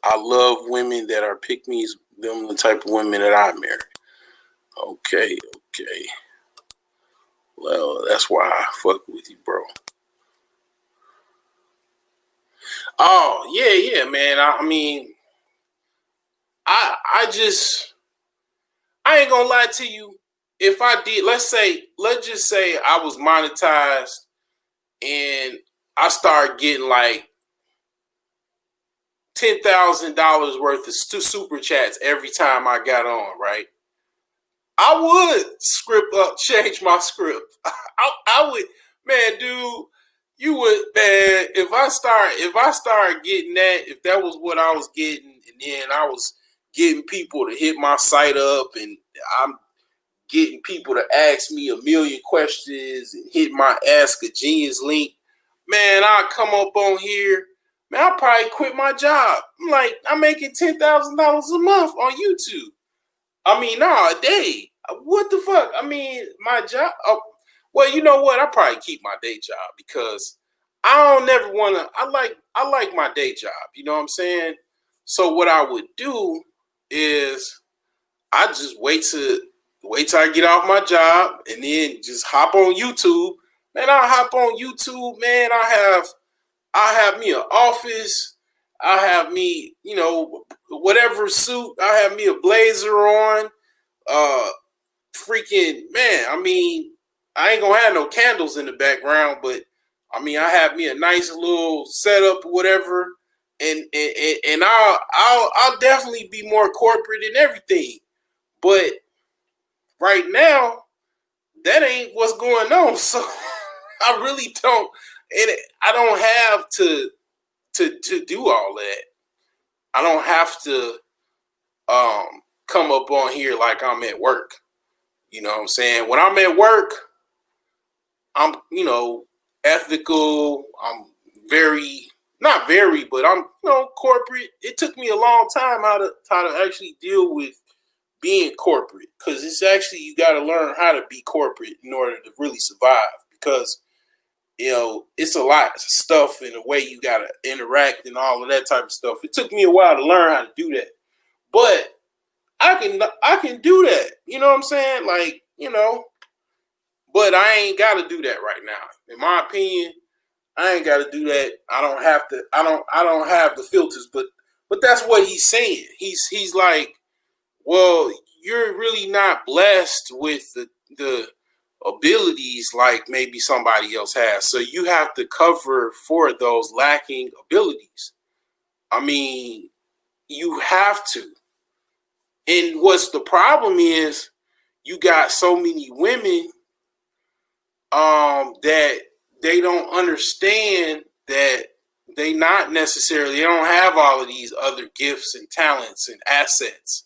I love women that are pick-me's, them the type of women that I marry. Okay. Well, that's why I fuck with you, bro. Oh yeah, man. I mean, I just I ain't gonna lie to you. If I did, let's just say I was monetized and I started getting like $10,000 worth of super chats every time I got on, right? I would change my script. I would, man, dude. You would, man. If I start getting that, if that was what I was getting, and then I was getting people to hit my site up, and I'm getting people to ask me a million questions and hit my Ask a Genius link, man, I'll come up on here. Man, I'll probably quit my job. I'm making $10,000 a month on YouTube. I mean, a day. What the fuck? I mean, my job. Well, you know what? I probably keep my day job because I don't never want to. I like my day job. You know what I'm saying? So what I would do is I just wait till I get off my job and then just hop on YouTube. Man, I'll hop on YouTube. Man, I have me an office. I have me, whatever suit. I have me a blazer on. Freaking man. I mean, I ain't gonna have no candles in the background, but I mean, I have me a nice little setup, or whatever, and I'll definitely be more corporate and everything. But right now, that ain't what's going on. So I really don't, and I don't have to do all that. I don't have to come up on here like I'm at work. You know what I'm saying? When I'm at work, I'm ethical. I'm very not very, but I'm corporate. It took me a long time how to actually deal with being corporate, because it's actually, you got to learn how to be corporate in order to really survive, because it's a lot of stuff in the way you got to interact and all of that type of stuff. It took me a while to learn how to do that, but I can do that. You know what I'm saying? But I ain't got to do that right now. In my opinion, I ain't got to do that. I don't have to. I don't have the filters. But that's what he's saying. He's like, well, you're really not blessed with the abilities like maybe somebody else has. So you have to cover for those lacking abilities. I mean, you have to. And what's the problem is, you got so many women that they don't understand that they don't have all of these other gifts and talents and assets,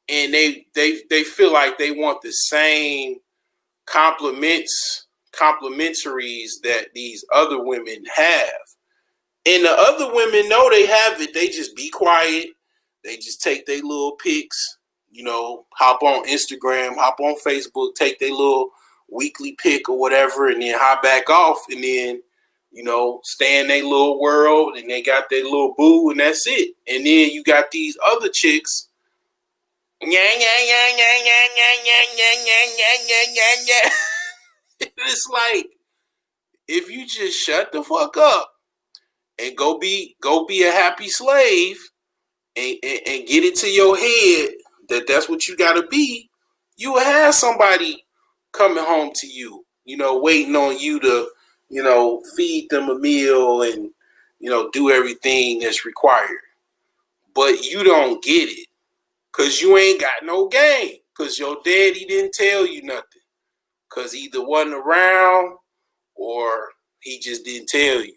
and they feel like they want the same complementaries that these other women have. And the other women know they have it. They just be quiet. They just take their little pics, hop on Instagram, hop on Facebook, take their little weekly pic or whatever, and then hop back off, and then, stay in their little world, and they got their little boo, and that's it. And then you got these other chicks. It's like, if you just shut the fuck up and go be a happy slave, and get it to your head that that's what you gotta be, you will have somebody coming home to you, waiting on you to, feed them a meal and, do everything that's required. But you don't get it because you ain't got no game, because your daddy didn't tell you nothing, because he either wasn't around or he just didn't tell you.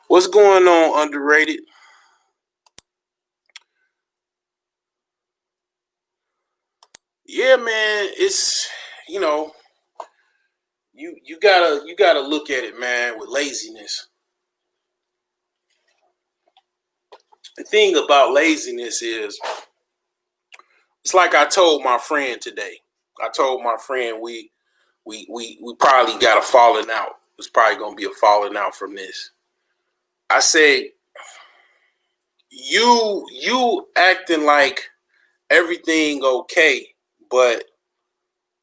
What's going on, underrated? Yeah, man, it's you gotta look at it, man, with laziness. The thing about laziness is, it's like I told my friend today. I told my friend we probably got a falling out. It's probably gonna be a falling out from this. I said, you acting like everything okay, but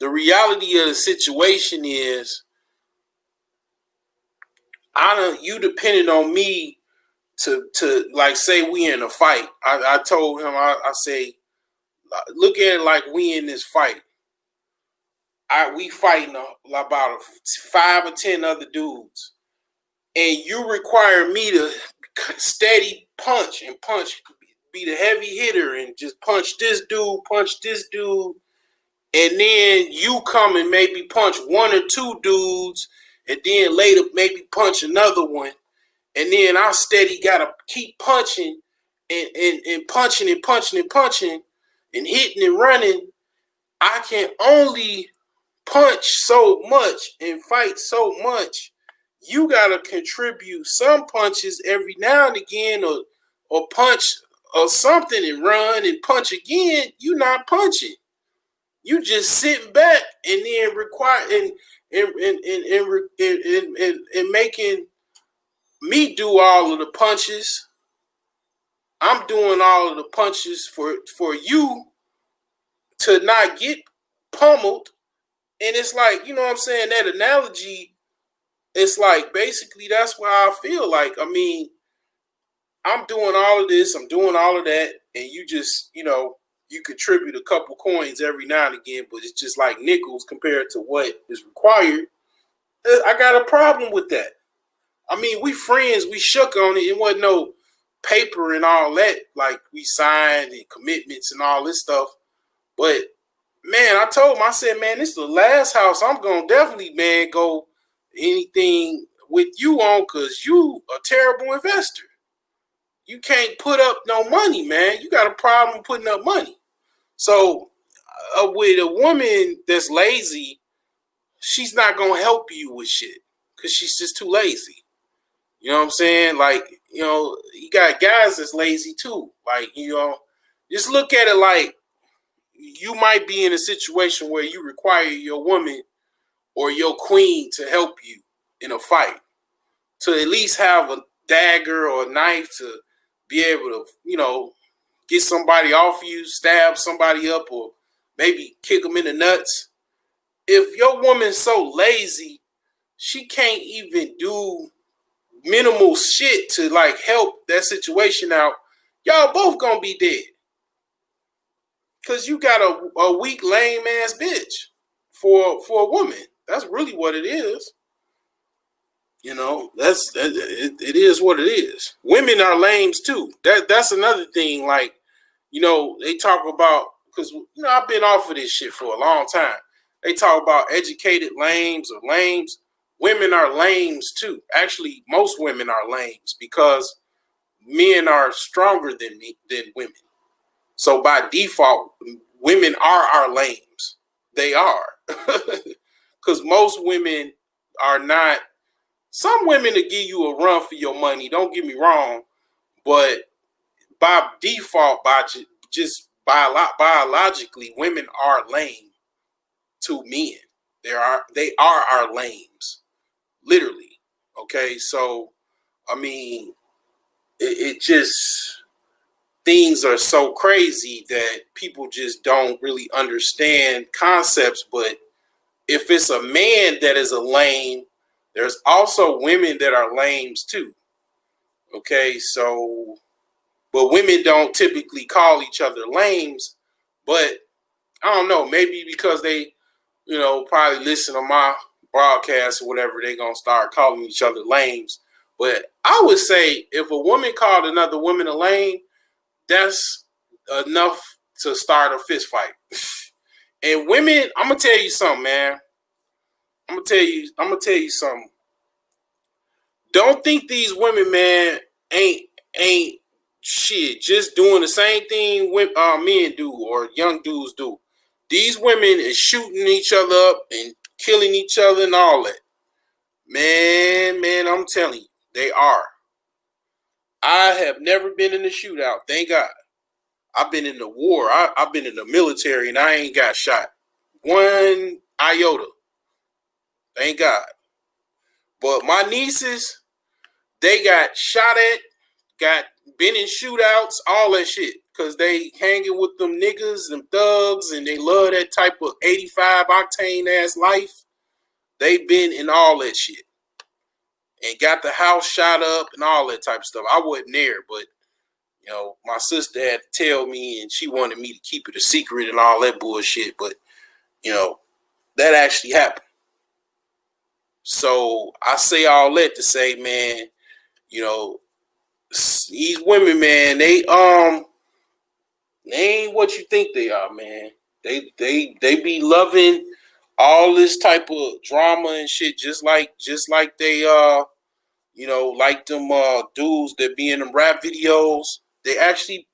the reality of the situation is, you depended on me to like say we in a fight. I told him, I say, look at it like we in this fight. We fighting about 5 or 10 other dudes, and you require me to steady punch, be the heavy hitter, and just punch this dude, and then you come and maybe punch 1 or 2 dudes, and then later maybe punch another one, and then I steady gotta keep punching and punching and hitting and running. I can only punch so much and fight so much. You gotta contribute some punches every now and again, or punch or something and run and punch again. You not punching. You just sitting back and then and making me do all of the punches. I'm doing all of the punches for you to not get pummeled. And it's like, you know what I'm saying? That analogy, it's like basically that's why I feel like, I mean, I'm doing all of this, I'm doing all of that, and you just, you contribute a couple coins every now and again, but it's just like nickels compared to what is required. I got a problem with that. I mean, we friends, we shook on it. It wasn't no paper and all that, like we signed and commitments and all this stuff. But man, I told him, I said, man, this is the last house I'm going to definitely, man, go anything with you on, because you a terrible investor. You can't put up no money, man. You got a problem putting up money. So with a woman that's lazy, she's not going to help you with shit because she's just too lazy. You know what I'm saying? Like, you got guys that's lazy too. Like, just look at it like you might be in a situation where you require your woman or your queen to help you in a fight, to at least have a dagger or a knife to be able to, get somebody off you, stab somebody up, or maybe kick them in the nuts. If your woman's so lazy, she can't even do minimal shit to like help that situation out, y'all both gonna be dead. Cause you got a weak, lame ass bitch for a woman. That's really what it is. It is what it is. Women are lames too. That's another thing. Like, they talk about, because I've been off of this shit for a long time. They talk about educated lames or lames. Women are lames too. Actually, most women are lames because men are stronger than women. So by default, women are our lames. They are. Because most women are not. Some women will give you a run for your money, don't get me wrong. But by default, biologically, women are lame to men. They are our lames. Literally. Okay, so, I mean, it just, things are so crazy that people just don't really understand concepts. But if it's a man that is a lame, there's also women that are lames too. Okay, so, but women don't typically call each other lames, but I don't know, maybe because they, probably listen to my broadcast or whatever, they gonna start calling each other lames. But I would say if a woman called another woman a lame, that's enough to start a fist fight. And women, I'm gonna tell you something, man. I'm gonna tell you something. Don't think these women, man, ain't shit, just doing the same thing men do or young dudes do. These women is shooting each other up and killing each other and all that. Man, I'm telling you, they are. I have never been in a shootout, thank God. I've been in the war. I've been in the military and I ain't got shot 1 iota. Thank God. But my nieces, they got shot at, been in shootouts, all that shit. Because they hanging with them niggas, them thugs, and they love that type of 85 octane ass life. They been in all that shit. and got the house shot up and all that type of stuff. I wasn't there, but my sister had to tell me, and she wanted me to keep it a secret and all that bullshit. But that actually happened. So I say all that to say, man, these women, man, they ain't what you think they are, man. They be loving all this type of drama and shit, just like they like them dudes that be in them rap videos. They actually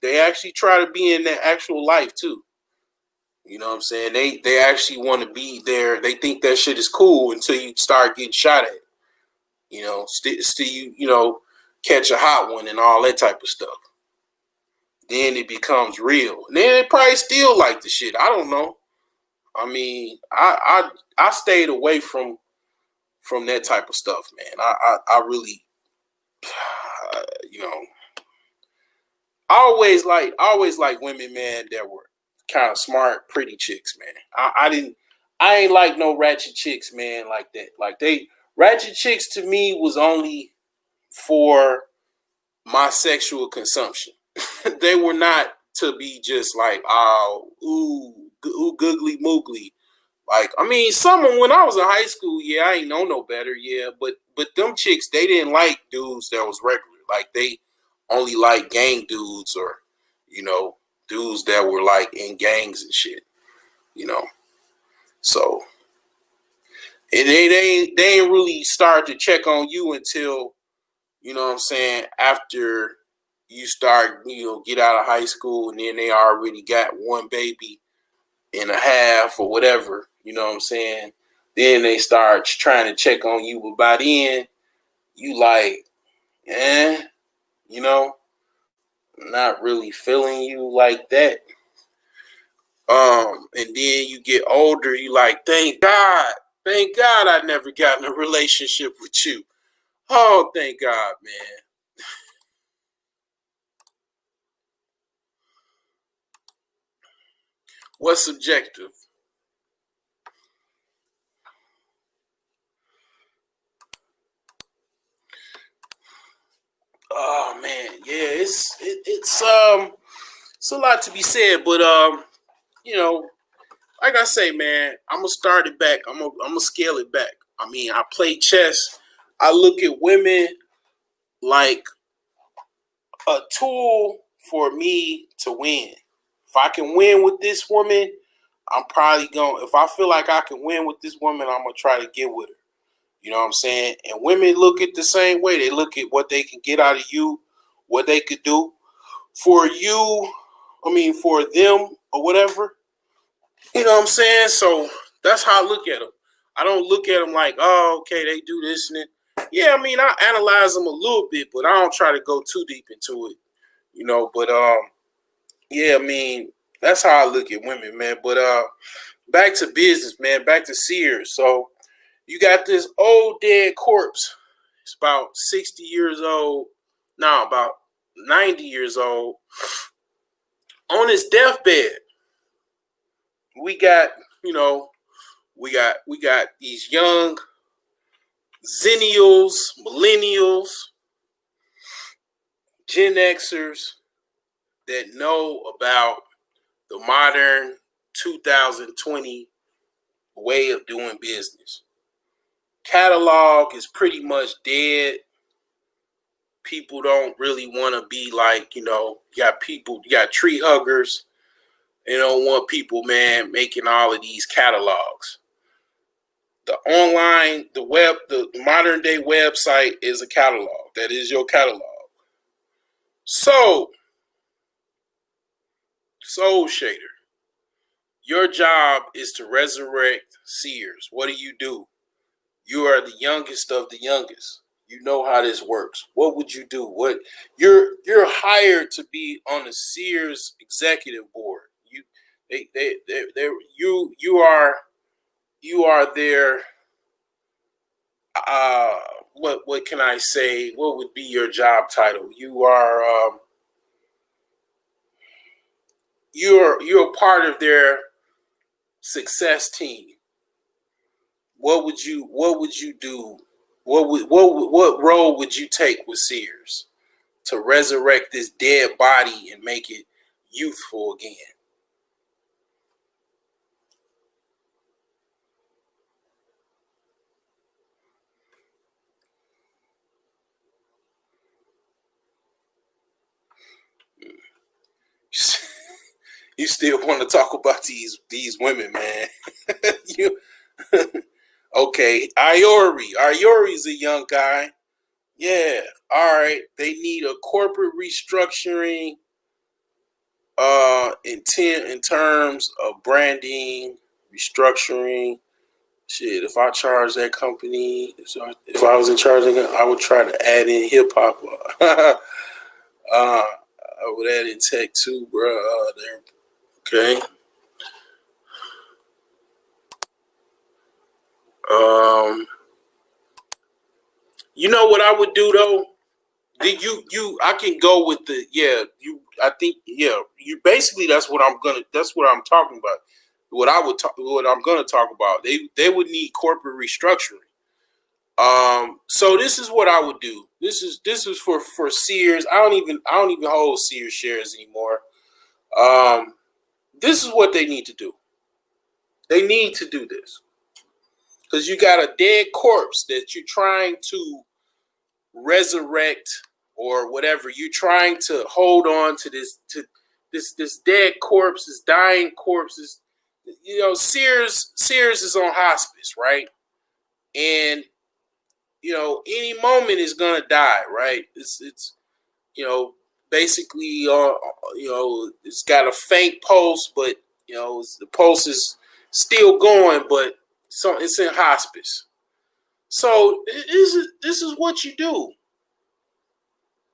try to be in their actual life too. You know what I'm saying? They actually want to be there. They think that shit is cool until you start getting shot at. Still you catch a hot one and all that type of stuff. Then it becomes real. And then they probably still like the shit. I don't know. I mean, I stayed away from that type of stuff, man. I really, I always like women, man, that were kind of smart, pretty chicks, man. I ain't like no ratchet chicks, man, like that. Like ratchet chicks to me was only for my sexual consumption. They were not to be just like, oh, ooh, googly moogly. Like, I mean, someone when I was in high school, yeah, I ain't know no better, yeah. But them chicks, they didn't like dudes that was regular. Like, they only like gang dudes or, dudes that were like in gangs and shit, So and they ain't really start to check on you until, what I'm saying, after you start, get out of high school, and then they already got one baby and a half or whatever, what I'm saying? Then they start trying to check on you, but by then you like, not really feeling you like that. And then you get older, you like, thank God I never got in a relationship with you. Oh, thank God, man. What's subjective? Oh man, yeah, it's a lot to be said, but like I say, man, I'm gonna start it back. I'm gonna scale it back. I mean, I play chess. I look at women like a tool for me to win. If I can win with this woman, I'm probably going. If I feel like I can win with this woman, I'm gonna try to get with her. You know what I'm saying? And women look at the same way. They look at what they can get out of you, what they could do for you. I mean, for them or whatever. You know what I'm saying? So that's how I look at them. I don't look at them like, oh, okay, they do this and that. Yeah, I mean, I analyze them a little bit, but I don't try to go too deep into it. But yeah, I mean, that's how I look at women, man. But back to business, man. Back to Sears. So you got this old dead corpse. It's about 60 years old. No, about 90 years old. On his deathbed. We got, we got these young Zennials, Millennials, Gen Xers that know about the modern 2020 way of doing business. Catalog is pretty much dead. People don't really want to be like, you got tree huggers. They don't want people, man, making all of these catalogs. The online, the web, the modern day website is a catalog. That is your catalog. So, Soul Shader, your job is to resurrect Sears. What do? You are the youngest of the youngest. You know how this works. What would you do? What you're hired to be on the Sears executive board. You are their what can I say? What would be your job title? You're part of their success team. What would you do what role would you take with Sears to resurrect this dead body and make it youthful again? You still want to talk about these women, man? you okay? Iori's a young guy. Yeah, all right. They need a corporate restructuring. In terms of branding, restructuring. Shit, if I charge that company, if I was in charge of it, I would try to add in hip hop. I would add in tech too, bro. Okay. You know what I would do though? I can go with the I think you basically that's what I'm talking about. What I'm gonna talk about. They would need corporate restructuring. So this is what I would do. This is for Sears. I don't even hold Sears shares anymore. This is what they need to do. They need to do this because you got a dead corpse that you're trying to resurrect or whatever. You're trying to hold on to this dead corpse, this dying corpse. Sears is on hospice, right? And any moment is gonna die, right? It's basically it's got a faint pulse, but the pulse is still going, but so it's in hospice. So this is what you do.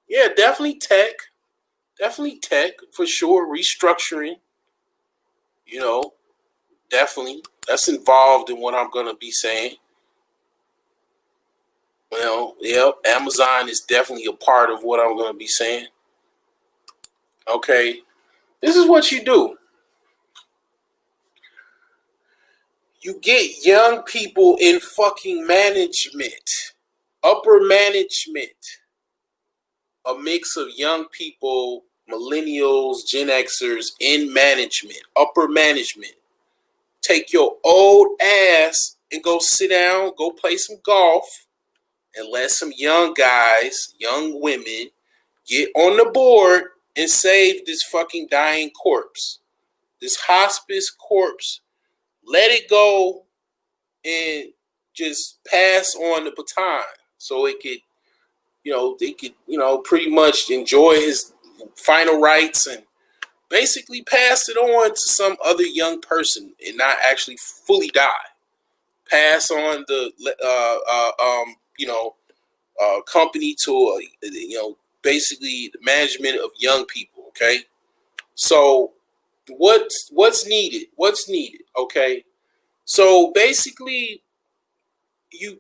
Yeah, definitely tech for sure. Restructuring, definitely that's involved in what I'm gonna be saying. Well, yeah, Amazon is definitely a part of what I'm gonna be saying. Okay, this is what you do. You get young people in fucking management, upper management, a mix of young people, millennials, Gen Xers in management, upper management. Take your old ass and go sit down, go play some golf, and let some young guys, young women get on the board and save this fucking dying corpse. This hospice corpse. Let it go and just pass on the baton so it could, they could, pretty much enjoy his final rites and basically pass it on to some other young person and not actually fully die. Pass on the, company to, basically the management of young people. Okay. So what's needed? What's needed? Okay. So basically, you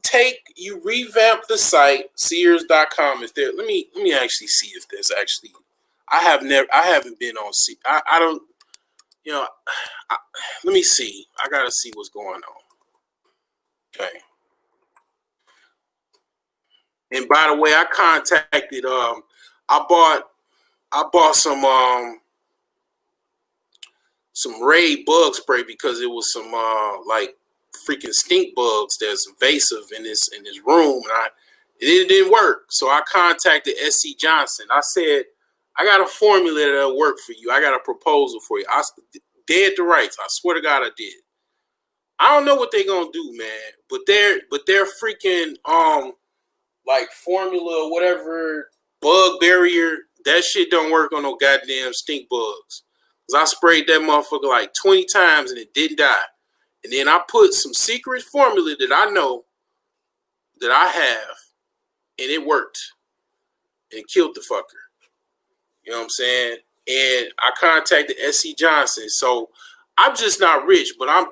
revamp the site Sears.com. If there, let me actually see if there's actually. I haven't been on C. I don't. Let me see. I gotta see what's going on. Okay. And by the way, I contacted. I bought some Raid bug spray because it was some like freaking stink bugs that's invasive in this room, and it didn't work. So I contacted SC Johnson. I said, I got a formula that'll work for you. I got a proposal for you. I dead to rights. I swear to God, I did. I don't know what they're gonna do, man, but they're freaking like formula or whatever bug barrier. That shit don't work on no goddamn stink bugs. Cause I sprayed that motherfucker like 20 times and it didn't die. And then I put some secret formula that I know that I have, and it worked and killed the fucker. You know what I'm saying? And I contacted SC Johnson. So I'm just not rich, but I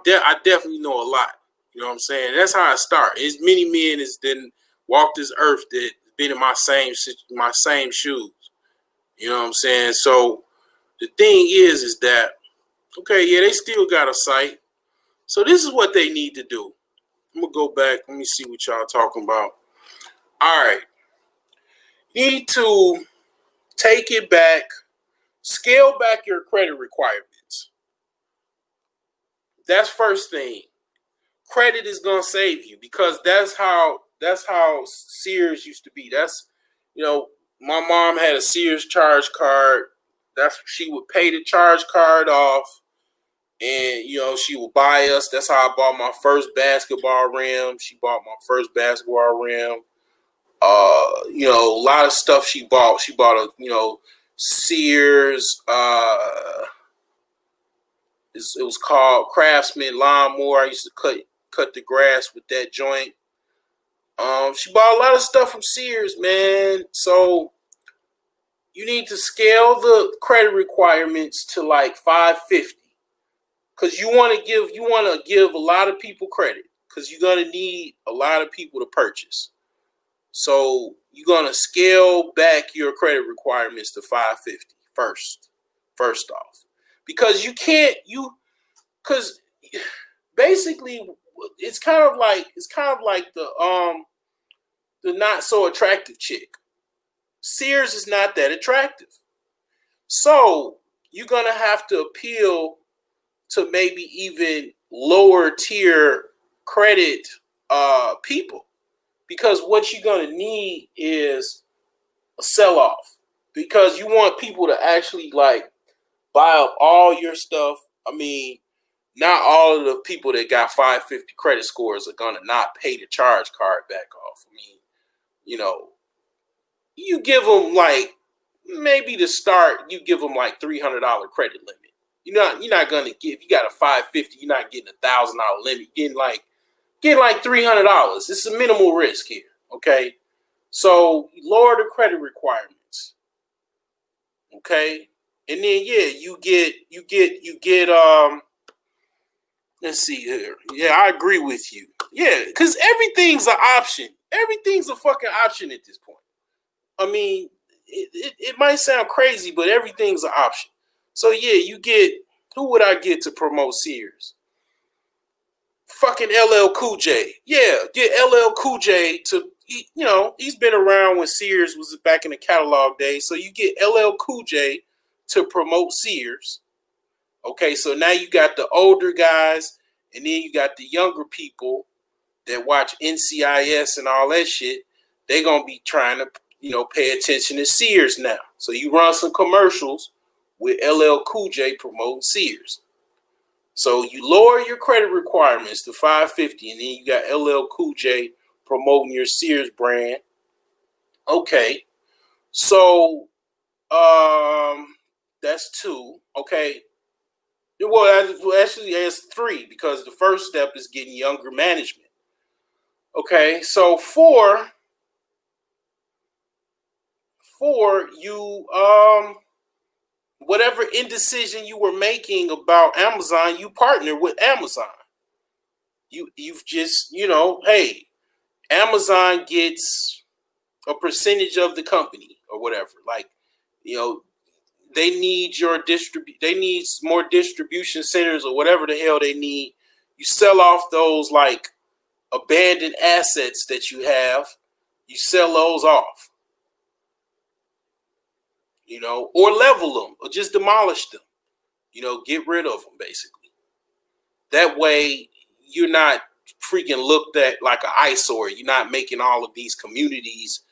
definitely know a lot. You know what I'm saying? That's how I start. As many men as then walked this earth that been in my same shoes. You know what I'm saying? So the thing is that okay, yeah, they still got a site. So this is what they need to do. I'm gonna go back. Let me see what y'all talking about. All right. You need to take it back, scale back your credit requirements. That's first thing. Credit is gonna save you because that's how Sears used to be. My mom had a Sears charge card. She would pay the charge card off, and she would buy us. That's how I bought my first basketball rim. She bought my first basketball rim. A lot of stuff she bought. She bought Sears. It was called Craftsman lawnmower. I used to cut the grass with that joint. She bought a lot of stuff from Sears, man. So you need to scale the credit requirements to like 550, because you want to give a lot of people credit, because you're gonna need a lot of people to purchase. So you're gonna scale back your credit requirements to 550 first off, because because basically it's kind of like the not so attractive chick. Sears is not that attractive. So you're gonna have to appeal to maybe even lower tier credit people, because what you're gonna need is a sell off, because you want people to actually like buy up all your stuff. I mean, not all of the people that got 550 credit scores are gonna not pay the charge card back off. I mean, you give them like, maybe to start, you give them like $300 credit limit. You're not gonna give. You got a 550. You're not getting $1,000 limit. You're getting like $300. It's a minimal risk here. Okay, so lower the credit requirements. Okay, and then you get let's see here. Yeah, I agree with you. Yeah, because everything's an option. Everything's a fucking option at this point. I mean, it might sound crazy, but everything's an option. So who would I get to promote Sears? Fucking LL Cool J. Yeah, get LL Cool J to, he's been around when Sears was back in the catalog days. So you get LL Cool J to promote Sears. Okay, so now you got the older guys, and then you got the younger people that watch NCIS and all that shit. They're going to be trying to, pay attention to Sears now. So you run some commercials with LL Cool J promoting Sears. So you lower your credit requirements to 550, and then you got LL Cool J promoting your Sears brand. Okay. So that's two. Okay. Well, actually, that's three, because the first step is getting younger management. Okay. So four, you whatever indecision you were making about Amazon, you partner with Amazon. You've just, hey, Amazon gets a percentage of the company or whatever. Like, they need they need more distribution centers or whatever the hell they need. You sell off those like abandoned assets that you have. You sell those off. Or level them, or just demolish them. Get rid of them, basically. That way, you're not freaking looked at like an eyesore. You're not making all of these communities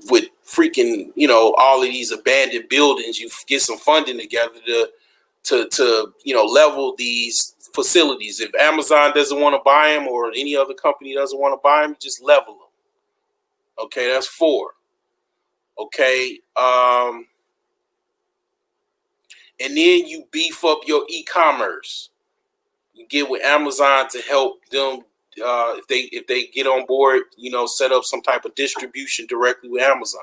with freaking, all of these abandoned buildings. You get some funding together to level these facilities. If Amazon doesn't want to buy them, or any other company doesn't want to buy them, just level them. Okay, that's four. Okay, and then you beef up your e-commerce. You get with Amazon to help them if they get on board, set up some type of distribution directly with Amazon.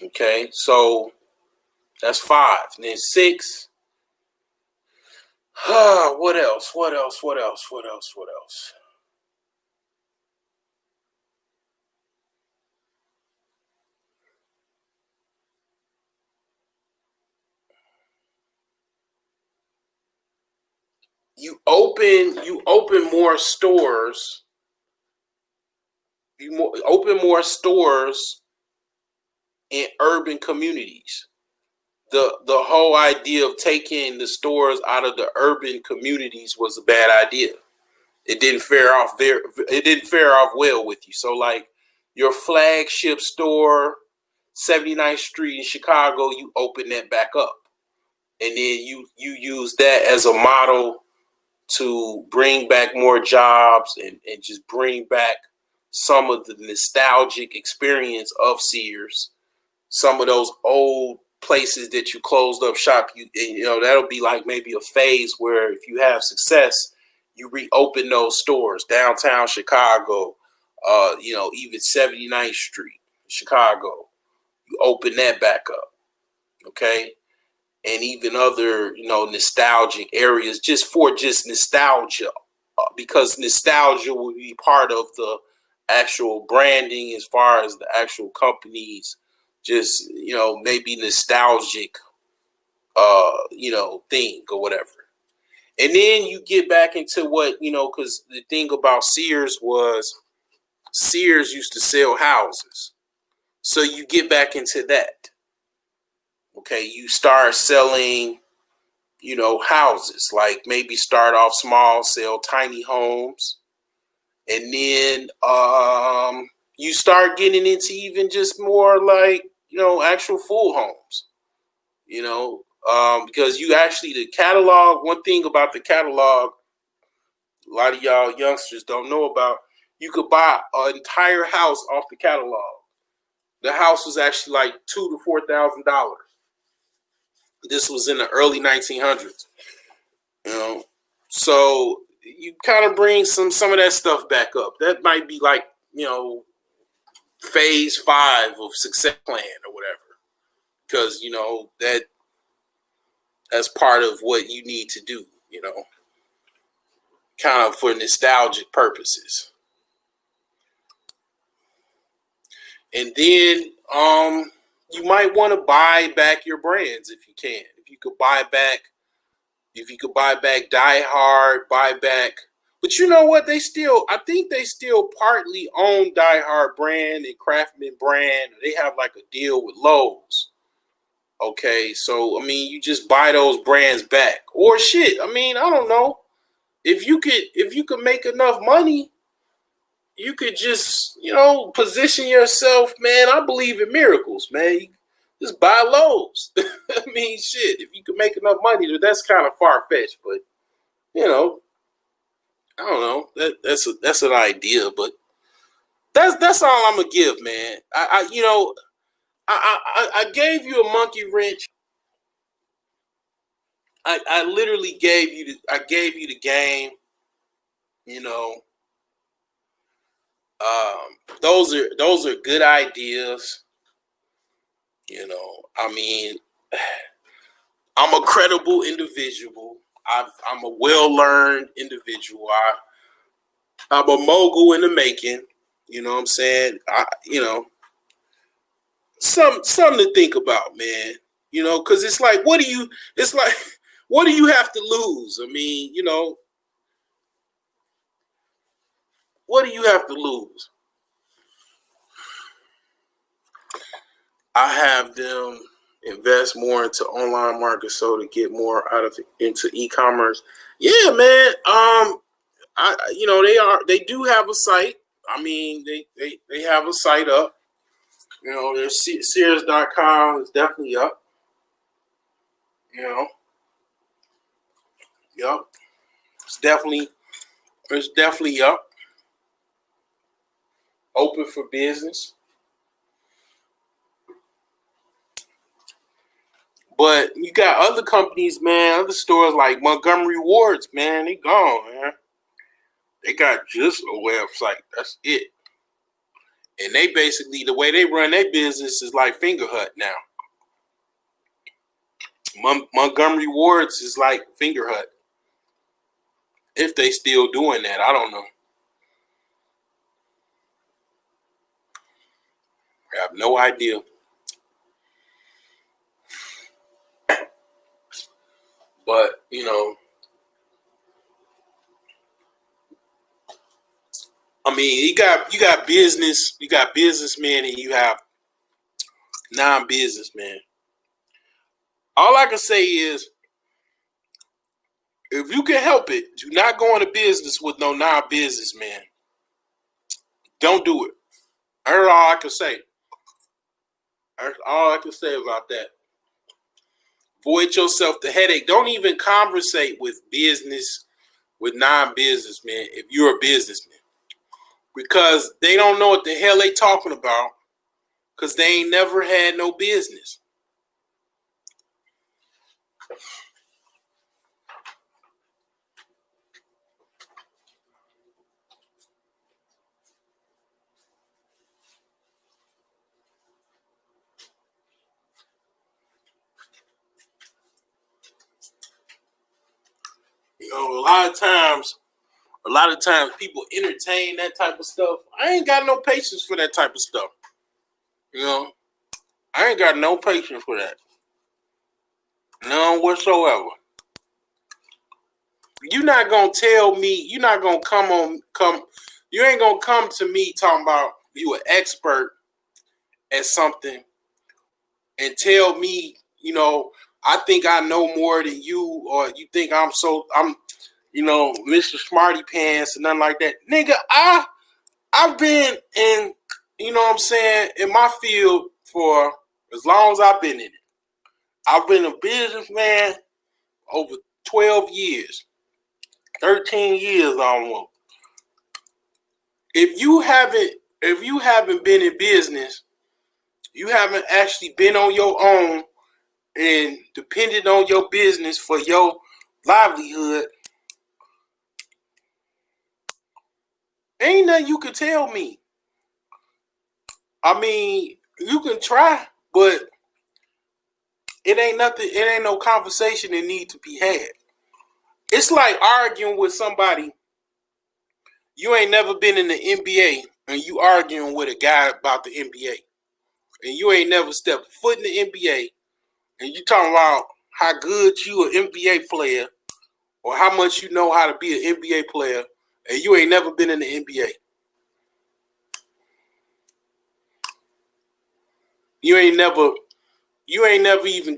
Okay, so that's five. And then six. What else? You open more stores open more stores in urban communities. The whole idea of taking the stores out of the urban communities was a bad idea. It didn't fare off well with you. So like your flagship store, 79th Street in Chicago, you open that back up. And then you use that as a model to bring back more jobs and just bring back some of the nostalgic experience of Sears. Some of those old places that you closed up shop, that'll be like maybe a phase where if you have success, you reopen those stores downtown Chicago, even 79th Street, Chicago. You open that back up, okay? And even other, nostalgic areas just for nostalgia, because nostalgia will be part of the actual branding as far as the actual companies, just, maybe nostalgic, thing or whatever. And then you get back into what, because the thing about Sears was Sears used to sell houses. So you get back into that. Okay, you start selling, houses, like maybe start off small, sell tiny homes. And then you start getting into even just more like, actual full homes, because you actually, the catalog, one thing about the catalog, a lot of y'all youngsters don't know about, you could buy an entire house off the catalog. The house was actually like $2,000 to $4,000. This was in the early 1900s. So you kind of bring some of that stuff back up. That might be like, phase 5 of success plan or whatever, because that's part of what you need to do, kind of for nostalgic purposes. And then you might want to buy back your brands if you can. If you could buy back Die Hard, buy back. But you know what? I think they still partly own Die Hard brand and Craftsman brand. They have like a deal with Lowe's. Okay, so I mean, you just buy those brands back, or shit. I mean, I don't know. If you could make enough money, you could just, position yourself, man. I believe in miracles, man. You just buy Lowe's. I mean, shit. If you could make enough money, that's kind of far fetched, but I don't know. That's an idea, but that's all I'm gonna give, man. I gave you a monkey wrench. I literally gave you the game. Those are good ideas. I mean, I'm a credible individual. I'm a well-learned individual. I'm a mogul in the making. You know what I'm saying? Something to think about, man. Because it's like, what do you have to lose? I mean, what do you have to lose? I have them invest more into online marketing so to get more into e-commerce. Yeah, man. They do have a site. I mean, they have a site up. Their Sears.com is definitely up. Yep. It's definitely up. Open for business. But you got other companies, man, other stores like Montgomery Ward's, man, they gone, man. They got just a website. That's it. And they basically, the way they run their business is like Finger Hut now. Montgomery Ward's is like Finger Hut. If they still doing that, I don't know. I have no idea. But, I I mean, you got businessmen, and you have non-businessmen. All I can say is, if you can help it, do not go into business with no non-businessman. Don't do it. That's all I can say. That's all I can say about that. Avoid yourself the headache. Don't even conversate with non-businessmen if you're a businessman. Because they don't know what the hell they talking about, because they ain't never had no business. You know, a lot of times people entertain that type of stuff. I ain't got no patience for that type of stuff. You know, I ain't got no patience for that. None whatsoever. You're not gonna tell me, you're not gonna you ain't gonna come to me talking about you an expert at something and tell me, you know, I think I know more than you, or you think I'm Mr. Smarty Pants and nothing like that. Nigga, I've been in, you know what I'm saying, in my field for as long as I've been in it. I've been a businessman over 12 years, 13 years almost. If you haven't been in business, you haven't actually been on your own and depended on your business for your livelihood, ain't nothing you can tell me. I mean, you can try, but it ain't nothing. It ain't no conversation that need to be had. It's like arguing with somebody. You ain't never been in the NBA, and you arguing with a guy about the NBA, and you ain't never stepped foot in the NBA, and you talking about how good you an NBA player, or how much you know how to be an NBA player, and you ain't never been in the NBA. You ain't never even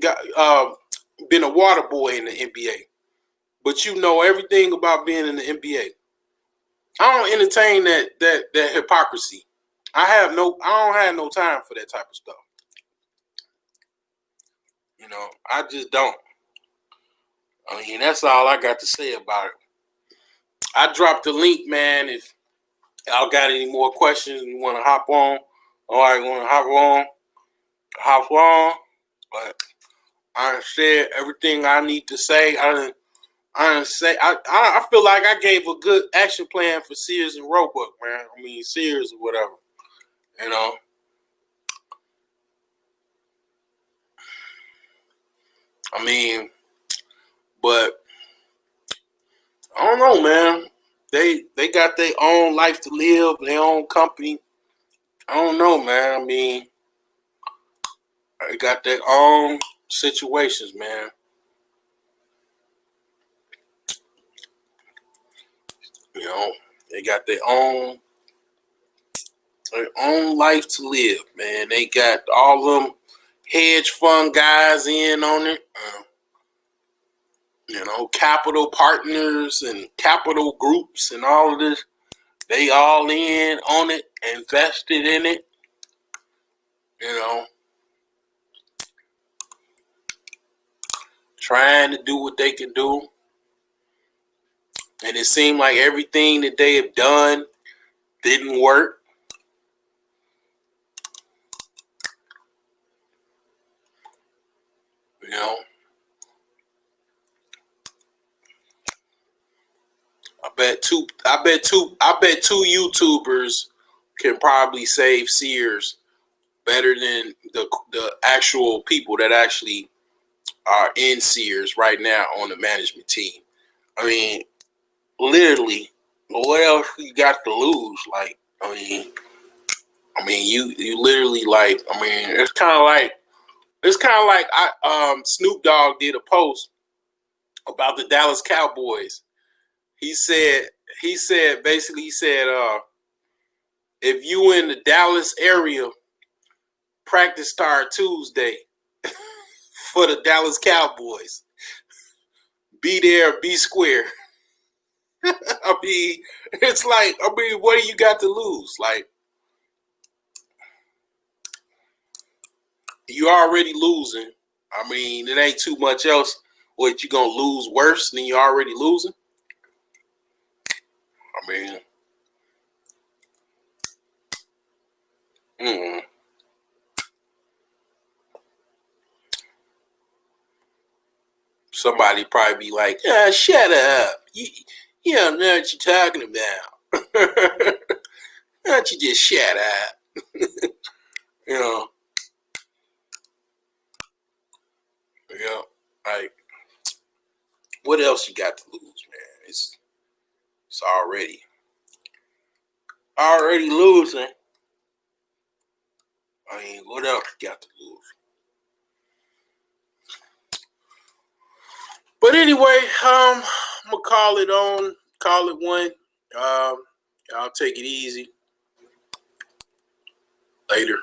been a water boy in the NBA, but you know everything about being in the NBA. I don't entertain that hypocrisy. I don't have no time for that type of stuff. You know, I just don't. I mean, that's all I got to say about it. I dropped the link, man. If y'all got any more questions and you want to hop on, all right, want to hop on. But I said everything I need to say. I feel like I gave a good action plan for Sears and Roebuck, man. I mean, Sears or whatever, you know. I mean, but I don't know, man. They got their own life to live, their own company. I don't know, man. I mean, they got their own situations, man. You know, they got their own life to live, man. They got all them hedge fund guys in on it. You know, capital partners and capital groups and all of this. They all in on it, invested in it. You know, trying to do what they can do. And it seemed like everything that they have done didn't work. You know, I bet two YouTubers can probably save Sears better than the actual people that actually are in Sears right now on the management team. I mean, literally, what else you got to lose? Like, I mean, you literally, like, I mean, it's kind of like Snoop Dogg did a post about the Dallas Cowboys. He said if you in the Dallas area, practice start Tuesday for the Dallas Cowboys. Be there, be square. I mean, it's like, what do you got to lose? Like, you already losing. I mean, it ain't too much else. What, you gonna lose worse than you already losing? I mean, somebody probably be like, shut up. You don't know what you're talking about. Why don't you just shut up? You know, like, what else you got to lose, man? It's already losing. I mean, what else you got to lose? But anyway, I'm gonna call it one. I'll take it easy. Later.